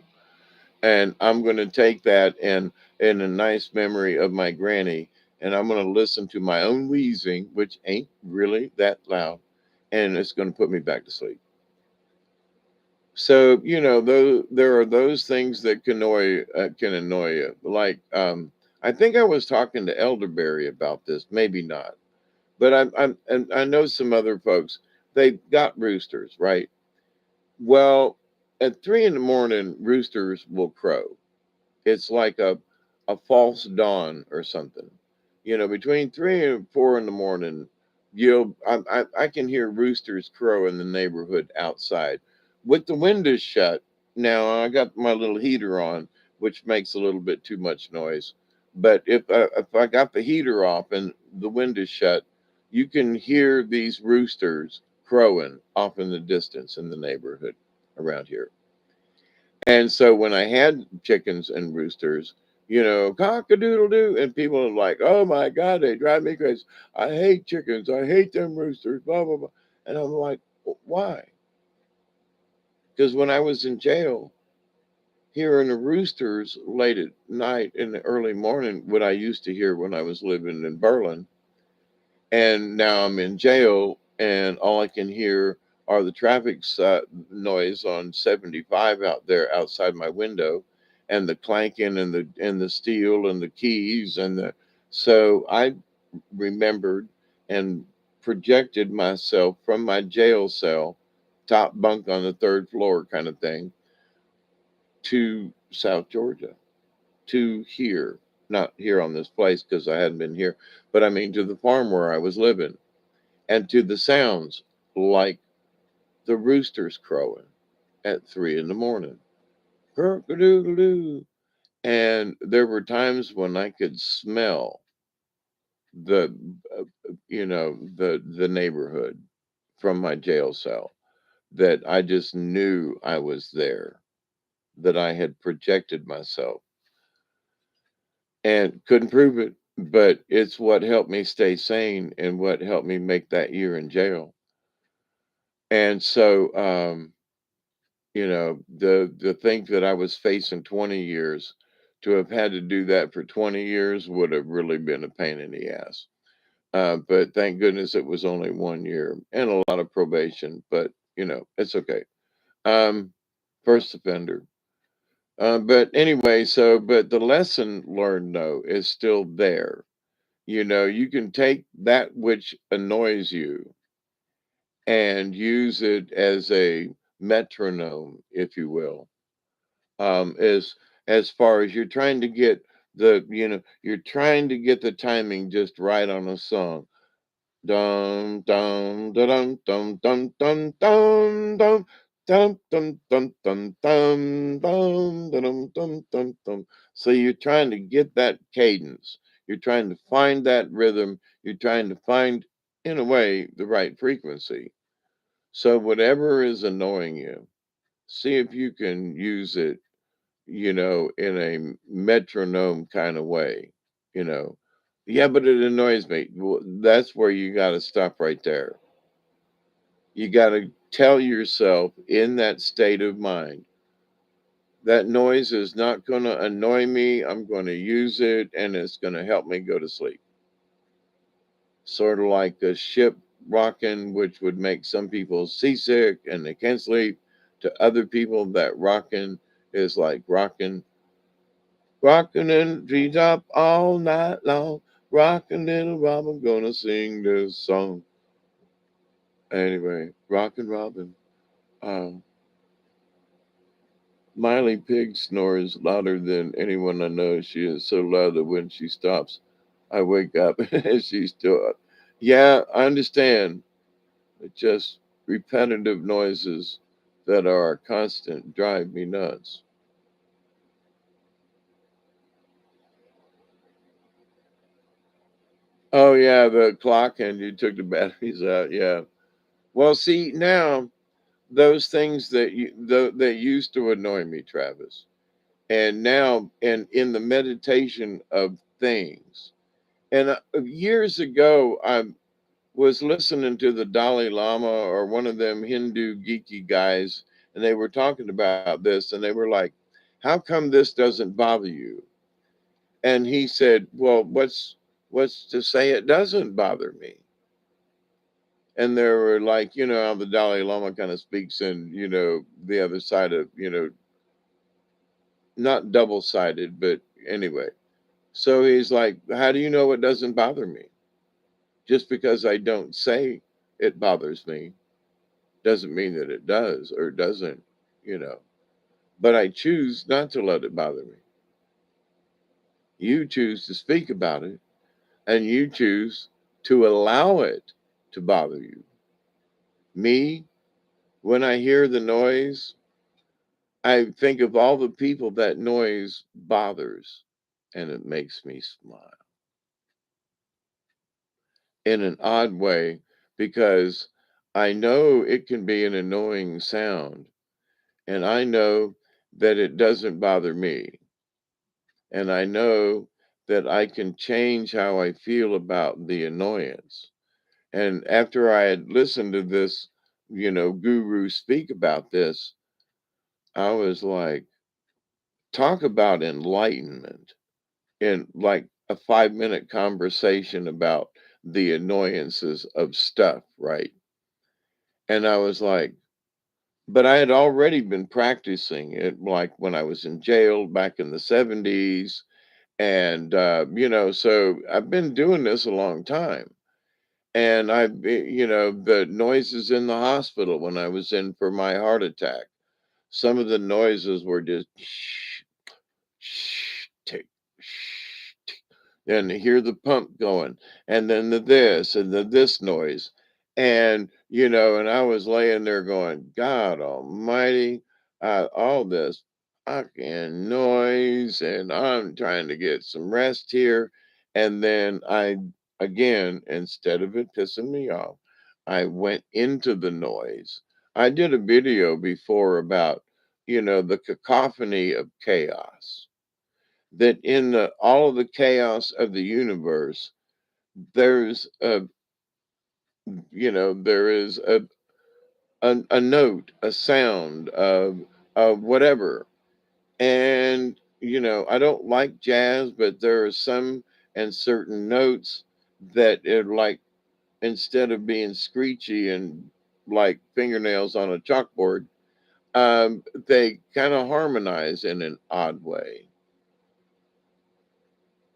Speaker 1: and I'm going to take that and a nice memory of my granny, and I'm going to listen to my own wheezing, which ain't really that loud, and it's going to put me back to sleep. So there are those things that can annoy you. Like I think I was talking to Elderberry about this, maybe not, but and I know some other folks. They got roosters, right? Well, at 3 in the morning, roosters will crow. It's like a false dawn or something. Between 3 and 4 in the morning, I can hear roosters crow in the neighborhood outside, with the windows shut. Now I got my little heater on, which makes a little bit too much noise. But if I got the heater off and the windows shut, you can hear these roosters crowing off in the distance in the neighborhood around here. And so when I had chickens and roosters, cock a doodle doo, and people are like, oh my God, they drive me crazy. I hate chickens. I hate them roosters, blah, blah, blah. And I'm like, why? Because when I was in jail, hearing the roosters late at night in the early morning, what I used to hear when I was living in Berlin, and now I'm in jail, and all I can hear are the traffic noise on 75 out there outside my window, and the clanking and the steel and the keys so I remembered and projected myself from my jail cell, top bunk on the third floor kind of thing, to South Georgia, to here, not here on this place because I hadn't been here, but I mean to the farm where I was living, and to the sounds like the roosters crowing at 3 in the morning. Cock-a-doodle-doo. And there were times when I could smell the, the neighborhood from my jail cell, that I just knew I was there, that I had projected myself and couldn't prove it. but it's what helped me stay sane and what helped me make that year in jail. And so, the think that I was facing 20 years, to have had to do that for 20 years would have really been a pain in the ass. But thank goodness it was only 1 year and a lot of probation, but it's okay. Um, First offender. But anyway, but the lesson learned though is still there. You can take that which annoys you and use it as a metronome, if you will. As far as you're trying to get the timing just right on a song. Dum dum da dum dum dum dum dum dum dum dum dum dum dum dum dum dum dum dum. So you're trying to get that cadence. You're trying to find that rhythm. You're trying to find, in a way, the right frequency. So whatever is annoying you, see if you can use it, in a metronome kind of way, you know. Yeah, but it annoys me. Well, that's where you got to stop right there. You got to tell yourself in that state of mind, that noise is not going to annoy me. I'm going to use it and it's going to help me go to sleep. Sort of like a ship rocking, which would make some people seasick and they can't sleep. To other people, that rocking is like rocking in the treetop all night long. Rocking little Robin, gonna sing this song. Anyway, rockin' Robin. Um, Miley Pig snores louder than anyone I know. She is so loud that when she stops, I wake up and she's still up. Yeah, I understand. It's just repetitive noises that are constant drive me nuts. Oh yeah, the clock and you took the batteries out. Yeah. Well, see now those things that used to annoy me, Travis, and now and in the meditation of things. And years ago, I was listening to the Dalai Lama or one of them Hindu geeky guys, and they were talking about this, and they were like, "How come this doesn't bother you?" And he said, "Well, what's to say it doesn't bother me?" And they were like, how the Dalai Lama kind of speaks in, the other side of, not double sided, but anyway. So he's like, how do you know it doesn't bother me? Just because I don't say it bothers me doesn't mean that it does or doesn't, you know. But I choose not to let it bother me. You choose to speak about it and you choose to allow it to bother you. Me, when I hear the noise, I think of all the people that noise bothers, and it makes me smile in an odd way because I know it can be an annoying sound, and I know that it doesn't bother me, and I know that I can change how I feel about the annoyance. And after I had listened to this, guru speak about this, I was like, talk about enlightenment in like a 5-minute conversation about the annoyances of stuff, right? And I was like, but I had already been practicing it like when I was in jail back in the 70s. And, so I've been doing this a long time. And the noises in the hospital when I was in for my heart attack, some of the noises were just shh, tick, shh, tick. And hear the pump going, and then the this and the this noise. And, and I was laying there going, God Almighty, all this fucking noise, and I'm trying to get some rest here. And then again, instead of it pissing me off, I went into the noise. I did a video before about the cacophony of chaos. that in all of the chaos of the universe, there's a, there is a note, a sound of whatever. And, I don't like jazz, but there are some and certain notes that are like, instead of being screechy and like fingernails on a chalkboard, they kind of harmonize in an odd way.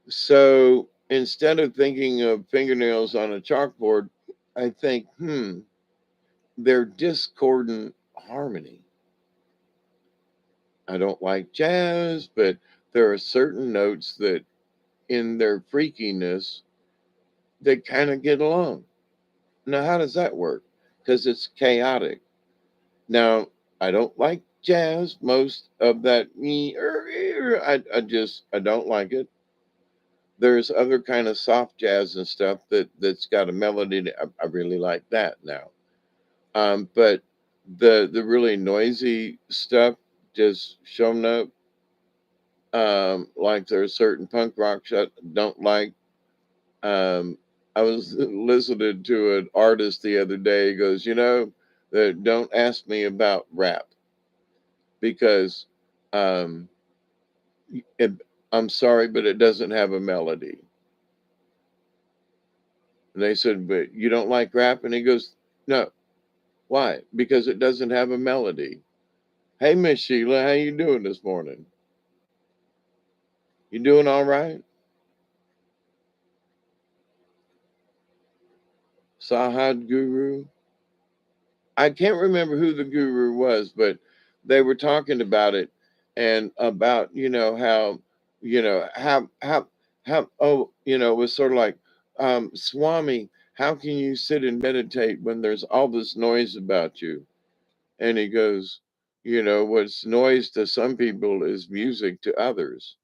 Speaker 1: So instead of thinking of fingernails on a chalkboard, I think, they're discordant harmony. I don't like jazz, but there are certain notes that, in their freakiness, they kind of get along. Now, how does that work? Because it's chaotic. Now, I don't like jazz. Most of that, I don't like it. There's other kind of soft jazz and stuff that's got a melody. I really like that now. But the really noisy stuff just showing up. Like there's certain punk rocks I don't like. Um, I was listening to an artist the other day. He goes, that don't ask me about rap because um, it, I'm sorry, but it doesn't have a melody. And they said, but you don't like rap? And he goes, no. Why? Because it doesn't have a melody. Hey, Miss Sheila, how you doing this morning? You doing all right? Sahad Guru? I can't remember who the guru was, but they were talking about it and about, how, it was sort of like, Swami, how can you sit and meditate when there's all this noise about you? And he goes, what's noise to some people is music to others.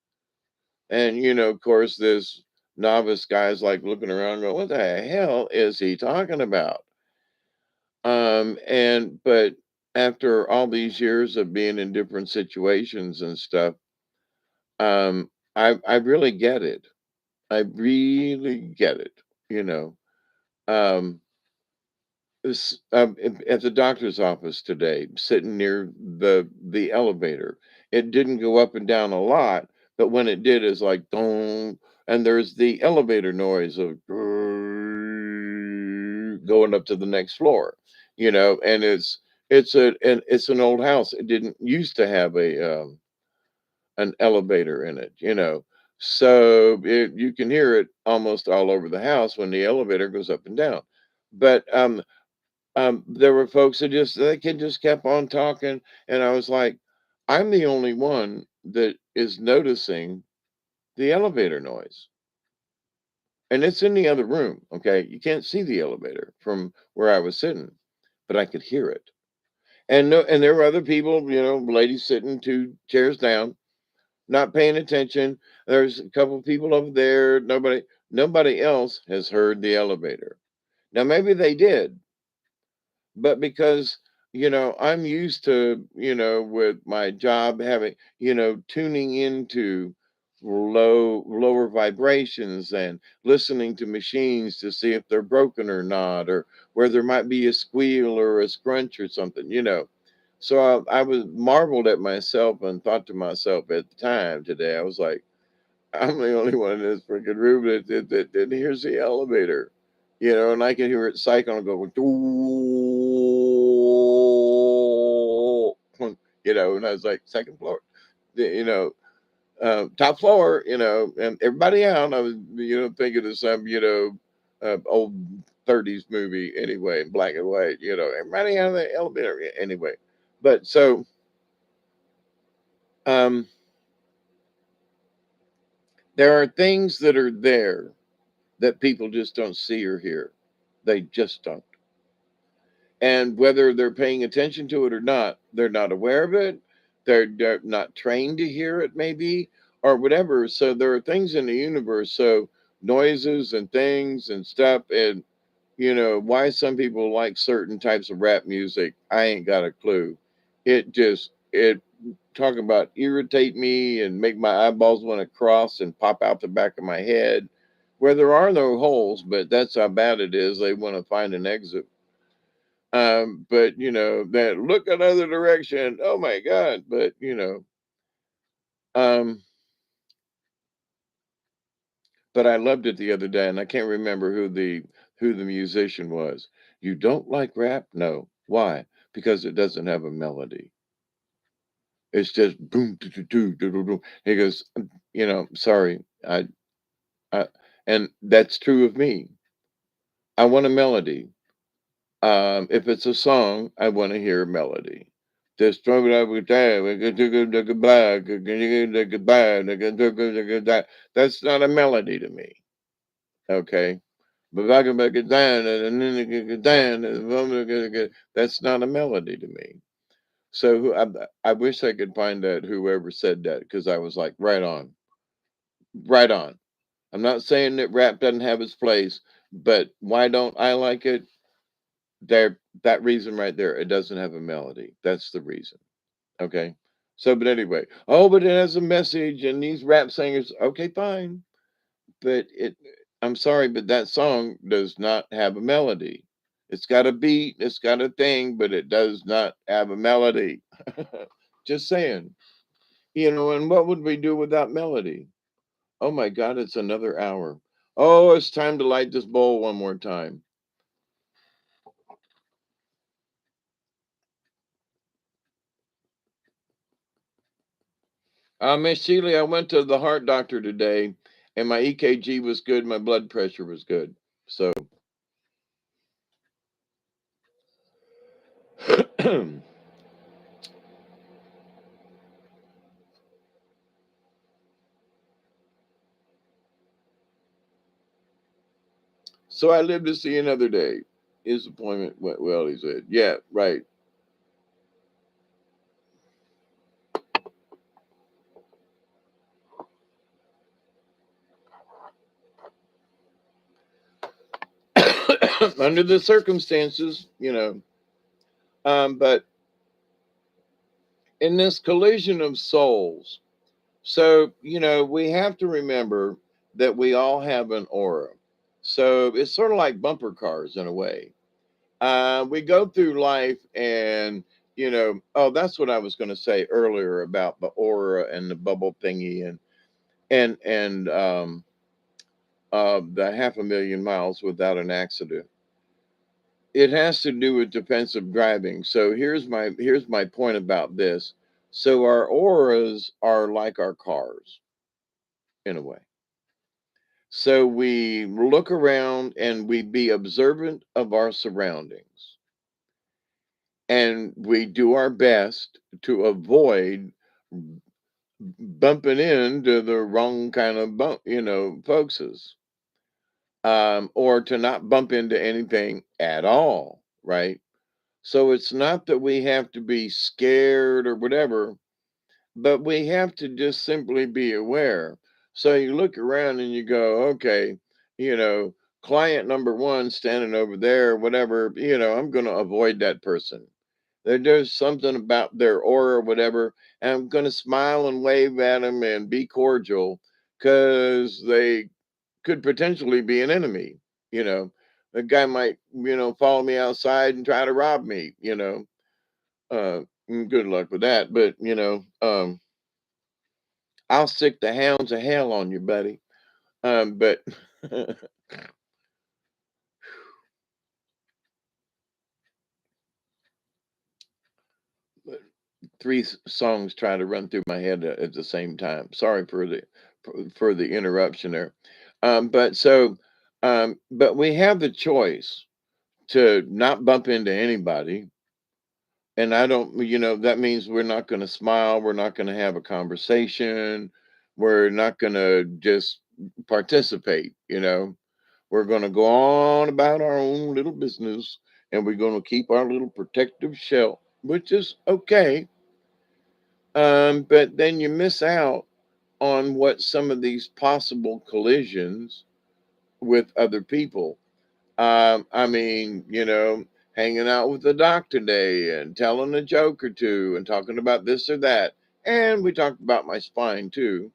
Speaker 1: And, of course, this novice guy's like looking around going, what the hell is he talking about? But after all these years of being in different situations and stuff, I really get it. I really get it. You know, um, at the doctor's office today, sitting near the elevator, it didn't go up and down a lot, but when it did, it's like boom, and there's the elevator noise of going up to the next floor, and it's an old house. It didn't used to have an elevator in it, so you can hear it almost all over the house when the elevator goes up and down. But there were folks that they kid just kept on talking, and I was like, I'm the only one that is noticing the elevator noise, and it's in the other room. Okay, you can't see the elevator from where I was sitting, but I could hear it. And no, and there were other people, ladies sitting 2 chairs down, not paying attention. There's a couple of people over there. Nobody else has heard the elevator. Now maybe they did, but because I'm used to, with my job having, tuning into lower vibrations and listening to machines to see if they're broken or not, or where there might be a squeal or a scrunch or something, so I was marveled at myself and thought to myself at the time today, I was like, I'm the only one in this freaking room that hears the elevator, and I can hear it cycle and go, and I was like, second floor, top floor, and everybody out. I was, thinking of some, old 30s movie anyway, in black and white, everybody out of the elevator anyway. But so, um, there are things that are there that people just don't see or hear. They just don't. And whether they're paying attention to it or not, they're not aware of it. They're not trained to hear it, maybe, or whatever. So there are things in the universe. So noises and things and stuff. And, why some people like certain types of rap music, I ain't got a clue. it talk about irritate me and make my eyeballs want to cross and pop out the back of my head, where there are no holes, but that's how bad it is. They want to find an exit. But that look another direction. Oh my God! But um, but I loved it the other day, and I can't remember who the musician was. You don't like rap? No. Why? Because it doesn't have a melody. It's just boom, doo, doo, doo, doo, doo, doo. He goes, sorry, I, and that's true of me. I want a melody. If it's a song, I want to hear a melody. Just throw it up with that. That's not a melody to me. Okay. But I can make it down and then it can get down and that's not a melody to me. So I wish I could find out whoever said that, because I was like, right on, right on. I'm not saying that rap doesn't have its place, but why don't I like it? There, that reason right there, it doesn't have a melody. That's the reason. Okay. So, but anyway, oh, but it has a message, and these rap singers, okay, fine. But I'm sorry, but that song does not have a melody. It's got a beat, it's got a thing, but it does not have a melody. Just saying. And what would we do without melody? Oh my God, it's another hour. Oh, it's time to light this bowl one more time. Miss Sheila, I went to the heart doctor today, and my EKG was good. My blood pressure was good. So, so I live to see another day. His appointment went well, he said. Yeah, right. Under the circumstances, but in this collision of souls, so, we have to remember that we all have an aura. So it's sort of like bumper cars in a way. We go through life and, oh, that's what I was going to say earlier about the aura and the bubble thingy and the half a million miles without an accident. It has to do with defensive driving. So here's my point about this. So our auras are like our cars in a way. So we look around and we be observant of our surroundings, and we do our best to avoid bumping into the wrong kind of folkses, or to not bump into anything at all, right? So it's not that we have to be scared or whatever, but we have to just simply be aware. So you look around and you go, okay, you know, client number one standing over there, whatever, I'm going to avoid that person. There's something about their aura or whatever, and I'm going to smile and wave at them and be cordial, because they could potentially be an enemy. You know, the guy might, follow me outside and try to rob me. Good luck with that. But, I'll sick the hounds of hell on you, buddy. But three songs trying to run through my head at the same time. Sorry for the interruption there. But so, but we have the choice to not bump into anybody. And I don't, that means we're not going to smile. We're not going to have a conversation. We're not going to just participate. We're going to go on about our own little business, and we're going to keep our little protective shell, which is okay. But then you miss out on what some of these possible collisions with other people. I mean, hanging out with the doc today and telling a joke or two and talking about this or that. And we talked about my spine too.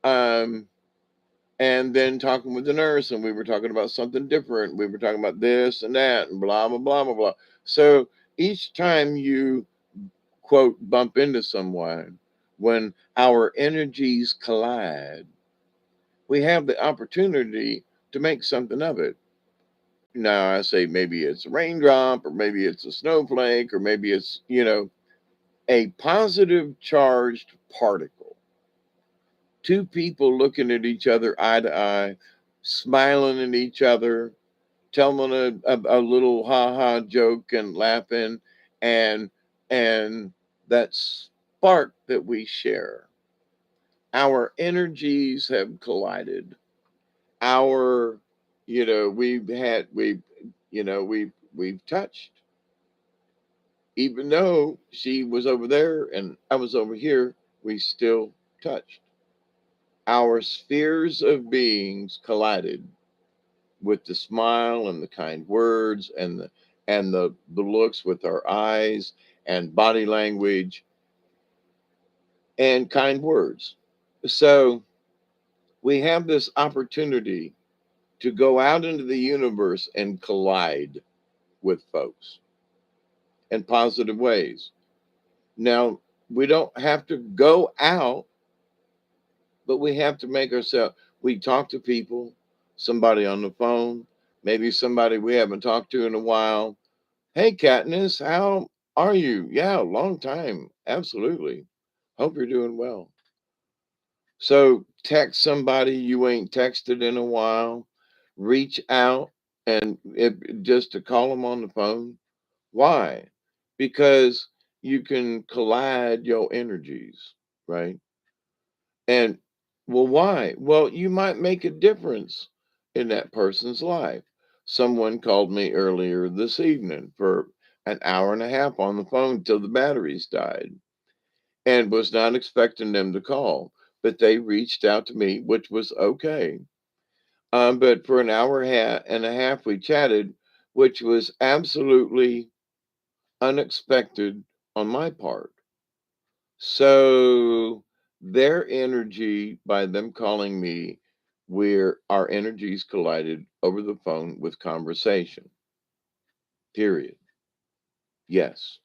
Speaker 1: Um, and then talking with the nurse, and we were talking about something different. We were talking about this and that and blah, blah, blah, blah, blah. So each time you, quote, bump into someone, when our energies collide, we have the opportunity to make something of it. Now, I say maybe it's a raindrop, or maybe it's a snowflake, or maybe it's, a positive charged particle. Two people looking at each other eye to eye, smiling at each other, telling a little ha ha joke and laughing, and and that spark that we share. Our energies have collided. Our, we've touched. Even though she was over there and I was over here, we still touched. Our spheres of beings collided with the smile and the kind words and the looks with our eyes and body language and kind words. So we have this opportunity to go out into the universe and collide with folks in positive ways. Now, we don't have to go out, but we have to make ourselves, we talk to people, somebody on the phone, maybe somebody we haven't talked to in a while. Hey, Katniss, how are you? Yeah, long time. Absolutely. Hope you're doing well. So text somebody you ain't texted in a while, reach out and just to call them on the phone. Why? Because you can collide your energies, right? And well, why? Well, you might make a difference in that person's life. Someone called me earlier this evening for an hour and a half on the phone till the batteries died and was not expecting them to call, but they reached out to me, which was okay. But for an hour and a half, we chatted, which was absolutely unexpected on my part. So their energy, by them calling me, where our energies collided over the phone with conversation, period. Yes.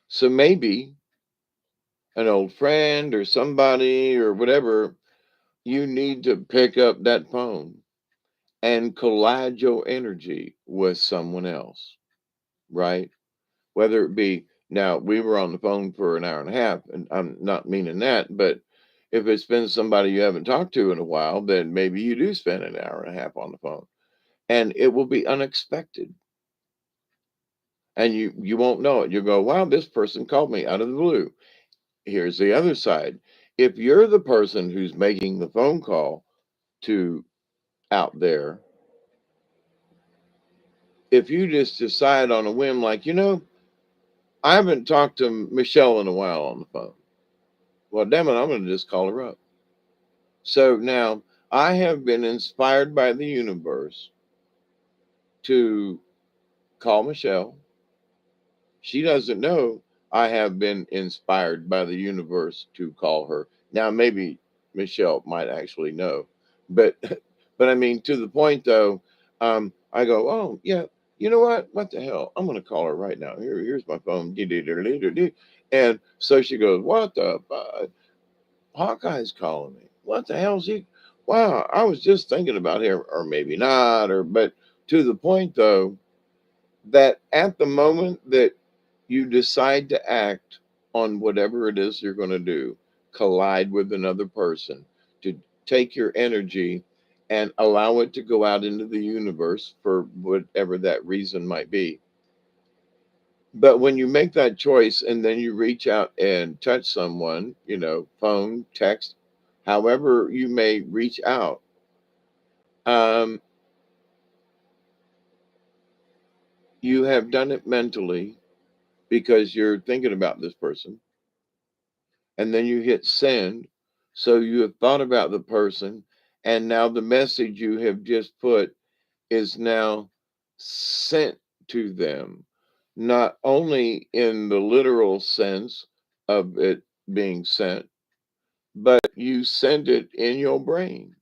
Speaker 1: So maybe an old friend or somebody or whatever, you need to pick up that phone and collide your energy with someone else, right? Whether it be, now we were on the phone for an hour and a half, and I'm not meaning that, but if it's been somebody you haven't talked to in a while, then maybe you do spend an hour and a half on the phone, and it will be unexpected, and you won't know it. You'll go, wow, this person called me out of the blue. Here's the other side. If you're the person who's making the phone call to out there, if you just decide on a whim, like, I haven't talked to Michelle in a while on the phone. Well, damn it, I'm going to just call her up. So now I have been inspired by the universe to call Michelle. She doesn't know I have been inspired by the universe to call her. Now, maybe Michelle might actually know, but but I mean, to the point though, I go, oh yeah, you know what? What the hell? I'm gonna call her right now. Here's my phone. And so she goes, what the Hawkeye's calling me. What the hell's he? Wow, I was just thinking about him, or maybe not, or but to the point though, that at the moment that you decide to act on whatever it is you're going to do, collide with another person, to take your energy and allow it to go out into the universe for whatever that reason might be. But when you make that choice and then you reach out and touch someone, phone, text, however you may reach out, um, you have done it mentally because you're thinking about this person. And then you hit send. So you have thought about the person. And now the message you have just put is now sent to them, not only in the literal sense of it being sent, but you send it in your brain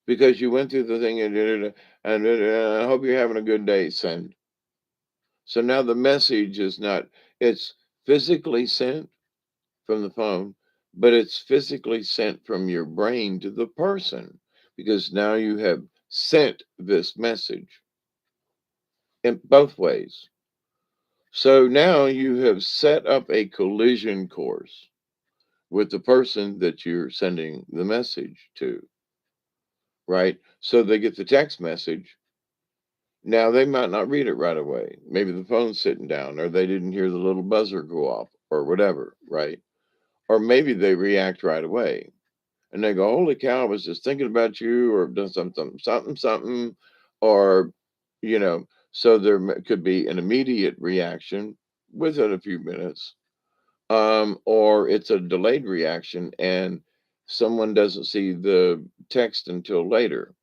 Speaker 1: because you went through the thing and did it, and I hope you're having a good day, send. So now the message is not, it's physically sent from the phone, but it's physically sent from your brain to the person because now you have sent this message in both ways. So now you have set up a collision course with the person that you're sending the message to, right? So they get the text message. Now they might not read it right away. Maybe the phone's sitting down, or they didn't hear the little buzzer go off, or whatever, right? Or maybe they react right away and they go, "Holy cow, I was just thinking about you," or done something, or, you know, so could be an immediate reaction within a few minutes, or it's a delayed reaction and someone doesn't see the text until later.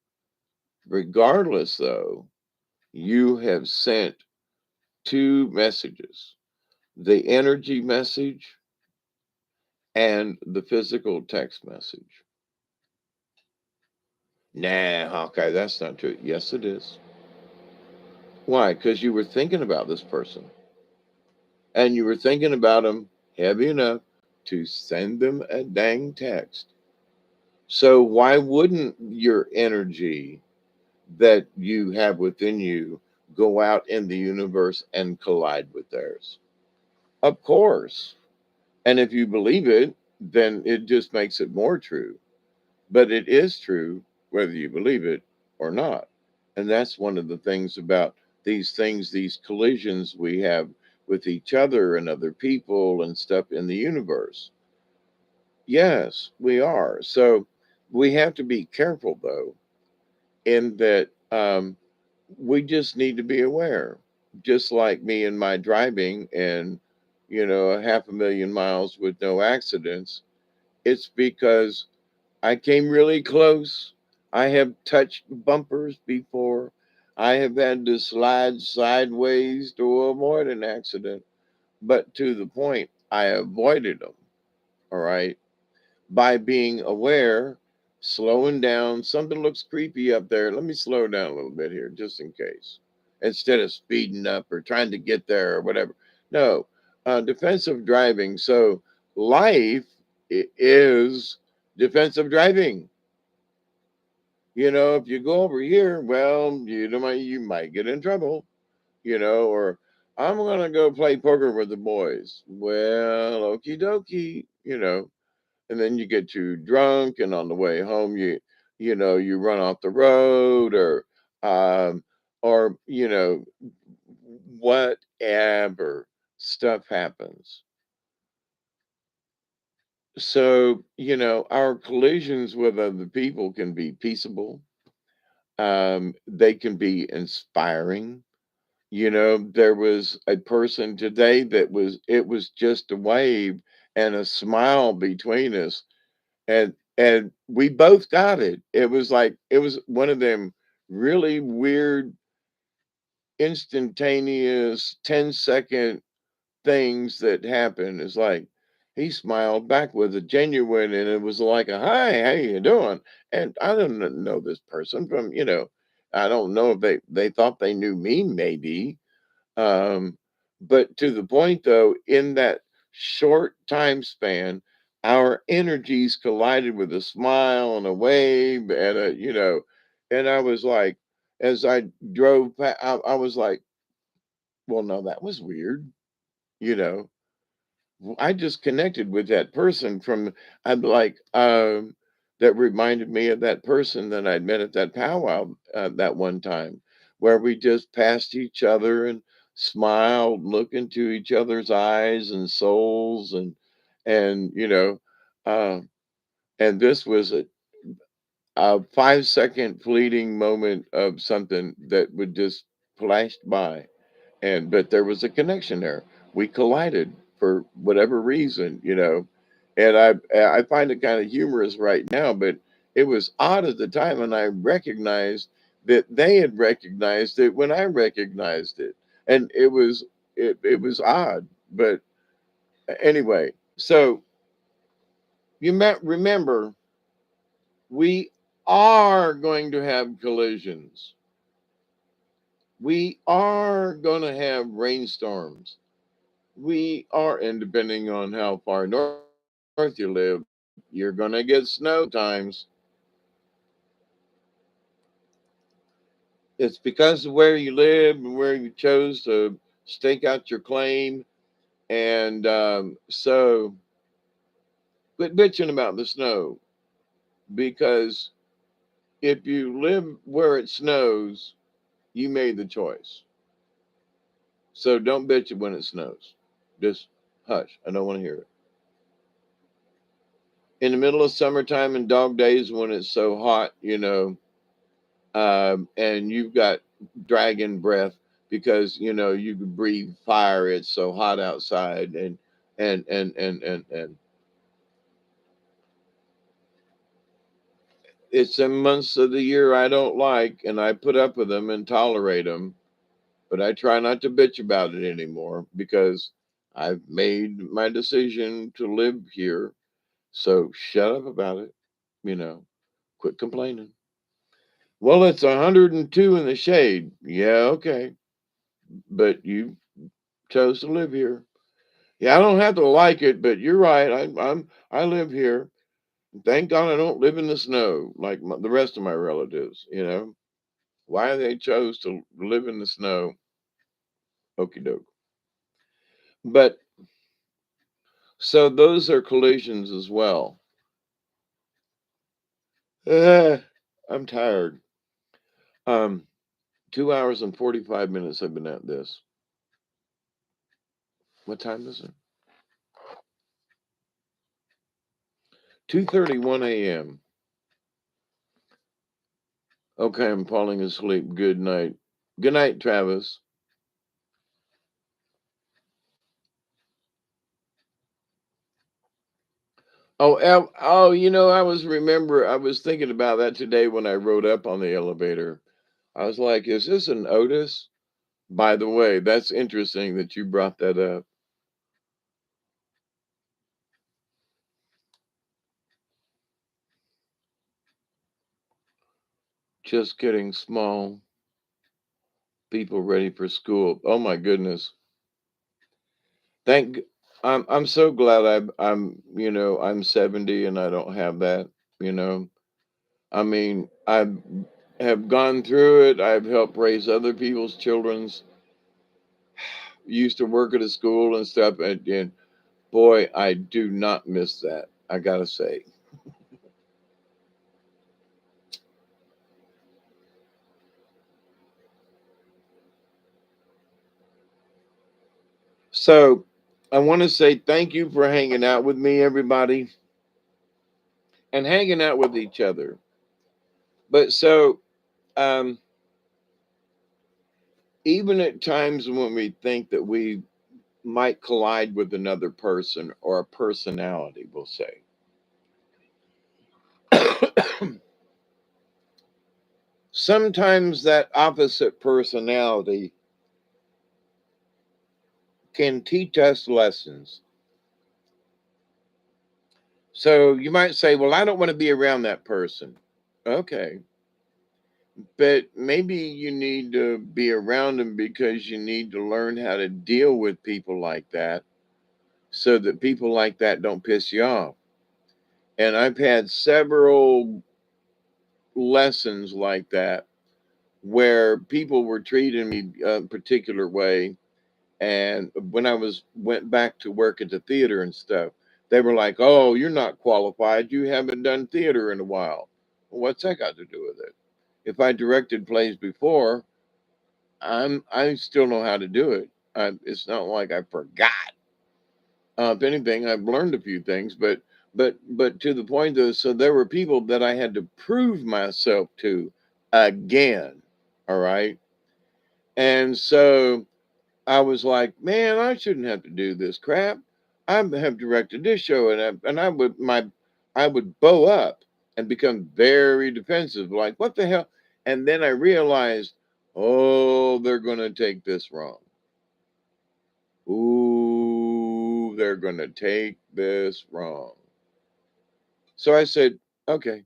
Speaker 1: Regardless, though, you have sent two messages: the energy message and the physical text message. Nah, Hawkeye, that's not true. Yes, it is. Why? Because you were thinking about this person and you were thinking about them heavy enough to send them a dang text. So, why wouldn't your energy that you have within you go out in the universe and collide with theirs? Of course. And if you believe it, then it just makes it more true. But it is true whether you believe it or not. And that's one of the things about these things, these collisions we have with each other and other people and stuff in the universe. Yes, we are. So we have to be careful, though, in that we just need to be aware. Just like me and my driving and, a half a million miles with no accidents, it's because I came really close. I have touched bumpers before. I have had to slide sideways to avoid an accident, but to the point, I avoided them. All right. By being aware, slowing down. Something looks creepy up there. Let me slow down a little bit here just in case, instead of speeding up or trying to get there or whatever. No, defensive driving. So life is defensive driving. If you go over here, well, you might get in trouble, or I'm gonna go play poker with the boys. Well, okie dokie, and then you get too drunk, and on the way home, you run off the road, um, or whatever stuff happens. So our collisions with other people can be peaceable. They can be inspiring. There was a person today it was just a wave and a smile between us, and we both got it. It was one of them really weird, instantaneous 10-second things that happen. It's like he smiled back with a genuine, and it was like a hi, how you doing? And I didn't know this person from, I don't know if they thought they knew me, maybe. Um, but to the point though, in that short time span, our energies collided with a smile and a wave and and I was like, as I drove, I was like, well, no, that was weird, you know I just connected with that person from I'm like, that reminded me of that person that I'd met at that powwow that one time, where we just passed each other and smiled, looked into each other's eyes and souls, and uh, and this was a 5-second fleeting moment of something that would just flash by, but there was a connection there. We collided for whatever reason, and I find it kind of humorous right now, but it was odd at the time, and I recognized that they had recognized it when I recognized it. And it was odd. But anyway, so you might remember we are going to have collisions. We are going to have rainstorms. We are, and depending on how far north you live, you're going to get snow sometimes. It's because of where you live and where you chose to stake out your claim. And so quit bitching about the snow, because if you live where it snows, you made the choice. So don't bitch it when it snows. Just hush. I don't want to hear it. In the middle of summertime and dog days when it's so hot, and you've got dragon breath because you can breathe fire. It's so hot outside, and it's the months of the year I don't like, and I put up with them and tolerate them, but I try not to bitch about it anymore because I've made my decision to live here. So shut up about it. You know, quit complaining. Well, it's 102 in the shade. Yeah, okay. But you chose to live here. Yeah, I don't have to like it, but you're right. I live here. Thank God I don't live in the snow like the rest of my relatives. Why they chose to live in the snow? Okie doke. But so those are collisions as well. Uh, I'm tired. Um, 2 hours and 45 minutes I've been at this. What time is it? 2:31 a.m. Okay, I'm falling asleep. Good night. Good night, Travis. Oh, oh, I was thinking about that today when I rode up on the elevator. I was like, is this an Otis? By the way, that's interesting that you brought that up. Just getting small people ready for school. Oh my goodness. Thank I'm so glad I'm 70 and I don't have that, you know. I mean, I have gone through it. I've helped raise other people's children's, used to work at a school and stuff, and boy, I do not miss that. I gotta say. So I want to say thank you for hanging out with me, everybody, and hanging out with each other. But so, um, even at times when we think that we might collide with another person or a personality, we'll say, sometimes that opposite personality can teach us lessons. So you might say, well, I don't want to be around that person. Okay. But maybe you need to be around them because you need to learn how to deal with people like that so that people like that don't piss you off. And I've had several lessons like that where people were treating me a particular way. And when I went back to work at the theater and stuff, they were like, "Oh, you're not qualified. You haven't done theater in a while." Well, what's that got to do with it? If I directed plays before, I still know how to do it. It's not like I forgot. If anything, I've learned a few things, but to the point though, so there were people that I had to prove myself to again. All right, and so I was like, man, I shouldn't have to do this crap. I have directed this show, and I would bow up and become very defensive. Like, what the hell? And then I realized, oh, they're going to take this wrong. Ooh, they're going to take this wrong. So I said, okay,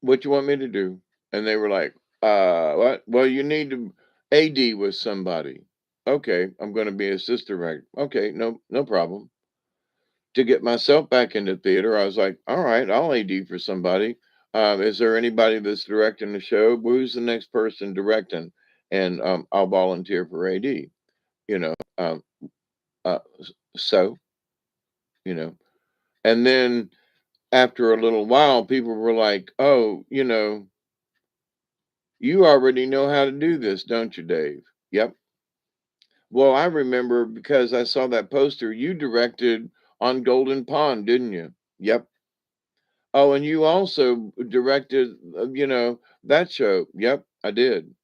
Speaker 1: what you want me to do? And they were like, what? Well, you need to AD with somebody. Okay, I'm going to be assistant director. Okay, no problem. To get myself back into theater, I was like, all right, I'll AD for somebody. Is there anybody that's directing the show? Who's the next person directing? And I'll volunteer for AD. You know, so you know, and then after a little while, people were like, oh, you already know how to do this, don't you, Dave? Yep. Well, I remember because I saw that poster you directed on Golden Pond, didn't you? Yep. Oh, and you also directed, that show. Yep, I did.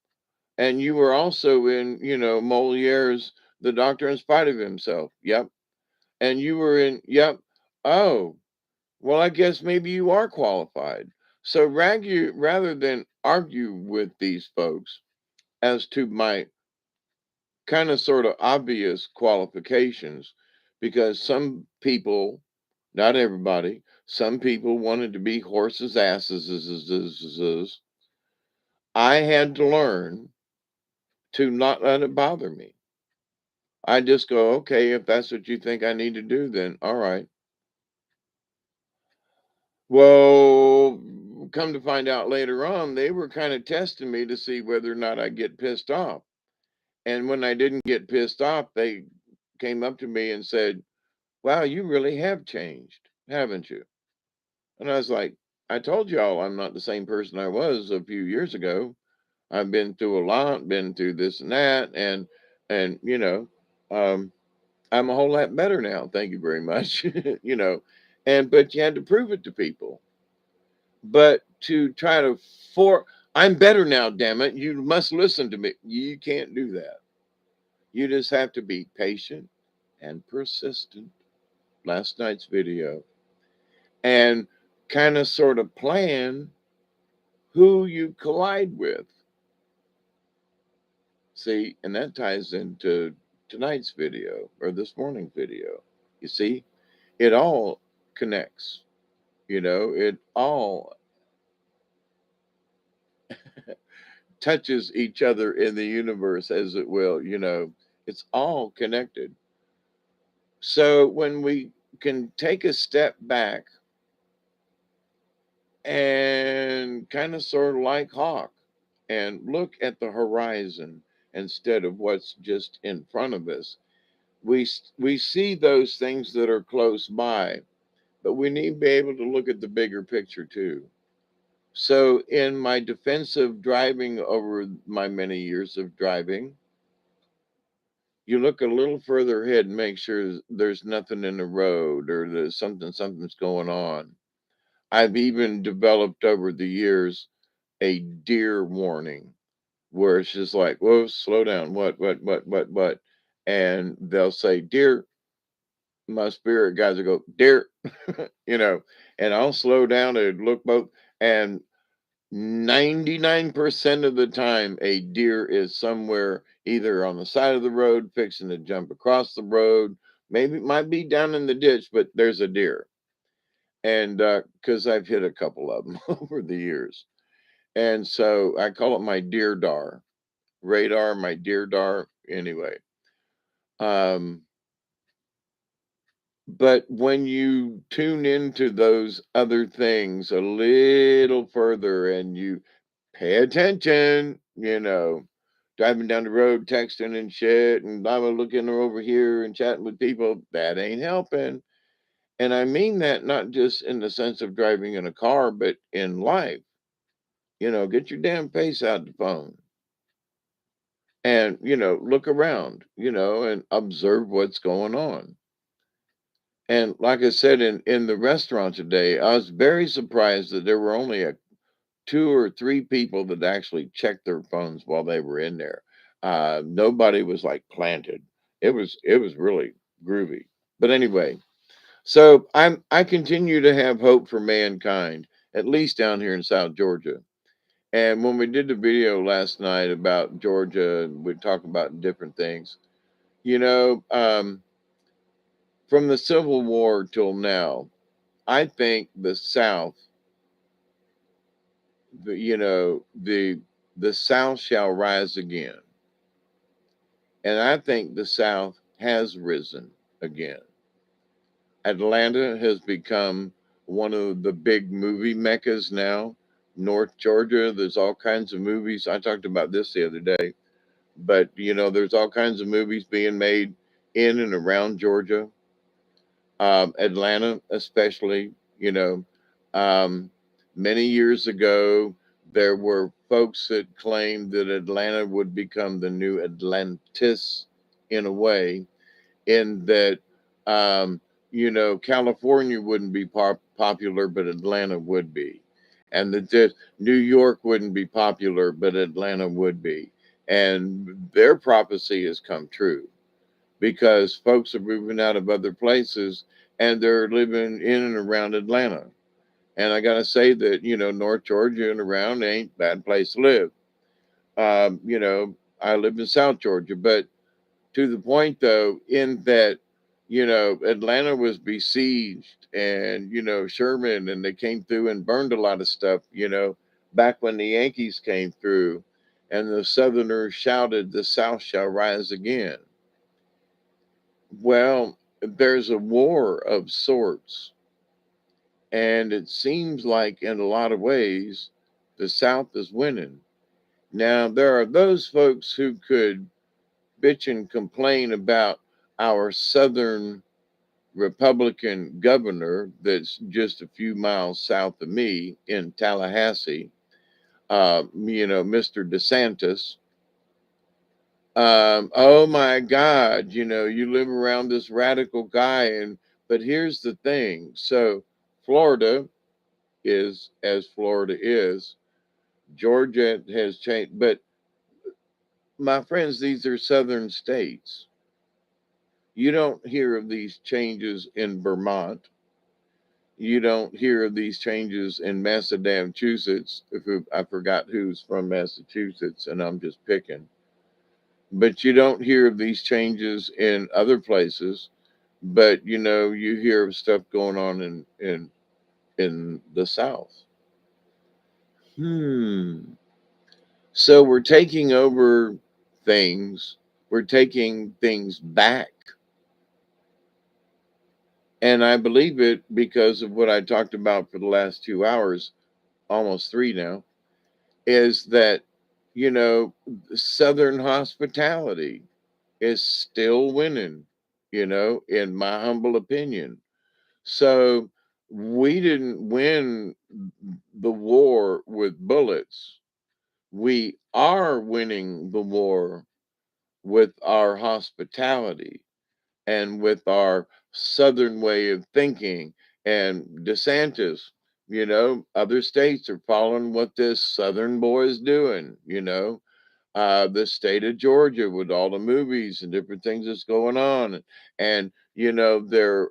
Speaker 1: And you were also in, Moliere's The Doctor in Spite of Himself. Yep. And you were in, yep. Oh, well, I guess maybe you are qualified. So rather than argue with these folks as to my kind of sort of obvious qualifications, because some people, not everybody, some people wanted to be horses' asses. I had to learn to not let it bother me. I just go, okay, if that's what you think I need to do, then all right. Well, come to find out later on, they were kind of testing me to see whether or not I get pissed off. And when I didn't get pissed off, they came up to me and said, wow, you really have changed, haven't you? And I was like, I told y'all I'm not the same person I was a few years ago. I've been through a lot, been through this and that, and um, I'm a whole lot better now. Thank you very much. But you had to prove it to people. But to try to for I'm better now, damn it. You must listen to me. You can't do that. You just have to be patient and persistent. Last night's video. And kind of sort of plan who you collide with. See, and that ties into tonight's video or this morning video. You see, it all connects. It all touches each other in the universe as it will, it's all connected. So when we can take a step back and kind of sort of like Hawk and look at the horizon instead of what's just in front of us. We see those things that are close by, but we need to be able to look at the bigger picture too. So in my defensive driving over my many years of driving, you look a little further ahead and make sure there's nothing in the road or there's something's going on. I've even developed over the years a deer warning where it's just like, whoa, slow down. What? And they'll say, deer. My spirit guys will go, deer, you know, and I'll slow down and look both. And 99% of the time, a deer is somewhere either on the side of the road, fixing to jump across the road. Maybe it might be down in the ditch, but there's a deer. And because I've hit a couple of them over the years. And so I call it my deer dar radar, my deer dar. Anyway, um, but when you tune into those other things a little further and you pay attention, driving down the road, texting and shit, and I'm looking over here and chatting with people, that ain't helping. And I mean that not just in the sense of driving in a car, but in life. Get your damn face out the phone and, look around, and observe what's going on. And like I said, in the restaurant today, I was very surprised that there were only two or three people that actually checked their phones while they were in there. Nobody was like planted. It was really groovy. But anyway, so I continue to have hope for mankind, at least down here in South Georgia. And when we did the video last night about Georgia, and we talk about different things, you know, from the Civil War till now, I think the South, the South shall rise again, and I think the South has risen again. Atlanta has become one of the big movie meccas now. North Georgia, there's all kinds of movies. I talked about this the other day, but there's all kinds of movies being made in and around Georgia, Atlanta, especially. Um, Many years ago, there were folks that claimed that Atlanta would become the new Atlantis in a way, in that California wouldn't be popular, but Atlanta would be, and that New York wouldn't be popular, but Atlanta would be, and their prophecy has come true because folks are moving out of other places and they're living in and around Atlanta. And I gotta say that North Georgia and around ain't a bad place to live. I live in South Georgia, but to the point though, in that Atlanta was besieged, and Sherman, and they came through and burned a lot of stuff, back when the Yankees came through, and the Southerners shouted, "The South shall rise again." Well, there's a war of sorts, and it seems like in a lot of ways the South is winning. Now there are those folks who could bitch and complain about our Southern Republican governor that's just a few miles south of me in Tallahassee, Mr. DeSantis. Oh my God, you live around this radical guy. But here's the thing. So Florida is as Florida is. Georgia has changed. But my friends, these are southern states. You don't hear of these changes in Vermont. You don't hear of these changes in Massachusetts. I forgot who's from Massachusetts, and I'm just picking. But you don't hear of these changes in other places. But you hear of stuff going on in the South. So we're taking over things. We're taking things back. And I believe it because of what I talked about for the last 2 hours, almost three now, is that, Southern hospitality is still winning, in my humble opinion. So we didn't win the war with bullets. We are winning the war with our hospitality and with our Southern way of thinking. And DeSantis, other states are following what this Southern boy is doing, the state of Georgia with all the movies and different things that's going on. And, there's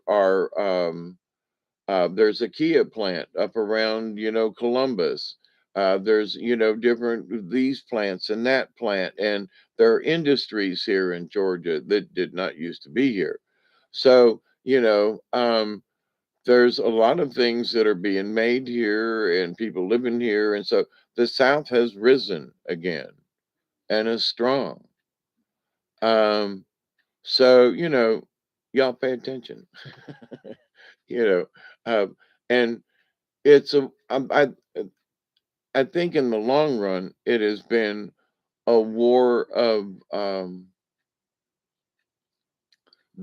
Speaker 1: a Kia plant up around, Columbus. There's, different these plants and that plant. And there are industries here in Georgia that did not used to be here. So, there's a lot of things that are being made here and people living here. And so the South has risen again and is strong. Um, so, y'all pay attention, you know, and it's I think in the long run, it has been a war of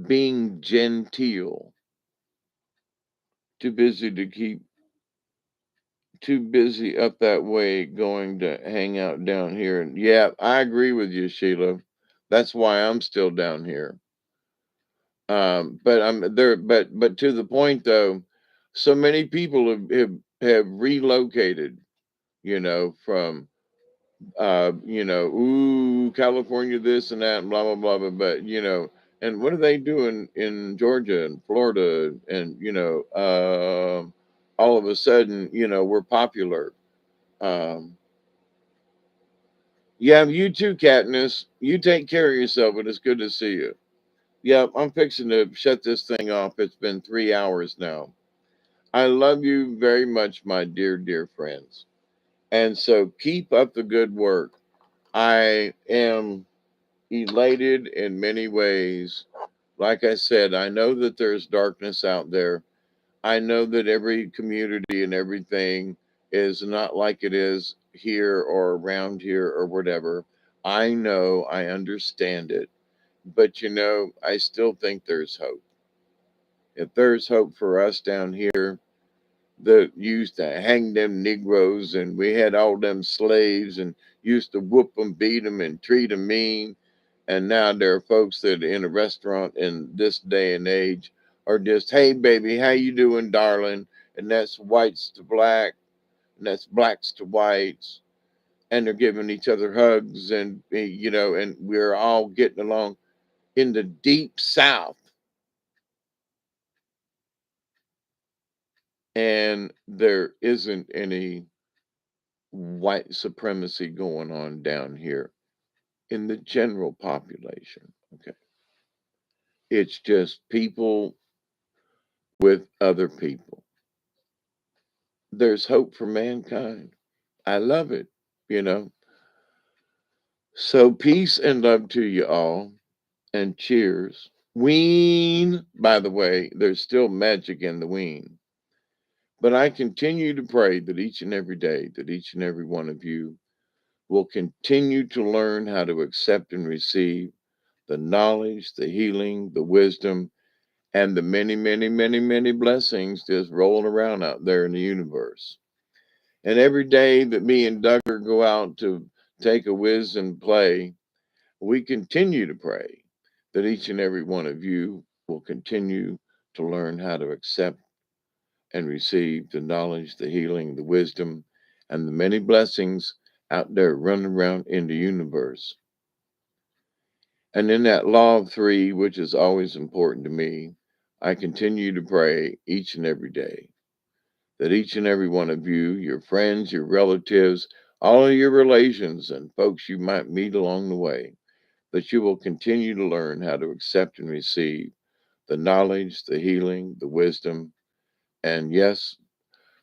Speaker 1: being genteel, too busy to keep, too busy up that way going to hang out down here. And yeah, I agree with you, Sheila. That's why I'm still down here. But I'm there, but to the point though, so many people have relocated, from ooh, California, this and that, and blah blah blah blah. But and what are they doing in Georgia and Florida and all of a sudden, we're popular. Um, yeah, you too, Katniss. You take care of yourself, and it's good to see you. Yeah, I'm fixing to shut this thing off. It's been 3 hours now. I love you very much, my dear, dear friends. And so keep up the good work. I am elated in many ways. Like I said, I know that there's darkness out there. I know that every community and everything is not like it is here or around here or whatever. I know, I understand it. But I still think there's hope. If there's hope for us down here that used to hang them Negroes and we had all them slaves and used to whoop them, beat them, and treat them mean. And now there are folks that in a restaurant in this day and age are just, hey, baby, how you doing, darling? And that's whites to black, and that's blacks to whites. And they're giving each other hugs and we're all getting along in the deep South. And there isn't any white supremacy going on down here in the general population. Okay. It's just people with other people. There's hope for mankind. I love it, you know. So peace and love to you all and cheers. Ween, by the way, there's still magic in the ween. But I continue to pray that each and every day, that each and every one of you will continue to learn how to accept and receive the knowledge, the healing, the wisdom, and the many, many, many, many blessings just rolling around out there in the universe. And every day that me and Duggar go out to take a whiz and play, we continue to pray that each and every one of you will continue to learn how to accept and receive the knowledge, the healing, the wisdom, and the many blessings out there running around in the universe. And in that law of three, which is always important to me, I continue to pray each and every day that each and every one of you, your friends, your relatives, all of your relations, and folks you might meet along the way, that you will continue to learn how to accept and receive the knowledge, the healing, the wisdom, and yes,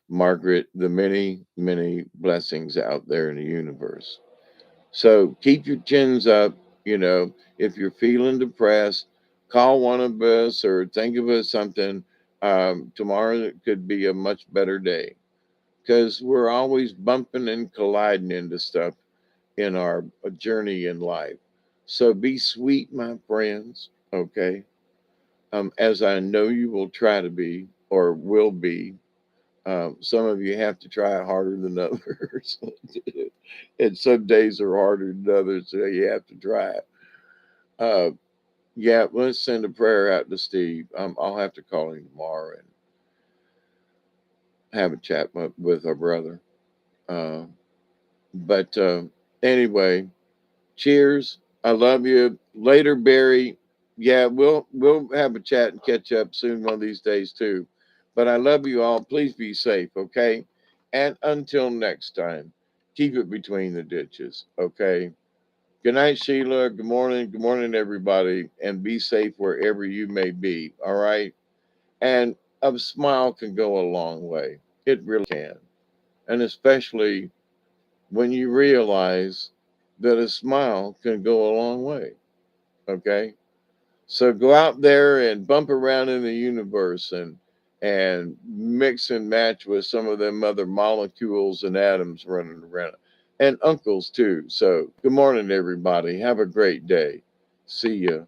Speaker 1: Margaret, the many, many blessings out there in the universe. So keep your chins up. If you're feeling depressed, call one of us or think of us something. Tomorrow could be a much better day because we're always bumping and colliding into stuff in our journey in life. So be sweet, my friends. Okay. As I know you will try to be or will be. Some of you have to try harder than others. And some days are harder than others, so you have to try it. Uh, yeah, let's send a prayer out to Steve. I'll have to call him tomorrow and have a chat with our brother. Uh, but anyway, cheers. I love you. Later, Barry. Yeah, we'll have a chat and catch up soon one of these days too. But I love you all. Please be safe, okay? And until next time, keep it between the ditches, okay? Good night, Sheila. Good morning. Good morning, everybody. And be safe wherever you may be, all right? And a smile can go a long way. It really can. And especially when you realize that a smile can go a long way. Okay. So go out there and bump around in the universe and mix and match with some of them other molecules and atoms running around. And uncles too. So good morning, everybody. Have a great day. See ya.